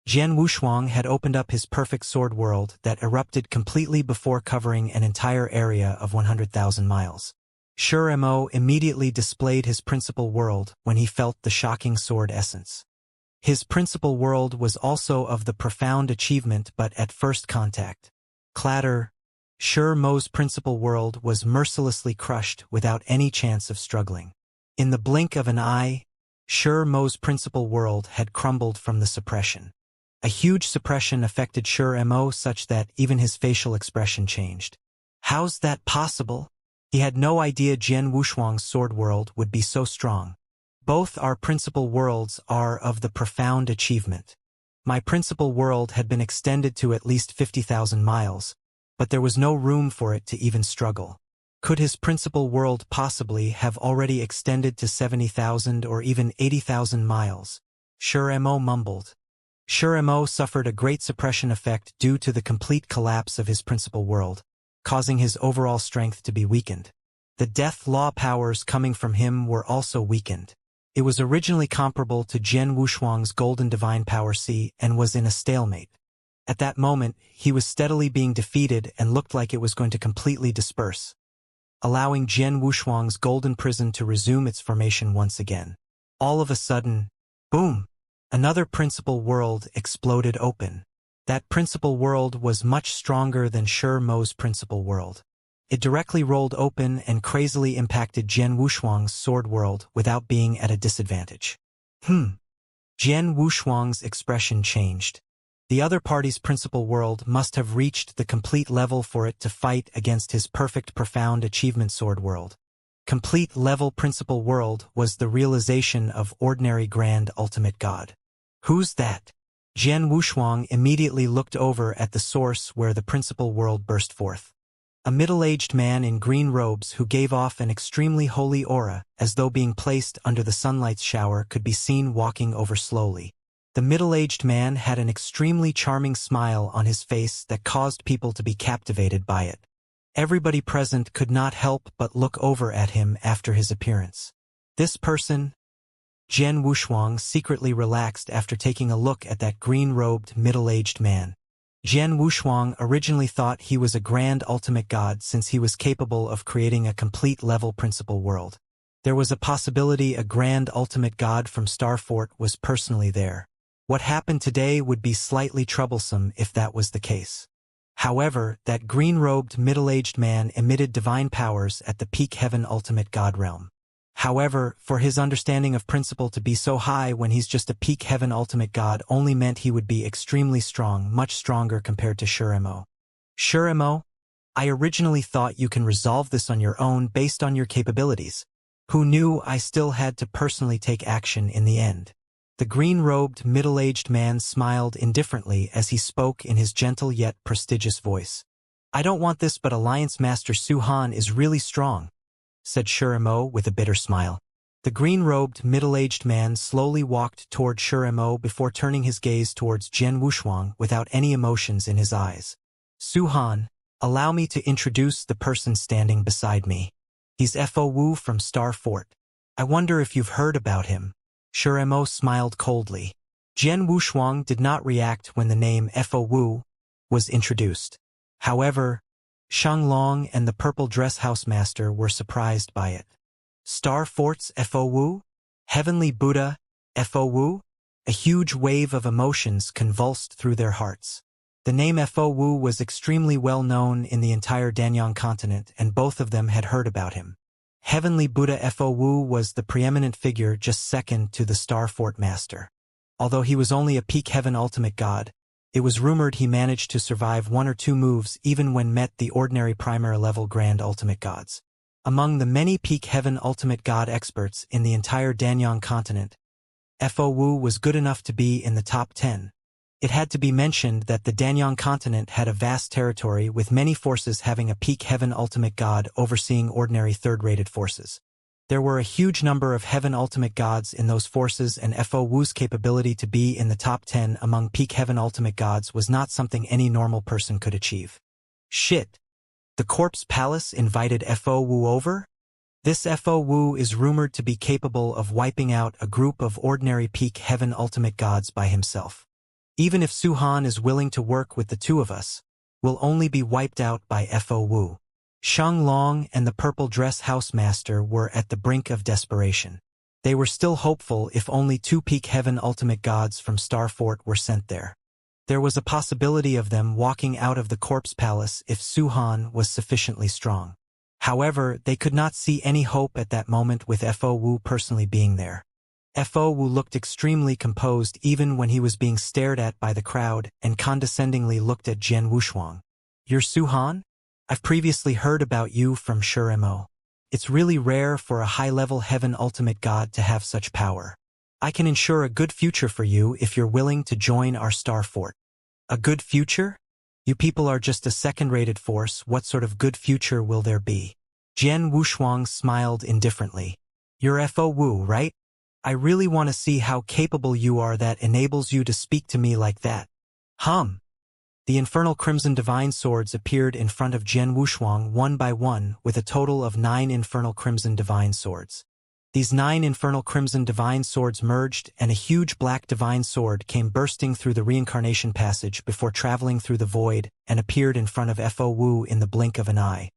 Jian Wushuang had opened up his perfect sword world that erupted completely before covering an entire area of 100,000 miles. Shuremo immediately displayed his principal world when he felt the shocking sword essence. His principal world was also of the profound achievement but at first contact. Clatter. Shuremo's principal world was mercilessly crushed without any chance of struggling. In the blink of an eye, Shuremo's principal world had crumbled from the suppression. A huge suppression affected Shuremo such that even his facial expression changed. How's that possible? He had no idea Jian Wushuang's sword world would be so strong. Both our principal worlds are of the profound achievement. My principal world had been extended to at least 50,000 miles, but there was no room for it to even struggle. Could his principal world possibly have already extended to 70,000 or even 80,000 miles? Shuremo mumbled. Shuremo suffered a great suppression effect due to the complete collapse of his principal world, causing his overall strength to be weakened. The death law powers coming from him were also weakened. It was originally comparable to Jian Wushuang's golden divine power C and was in a stalemate. At that moment, he was steadily being defeated and looked like it was going to completely disperse, allowing Jian Wushuang's golden prison to resume its formation once again. All of a sudden, boom! Another principal world exploded open. That principal world was much stronger than Shuremo's principal world. It directly rolled open and crazily impacted Jian Wushuang's sword world without being at a disadvantage. Jian Wushuang's expression changed. The other party's principal world must have reached the complete level for it to fight against his perfect profound achievement sword world. Complete level principal world was the realization of ordinary grand ultimate god. Who's that? Jian Wushuang immediately looked over at the source where the principal world burst forth. A middle-aged man in green robes who gave off an extremely holy aura, as though being placed under the sunlight's shower, could be seen walking over slowly. The middle-aged man had an extremely charming smile on his face that caused people to be captivated by it. Everybody present could not help but look over at him after his appearance. This person? Jian Wushuang secretly relaxed after taking a look at that green-robed, middle-aged man. Jian Wushuang originally thought he was a grand ultimate god since he was capable of creating a complete level principal world. There was a possibility a grand ultimate god from Star Fort was personally there. What happened today would be slightly troublesome if that was the case. However, that green-robed middle-aged man emitted divine powers at the peak heaven ultimate god realm. However, for his understanding of principle to be so high when he's just a peak heaven ultimate god only meant he would be extremely strong, much stronger compared to Shuremo. Shuremo? I originally thought you can resolve this on your own based on your capabilities. Who knew I still had to personally take action in the end? The green-robed, middle-aged man smiled indifferently as he spoke in his gentle yet prestigious voice. I don't want this, but Alliance Master Su Han is really strong, said Shuremo with a bitter smile. The green-robed, middle-aged man slowly walked toward Shuremo before turning his gaze towards Jian Wushuang without any emotions in his eyes. Su Han, allow me to introduce the person standing beside me. He's Fo Wu from Star Fort. I wonder if you've heard about him. Shuremo smiled coldly. Jian Wushuang did not react when the name Fo Wu was introduced. However, Shang Long and the purple dress house master were surprised by it. Star Fort's Fo Wu? Heavenly Buddha, Fo Wu? A huge wave of emotions convulsed through their hearts. The name Fo Wu was extremely well known in the entire Danyang continent, and both of them had heard about him. Heavenly Buddha Fo Wu was the preeminent figure just second to the Star Fort Master. Although he was only a peak heaven ultimate god, it was rumored he managed to survive one or two moves even when met the ordinary primary level grand ultimate gods. Among the many peak heaven ultimate god experts in the entire Danyang continent, Fo Wu was good enough to be in the top 10. It had to be mentioned that the Danyang continent had a vast territory with many forces having a peak heaven ultimate god overseeing ordinary third-rated forces. There were a huge number of heaven ultimate gods in those forces, and Fo Wu's capability to be in the top 10 among peak heaven ultimate gods was not something any normal person could achieve. Shit. The Corpse Palace invited Fo Wu over? This Fo Wu is rumored to be capable of wiping out a group of ordinary peak heaven ultimate gods by himself. Even if Su-Han is willing to work with the two of us, we'll only be wiped out by Fo Wu. Shang Long and the Purple Dress Housemaster were at the brink of desperation. They were still hopeful if only two peak heaven ultimate gods from Star Fort were sent there. There was a possibility of them walking out of the Corpse Palace if Su-Han was sufficiently strong. However, they could not see any hope at that moment with Fo Wu personally being there. Fo Wu looked extremely composed even when he was being stared at by the crowd and condescendingly looked at Jian Wushuang. "You're Su-Han? I've previously heard about you from Shuremo. It's really rare for a high-level heaven ultimate god to have such power. I can ensure a good future for you if you're willing to join our Star Fort." "A good future? You people are just a second-rated force. What sort of good future will there be?" Jian Wushuang smiled indifferently. "You're Fo Wu, right? I really want to see how capable you are that enables you to speak to me like that." The infernal crimson divine swords appeared in front of Jian Wushuang one by one with a total of 9 infernal crimson divine swords. These 9 infernal crimson divine swords merged and a huge black divine sword came bursting through the reincarnation passage before traveling through the void and appeared in front of Fo Wu in the blink of an eye.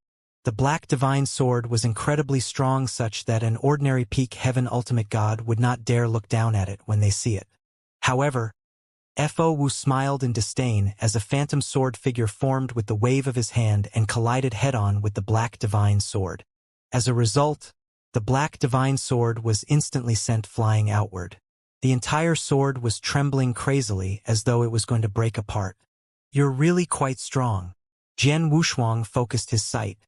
The black divine sword was incredibly strong, such that an ordinary peak heaven ultimate god would not dare look down at it when they see it. However, Fo Wu smiled in disdain as a phantom sword figure formed with the wave of his hand and collided head-on with the black divine sword. As a result, the black divine sword was instantly sent flying outward. The entire sword was trembling crazily as though it was going to break apart. "You're really quite strong." Jian Wushuang focused his sight.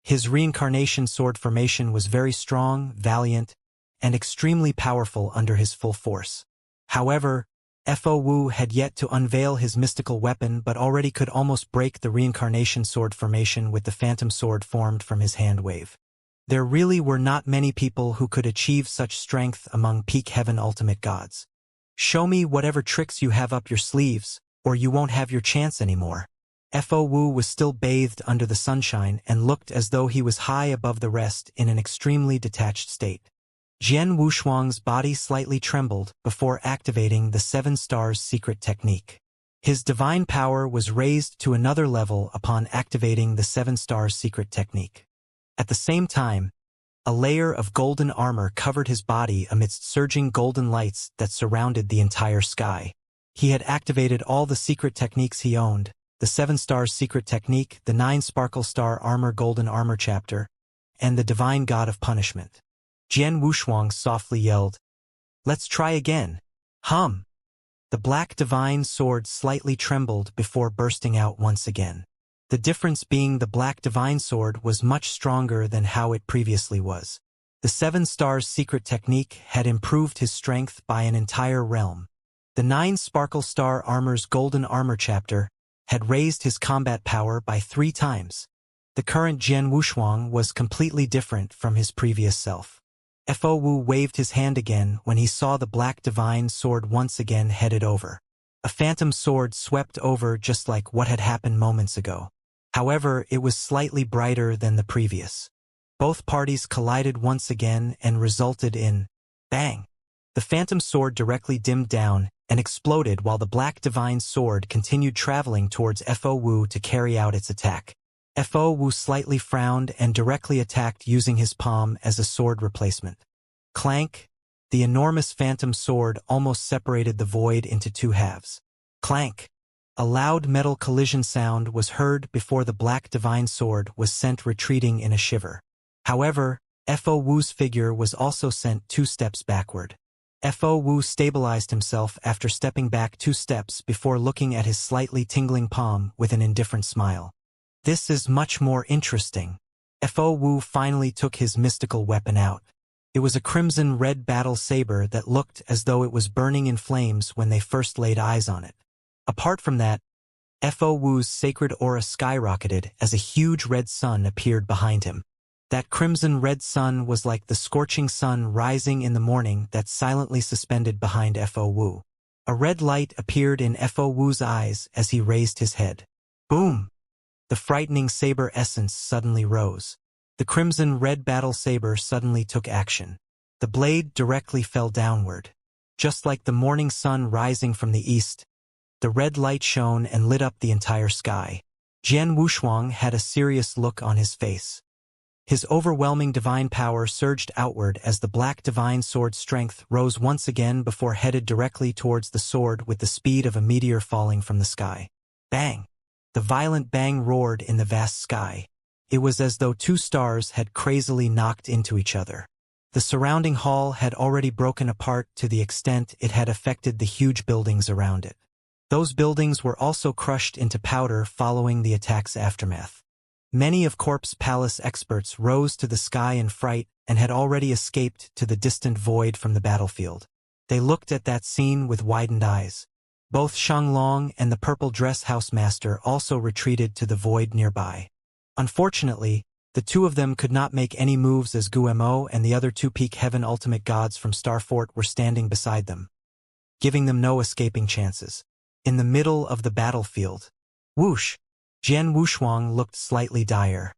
His reincarnation sword formation was very strong, valiant, and extremely powerful under his full force. However, Fo Wu had yet to unveil his mystical weapon but already could almost break the reincarnation sword formation with the phantom sword formed from his hand wave. There really were not many people who could achieve such strength among peak heaven ultimate gods. "Show me whatever tricks you have up your sleeves, or you won't have your chance anymore." Fo Wu was still bathed under the sunshine and looked as though he was high above the rest in an extremely detached state. Jian Wushuang's body slightly trembled before activating the 7 Stars secret technique. His divine power was raised to another level upon activating the 7 Stars secret technique. At the same time, a layer of golden armor covered his body amidst surging golden lights that surrounded the entire sky. He had activated all the secret techniques he owned: the 7 Stars secret technique, the 9 Sparkle Star Armor Golden Armor chapter, and the Divine God of Punishment. Jian Wushuang softly yelled, "Let's try again." The black divine sword slightly trembled before bursting out once again. The difference being the black divine sword was much stronger than how it previously was. The 7 Stars secret technique had improved his strength by an entire realm. The 9 Sparkle Star Armor's Golden Armor chapter had raised his combat power by 3 times. The current Jian Wushuang was completely different from his previous self. Fo Wu waved his hand again when he saw the black divine sword once again headed over. A phantom sword swept over just like what had happened moments ago. However, it was slightly brighter than the previous. Both parties collided once again and resulted in bang. The phantom sword directly dimmed down and exploded while the black divine sword continued traveling towards Fo Wu to carry out its attack. Fo Wu slightly frowned and directly attacked using his palm as a sword replacement. Clank! The enormous phantom sword almost separated the void into 2 halves. Clank! A loud metal collision sound was heard before the black divine sword was sent retreating in a shiver. However, Fo Wu's figure was also sent 2 steps backward. Fo Wu stabilized himself after stepping back 2 steps before looking at his slightly tingling palm with an indifferent smile. "This is much more interesting." Fo Wu finally took his mystical weapon out. It was a crimson-red battle saber that looked as though it was burning in flames when they first laid eyes on it. Apart from that, Fo Wu's sacred aura skyrocketed as a huge red sun appeared behind him. That crimson red sun was like the scorching sun rising in the morning that silently suspended behind Fo Wu. A red light appeared in Fo Wu's eyes as he raised his head. Boom! The frightening saber essence suddenly rose. The crimson red battle saber suddenly took action. The blade directly fell downward. Just like the morning sun rising from the east, the red light shone and lit up the entire sky. Jian Wushuang had a serious look on his face. His overwhelming divine power surged outward as the black divine sword strength rose once again before headed directly towards the sword with the speed of a meteor falling from the sky. Bang! The violent bang roared in the vast sky. It was as though two stars had crazily knocked into each other. The surrounding hall had already broken apart to the extent it had affected the huge buildings around it. Those buildings were also crushed into powder following the attack's aftermath. Many of Corp's palace experts rose to the sky in fright and had already escaped to the distant void from the battlefield. They looked at that scene with widened eyes. Both Shanglong and the purple dress housemaster also retreated to the void nearby. Unfortunately, the two of them could not make any moves as Guemo and the other two Peak Heaven ultimate gods from Starfort were standing beside them, giving them no escaping chances. In the middle of the battlefield, whoosh! Jian Wushuang looked slightly dire.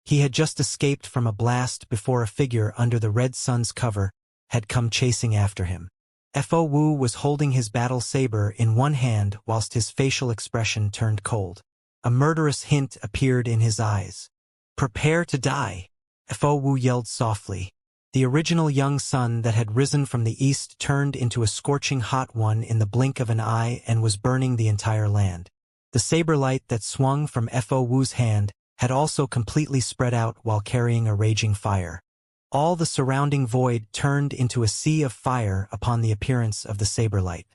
He had just escaped from a blast before a figure under the red sun's cover had come chasing after him. Fo Wu was holding his battle saber in one hand whilst his facial expression turned cold. A murderous hint appeared in his eyes. "Prepare to die," Fo Wu yelled softly. The original young sun that had risen from the east turned into a scorching hot one in the blink of an eye and was burning the entire land. The saber light that swung from Fo Wu's hand had also completely spread out while carrying a raging fire. All the surrounding void turned into a sea of fire upon the appearance of the saber light.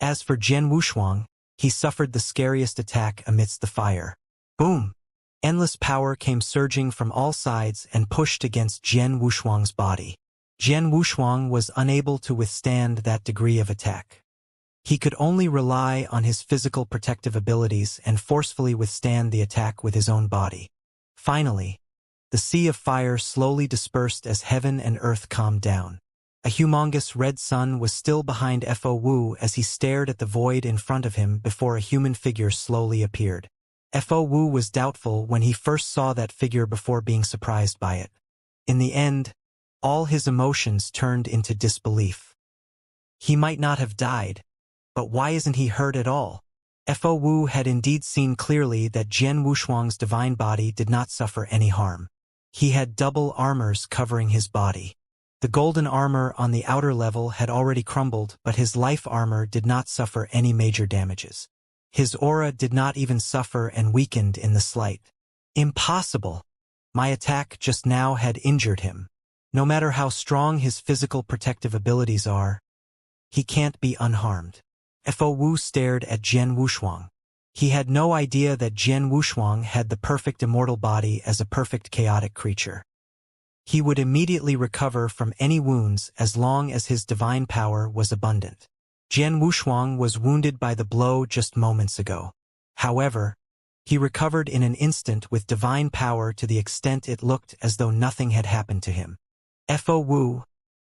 As for Jian Wushuang, he suffered the scariest attack amidst the fire. Boom! Endless power came surging from all sides and pushed against Jian Wushuang's body. Jian Wushuang was unable to withstand that degree of attack. He could only rely on his physical protective abilities and forcefully withstand the attack with his own body. Finally, the sea of fire slowly dispersed as heaven and earth calmed down. A humongous red sun was still behind Fo Wu as he stared at the void in front of him before a human figure slowly appeared. Fo Wu was doubtful when he first saw that figure before being surprised by it. In the end, all his emotions turned into disbelief. He might not have died, but why isn't he hurt at all? Fo Wu had indeed seen clearly that Jian Wushuang's divine body did not suffer any harm. He had double armors covering his body. The golden armor on the outer level had already crumbled, but his life armor did not suffer any major damages. His aura did not even suffer and weakened in the slight. Impossible! My attack just now had injured him. No matter how strong his physical protective abilities are, he can't be unharmed. Fo Wu stared at Jian Wushuang. He had no idea that Jian Wushuang had the perfect immortal body as a perfect chaotic creature. He would immediately recover from any wounds as long as his divine power was abundant. Jian Wushuang was wounded by the blow just moments ago. However, he recovered in an instant with divine power to the extent it looked as though nothing had happened to him. Fo Wu,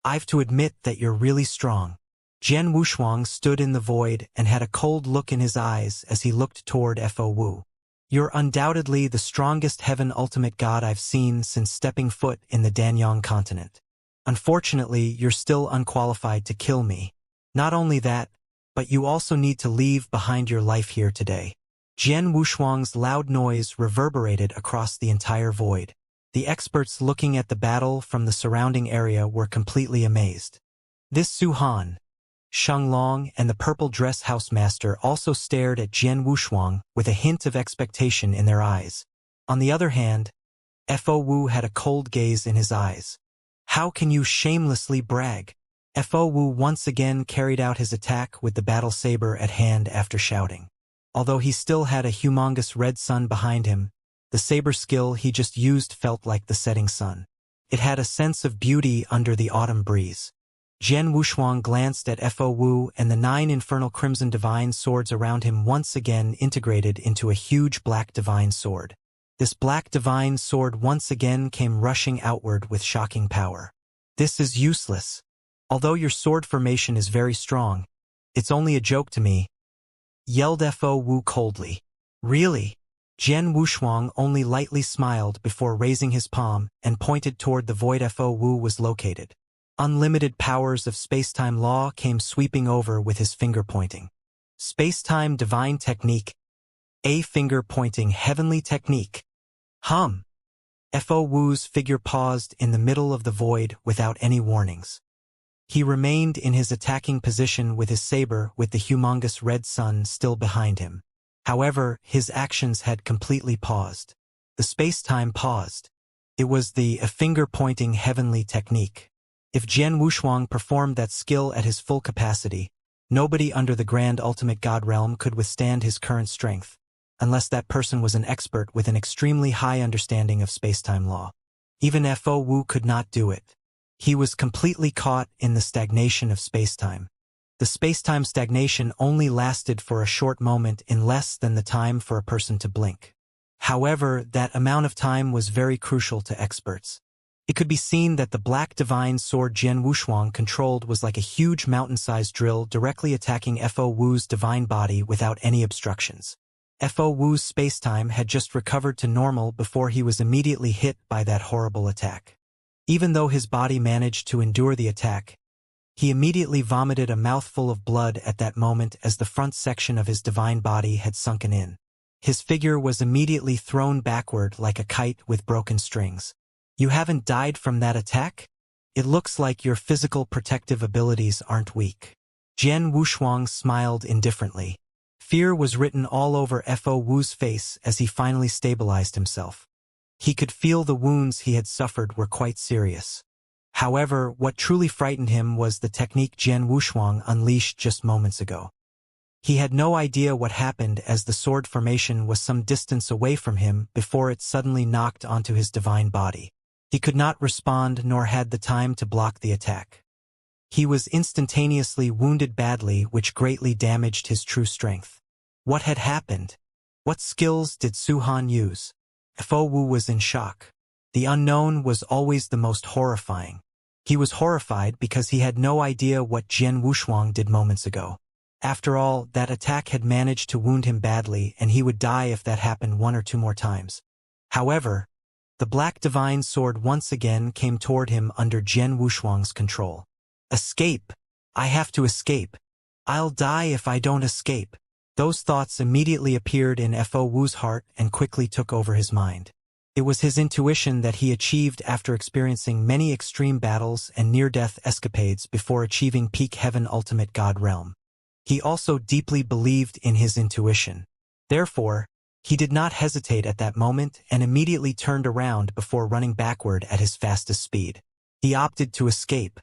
I've to admit that you're really strong. Jian Wushuang stood in the void and had a cold look in his eyes as he looked toward Fo Wu. You're undoubtedly the strongest heaven ultimate god I've seen since stepping foot in the Danyang continent. Unfortunately, you're still unqualified to kill me. Not only that, but you also need to leave behind your life here today. Jian Wushuang's loud noise reverberated across the entire void. The experts looking at the battle from the surrounding area were completely amazed. This Su-Han, Shanglong and the purple dress housemaster also stared at Jian Wushuang with a hint of expectation in their eyes. On the other hand, Fo Wu had a cold gaze in his eyes. How can you shamelessly brag? Fo Wu once again carried out his attack with the battle saber at hand after shouting. Although he still had a humongous red sun behind him, the saber skill he just used felt like the setting sun. It had a sense of beauty under the autumn breeze. Jian Wushuang glanced at Fo Wu, and the 9 infernal crimson divine swords around him once again integrated into a huge black divine sword. This black divine sword once again came rushing outward with shocking power. "This is useless. Although your sword formation is very strong, it's only a joke to me," yelled Fo Wu coldly. "Really?" Jian Wushuang only lightly smiled before raising his palm and pointed toward the void Fo Wu was located. Unlimited powers of space-time law came sweeping over with his finger-pointing. Space-time divine technique. A finger-pointing heavenly technique. Fo Wu's figure paused in the middle of the void without any warnings. He remained in his attacking position with his saber with the humongous red sun still behind him. However, his actions had completely paused. The space-time paused. It was the finger-pointing heavenly technique. If Jian Wushuang performed that skill at his full capacity, nobody under the Grand Ultimate God Realm could withstand his current strength, unless that person was an expert with an extremely high understanding of space-time law. Even Fo Wu could not do it. He was completely caught in the stagnation of space-time. The space-time stagnation only lasted for a short moment in less than the time for a person to blink. However, that amount of time was very crucial to experts. It could be seen that the black divine sword Jian Wushuang controlled was like a huge mountain-sized drill directly attacking Fo Wu's divine body without any obstructions. Fo Wu's space-time had just recovered to normal before he was immediately hit by that horrible attack. Even though his body managed to endure the attack, he immediately vomited a mouthful of blood at that moment as the front section of his divine body had sunken in. His figure was immediately thrown backward like a kite with broken strings. "You haven't died from that attack? It looks like your physical protective abilities aren't weak." Jian Wushuang smiled indifferently. Fear was written all over Fo Wu's face as he finally stabilized himself. He could feel the wounds he had suffered were quite serious. However, what truly frightened him was the technique Jian Wushuang unleashed just moments ago. He had no idea what happened as the sword formation was some distance away from him before it suddenly knocked onto his divine body. He could not respond nor had the time to block the attack. He was instantaneously wounded badly, which greatly damaged his true strength. What had happened? What skills did Su-Han use? Fo Wu was in shock. The unknown was always the most horrifying. He was horrified because he had no idea what Jian Wushuang did moments ago. After all, that attack had managed to wound him badly, and he would die if that happened 1 or 2 more times. However, the black divine sword once again came toward him under Jian Wushuang's control. "Escape! I have to escape! I'll die if I don't escape!" Those thoughts immediately appeared in Fo Wu's heart and quickly took over his mind. It was his intuition that he achieved after experiencing many extreme battles and near-death escapades before achieving peak heaven ultimate God realm. He also deeply believed in his intuition. Therefore, he did not hesitate at that moment and immediately turned around before running backward at his fastest speed. He opted to escape.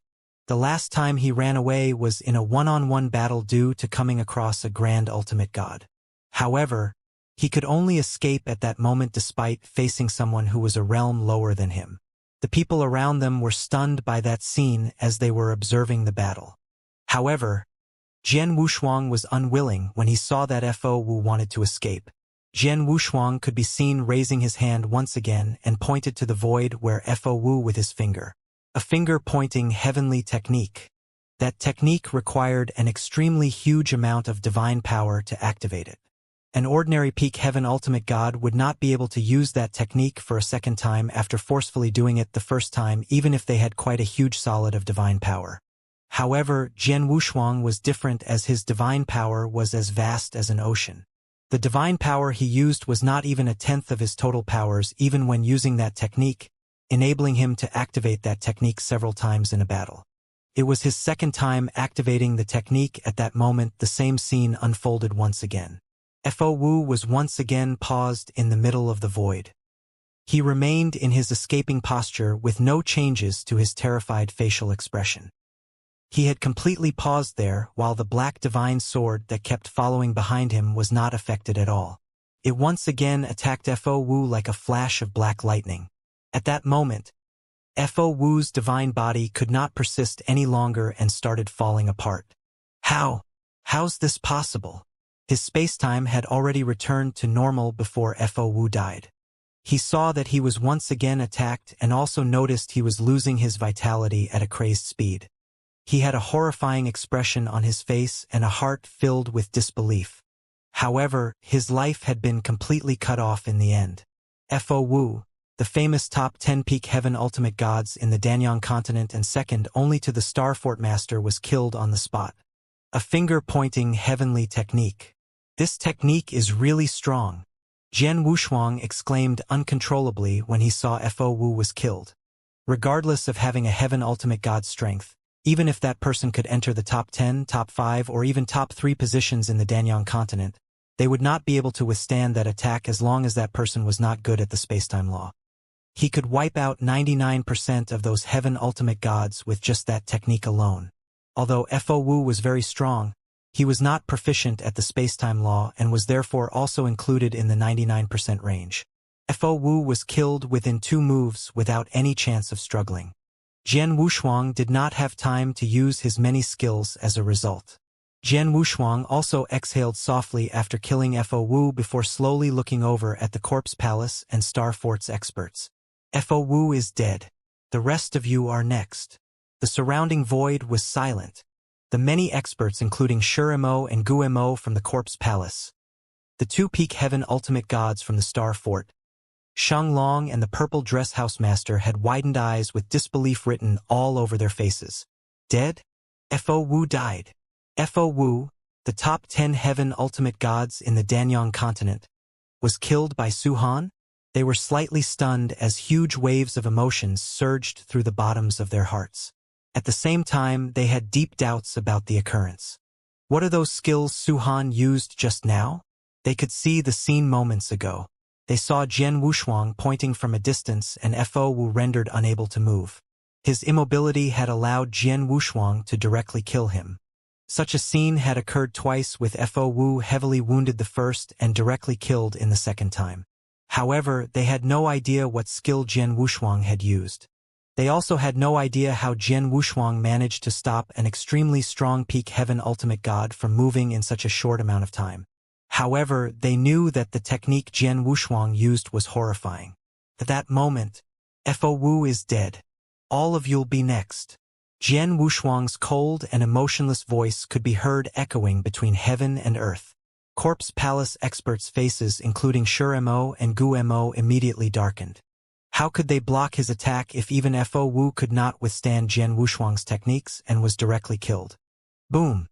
The last time he ran away was in a one-on-one battle due to coming across a grand ultimate god. However, he could only escape at that moment despite facing someone who was a realm lower than him. The people around them were stunned by that scene as they were observing the battle. However, Jian Wushuang was unwilling when he saw that Fo Wu wanted to escape. Jian Wushuang could be seen raising his hand once again and pointed to the void where Fo Wu with his finger. A finger-pointing heavenly technique. That technique required an extremely huge amount of divine power to activate it. An ordinary peak heaven ultimate god would not be able to use that technique for a second time after forcefully doing it the first time, even if they had quite a huge solid of divine power. However, Jian Wushuang was different as his divine power was as vast as an ocean. The divine power he used was not even a tenth of his total powers even when using that technique, enabling him to activate that technique several times in a battle. It was his second time activating the technique. At that moment, the same scene unfolded once again. Fo Wu was once again paused in the middle of the void. He remained in his escaping posture with no changes to his terrified facial expression. He had completely paused there while the black divine sword that kept following behind him was not affected at all. It once again attacked Fo Wu like a flash of black lightning. At that moment, Fo Wu's divine body could not persist any longer and started falling apart. How? How's this possible? His spacetime had already returned to normal before Fo Wu died. He saw that he was once again attacked and also noticed he was losing his vitality at a crazed speed. He had a horrifying expression on his face and a heart filled with disbelief. However, his life had been completely cut off in the end. Fo Wu, the famous top 10 peak heaven ultimate gods in the Danyang continent and second only to the Star Fort Master, was killed on the spot. A finger-pointing heavenly technique. This technique is really strong. Jian Wushuang exclaimed uncontrollably when he saw Fo Wu was killed. Regardless of having a heaven ultimate god strength, even if that person could enter the top 10, top 5, or even top 3 positions in the Danyang continent, they would not be able to withstand that attack as long as that person was not good at the spacetime law. He could wipe out 99% of those heaven ultimate gods with just that technique alone. Although Fo Wu was very strong, he was not proficient at the spacetime law and was therefore also included in the 99% range. Fo Wu was killed within 2 moves without any chance of struggling. Jian Wushuang did not have time to use his many skills as a result. Jian Wushuang also exhaled softly after killing Fo Wu before slowly looking over at the Corpse Palace and Star Fort's experts. Fo Wu is dead. The rest of you are next. The surrounding void was silent. The many experts including Shurimo and Guemo from the Corpse Palace, the 2 peak heaven ultimate gods from the Star Fort, Shanglong and the Purple Dress House Master had widened eyes with disbelief written all over their faces. Dead? Fo Wu died. Fo Wu, the top 10 heaven ultimate gods in the Danyang continent, was killed by Su Han? They were slightly stunned as huge waves of emotions surged through the bottoms of their hearts. At the same time, they had deep doubts about the occurrence. What are those skills Su Han used just now? They could see the scene moments ago. They saw Jian Wushuang pointing from a distance and Fo Wu rendered unable to move. His immobility had allowed Jian Wushuang to directly kill him. Such a scene had occurred twice, with Fo Wu heavily wounded the first and directly killed in the second time. However, they had no idea what skill Jian Wushuang had used. They also had no idea how Jian Wushuang managed to stop an extremely strong peak heaven ultimate god from moving in such a short amount of time. However, they knew that the technique Jian Wushuang used was horrifying. At that moment, Fo Wu is dead. All of you'll be next. Jian Wushuang's cold and emotionless voice could be heard echoing between heaven and earth. Corpse Palace experts' faces, including Shurimo and Guemo, immediately darkened. How could they block his attack if even Fo Wu could not withstand Jian Wushuang's techniques and was directly killed? Boom!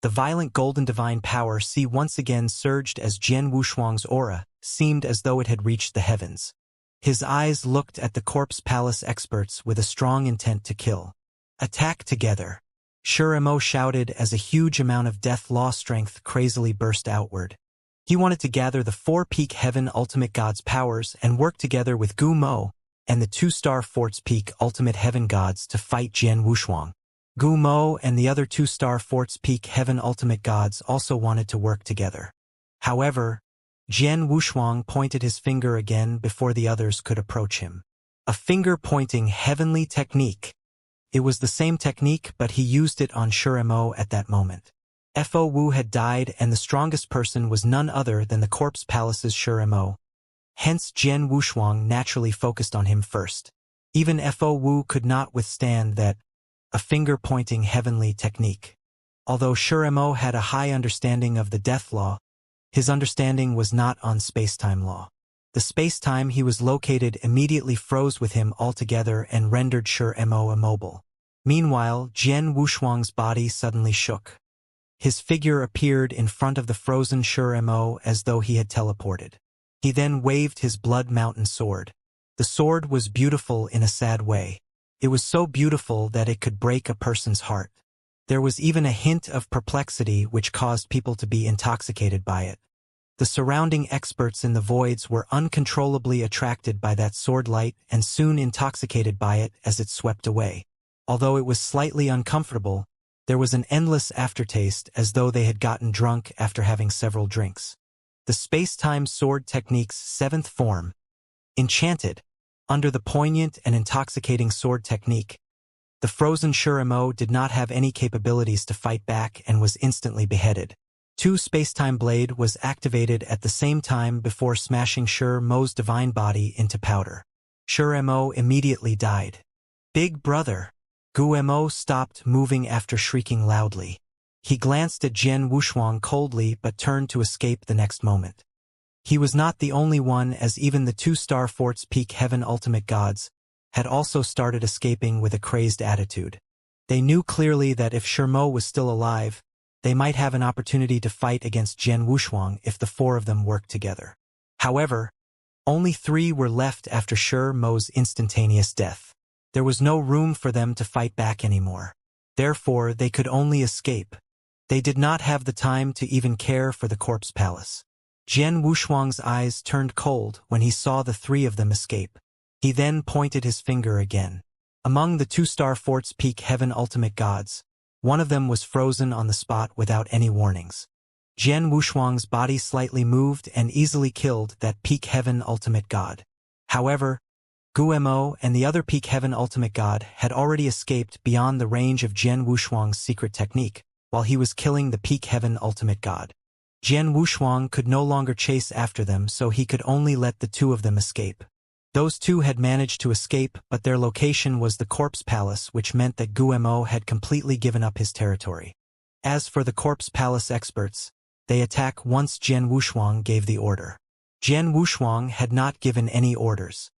The violent golden divine power once again surged as Jian Wushuang's aura seemed as though it had reached the heavens. His eyes looked at the Corpse Palace experts with a strong intent to kill. Attack together! Shurimo shouted as a huge amount of death law strength crazily burst outward. He wanted to gather the 4 peak heaven ultimate gods' powers and work together with Gu Mo and the 2 Star Fort's peak ultimate heaven gods to fight Jian Wushuang. Gu Mo and the other 2 Star Fort's peak heaven ultimate gods also wanted to work together. However, Jian Wushuang pointed his finger again before the others could approach him. A finger-pointing heavenly technique. It was the same technique, but he used it on Shurimo at that moment. Fo Wu had died, and the strongest person was none other than the Corpse Palace's Shurimo. Hence Jian Wushuang naturally focused on him first. Even Fo Wu could not withstand that, a finger-pointing heavenly technique. Although Shurimo had a high understanding of the death law, his understanding was not on spacetime law. The spacetime he was located immediately froze with him altogether and rendered Shurimo immobile. Meanwhile, Jian Wushuang's body suddenly shook. His figure appeared in front of the frozen Shurimo as though he had teleported. He then waved his blood mountain sword. The sword was beautiful in a sad way. It was so beautiful that it could break a person's heart. There was even a hint of perplexity which caused people to be intoxicated by it. The surrounding experts in the voids were uncontrollably attracted by that sword light and soon intoxicated by it as it swept away. Although it was slightly uncomfortable, there was an endless aftertaste as though they had gotten drunk after having several drinks. The space-time sword technique's 7th form, Enchanted, Under the poignant and intoxicating sword technique, the frozen Shurimo did not have any capabilities to fight back and was instantly beheaded. Two Spacetime Blade was activated at the same time before smashing Shurimo's divine body into powder. Shurimo immediately died. Big brother! Guemo stopped moving after shrieking loudly. He glanced at Jian Wushuang coldly but turned to escape the next moment. He was not the only one, as even the 2-star Fort's Peak Heaven Ultimate Gods had also started escaping with a crazed attitude. They knew clearly that if Shurimo was still alive, they might have an opportunity to fight against Jian Wushuang if the 4 of them worked together. However, only 3 were left after Shurimo's instantaneous death. There was no room for them to fight back anymore. Therefore, they could only escape. They did not have the time to even care for the corpse palace. Jian Wushuang's eyes turned cold when he saw the 3 of them escape. He then pointed his finger again. Among the 2-star Fort's Peak Heaven Ultimate Gods, one of them was frozen on the spot without any warnings. Jian Wushuang's body slightly moved and easily killed that Peak Heaven Ultimate God. However, Guemo and the other Peak Heaven Ultimate God had already escaped beyond the range of Jian Wushuang's secret technique, while he was killing the Peak Heaven Ultimate God. Jian Wushuang could no longer chase after them, so he could only let the 2 of them escape. Those 2 had managed to escape, but their location was the Corpse Palace, which meant that Guemo had completely given up his territory. As for the Corpse Palace experts, they attack once Jian Wushuang gave the order. Jian Wushuang had not given any orders.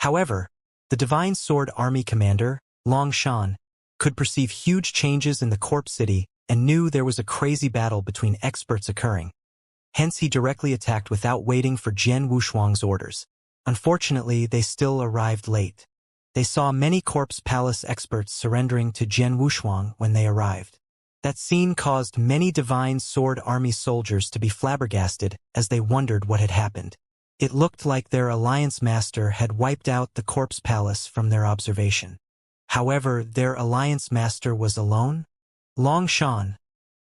However, the Divine Sword Army commander, Long Shan, could perceive huge changes in the Corpse City and knew there was a crazy battle between experts occurring. Hence he directly attacked without waiting for Jian Wushuang's orders. Unfortunately, they still arrived late. They saw many Corpse Palace experts surrendering to Jian Wushuang when they arrived. That scene caused many Divine Sword Army soldiers to be flabbergasted as they wondered what had happened. It looked like their Alliance Master had wiped out the Corpse Palace from their observation. However, their Alliance Master was alone? Long Shan,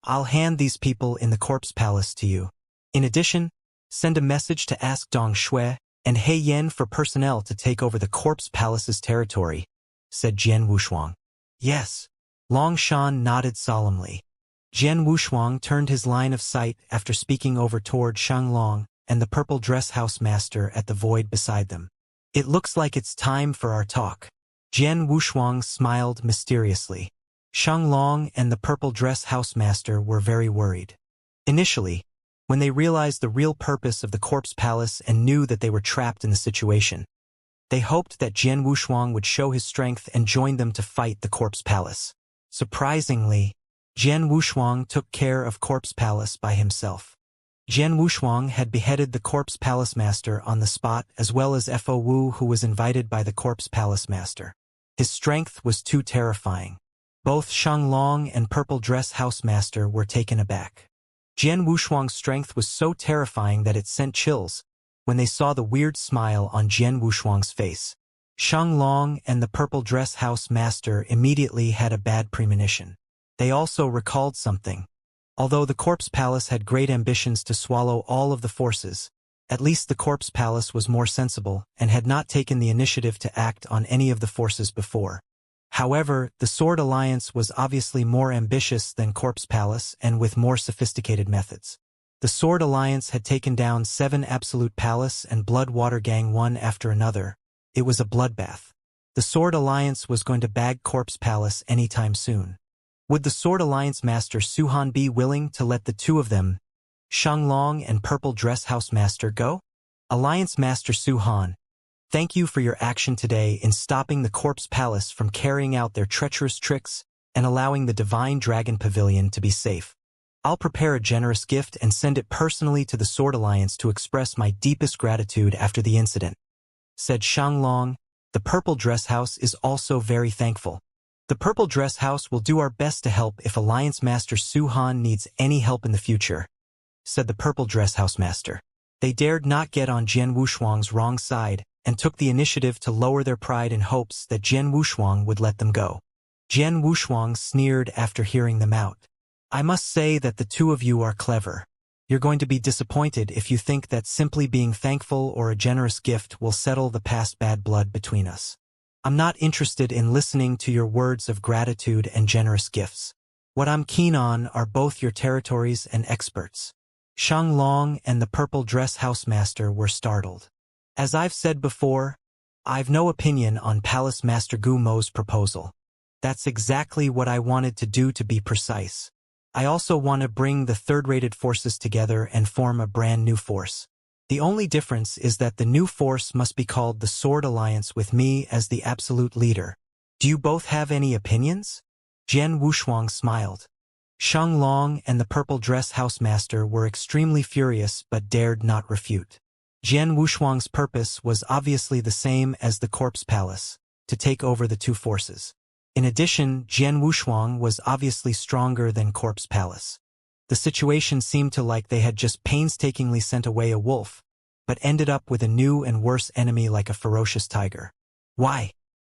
I'll hand these people in the Corpse Palace to you. In addition, send a message to ask Dong Shui and He Yen for personnel to take over the Corpse Palace's territory, said Jian Wushuang. Yes. Long Shan nodded solemnly. Jian Wushuang turned his line of sight after speaking over toward Shanglong and the purple dress house master at the void beside them. It looks like it's time for our talk. Jian Wushuang smiled mysteriously. Shanglong and the purple dress house master were very worried. Initially, when they realized the real purpose of the Corpse Palace and knew that they were trapped in the situation, they hoped that Jian Wushuang would show his strength and join them to fight the Corpse Palace. Surprisingly, Jian Wushuang took care of Corpse Palace by himself. Jian Wushuang had beheaded the Corpse Palace Master on the spot, as well as Fo Wu, who was invited by the Corpse Palace Master. His strength was too terrifying. Both Shanglong and Purple Dress House Master were taken aback. Jian Wushuang's strength was so terrifying that it sent chills when they saw the weird smile on Jian Wushuang's face. Shanglong and the Purple Dress House Master immediately had a bad premonition. They also recalled something. Although the Corpse Palace had great ambitions to swallow all of the forces, at least the Corpse Palace was more sensible and had not taken the initiative to act on any of the forces before. However, the Sword Alliance was obviously more ambitious than Corpse Palace and with more sophisticated methods. The Sword Alliance had taken down 7 Absolute Palace and Bloodwater Gang one after another. It was a bloodbath. The Sword Alliance was going to bag Corpse Palace anytime soon. Would the Sword Alliance Master Suhan be willing to let the 2 of them, Shanglong and Purple Dress House Master, go? Alliance Master Suhan, thank you for your action today in stopping the Corpse Palace from carrying out their treacherous tricks and allowing the Divine Dragon Pavilion to be safe. I'll prepare a generous gift and send it personally to the Sword Alliance to express my deepest gratitude after the incident, said Shanglong. The Purple Dress House is also very thankful. The Purple Dress House will do our best to help if Alliance Master Suhan needs any help in the future, said the Purple Dress House Master. They dared not get on Jian Wushuang's wrong side and took the initiative to lower their pride in hopes that Jian Wushuang would let them go. Jian Wushuang sneered after hearing them out. I must say that the 2 of you are clever. You're going to be disappointed if you think that simply being thankful or a generous gift will settle the past bad blood between us. I'm not interested in listening to your words of gratitude and generous gifts. What I'm keen on are both your territories and experts. Xianglong and the purple dress housemaster were startled. As I've said before, I've no opinion on Palace Master Gu Mo's proposal. That's exactly what I wanted to do, to be precise. I also want to bring the third-rated forces together and form a brand new force. The only difference is that the new force must be called the Sword Alliance with me as the absolute leader. Do you both have any opinions? Jian Wushuang smiled. Xianglong and the purple dress housemaster were extremely furious but dared not refute. Jian Wushuang's purpose was obviously the same as the Corpse Palace, to take over the two forces. In addition, Jian Wushuang was obviously stronger than Corpse Palace. The situation seemed to like they had just painstakingly sent away a wolf, but ended up with a new and worse enemy like a ferocious tiger. Why?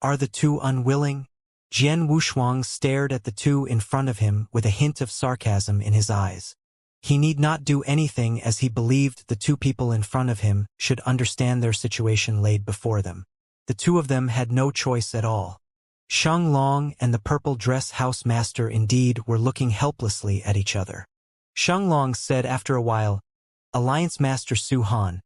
Are the two unwilling? Jian Wushuang stared at the two in front of him with a hint of sarcasm in his eyes. He need not do anything, as he believed the two people in front of him should understand their situation laid before them. The two of them had no choice at all. Xianglong and the purple dress housemaster indeed were looking helplessly at each other. Xianglong said after a while, "Alliance Master Su Han,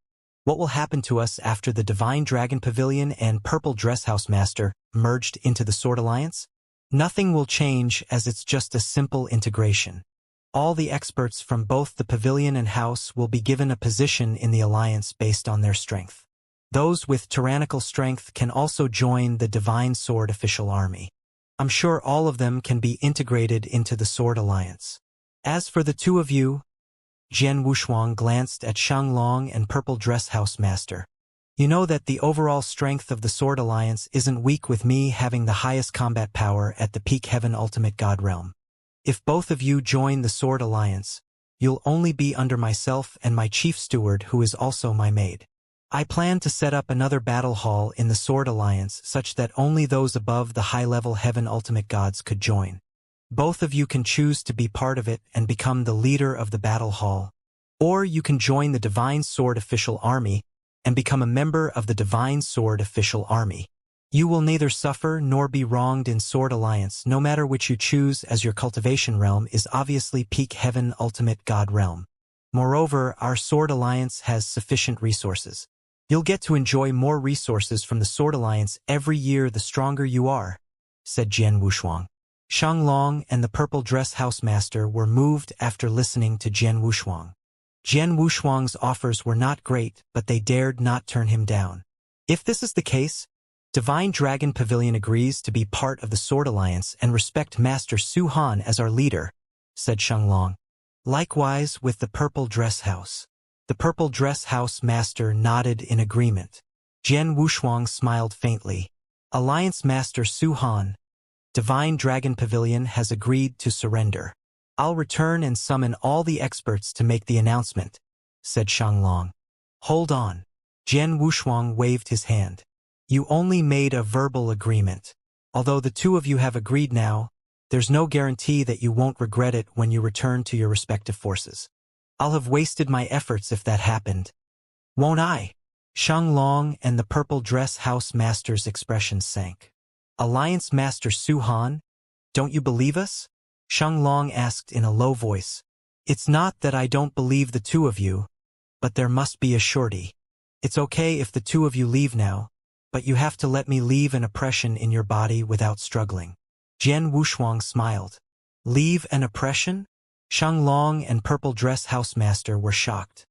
what will happen to us after the Divine Dragon Pavilion and Purple Dress House Master merged into the Sword Alliance? Nothing will change, as it's just a simple integration. All the experts from both the pavilion and house will be given a position in the alliance based on their strength. Those with tyrannical strength can also join the Divine Sword official army. I'm sure all of them can be integrated into the Sword Alliance. As for the two of you," Jian Wushuang glanced at Xianglong and Purple Dress House Master. "You know that the overall strength of the Sword Alliance isn't weak, with me having the highest combat power at the Peak Heaven Ultimate God Realm. If both of you join the Sword Alliance, you'll only be under myself and my chief steward, who is also my maid. I plan to set up another battle hall in the Sword Alliance such that only those above the high-level Heaven Ultimate Gods could join. Both of you can choose to be part of it and become the leader of the battle hall, or you can join the Divine Sword official army and become a member of the Divine Sword official army. You will neither suffer nor be wronged in Sword Alliance, no matter which you choose, as your cultivation realm is obviously Peak Heaven Ultimate God Realm. Moreover, our Sword Alliance has sufficient resources. You'll get to enjoy more resources from the Sword Alliance every year the stronger you are," said Jian Wushuang. Xianglong and the purple dress housemaster were moved after listening to Jian Wushuang. Jian Wushuang's offers were not great, but they dared not turn him down. "If this is the case, Divine Dragon Pavilion agrees to be part of the Sword Alliance and respect Master Su Han as our leader," said Xianglong. "Likewise with the Purple Dress House." The Purple Dress House Master nodded in agreement. Jian Wushuang smiled faintly. "Alliance Master Su Han, Divine Dragon Pavilion has agreed to surrender. I'll return and summon all the experts to make the announcement," said Xianglong. "Hold on." Jian Wushuang waved his hand. "You only made a verbal agreement. Although the two of you have agreed now, there's no guarantee that you won't regret it when you return to your respective forces. I'll have wasted my efforts if that happened. Won't I?" Xianglong and the purple dress house master's expression sank. "Alliance Master Su Han, don't you believe us?" Xianglong asked in a low voice. "It's not that I don't believe the two of you, but there must be a surety. It's okay if the two of you leave now, but you have to let me leave an oppression in your body without struggling." Jian Wushuang smiled. "Leave an oppression?" Xianglong and purple dress housemaster were shocked.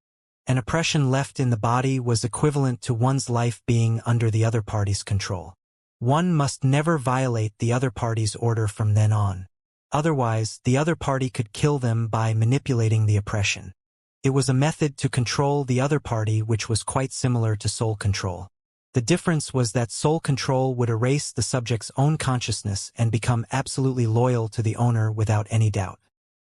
An oppression left in the body was equivalent to one's life being under the other party's control. One must never violate the other party's order from then on. Otherwise, the other party could kill them by manipulating the oppression. It was a method to control the other party which was quite similar to soul control. The difference was that soul control would erase the subject's own consciousness and become absolutely loyal to the owner without any doubt.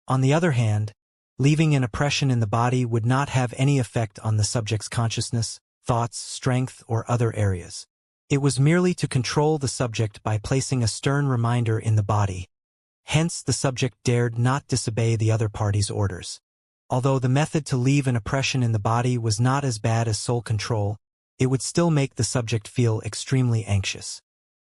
On the other hand, leaving an oppression in the body would not have any effect on the subject's consciousness, thoughts, strength, or other areas. It was merely to control the subject by placing a stern reminder in the body. Hence, the subject dared not disobey the other party's orders. Although the method to leave an impression in the body was not as bad as soul control, it would still make the subject feel extremely anxious.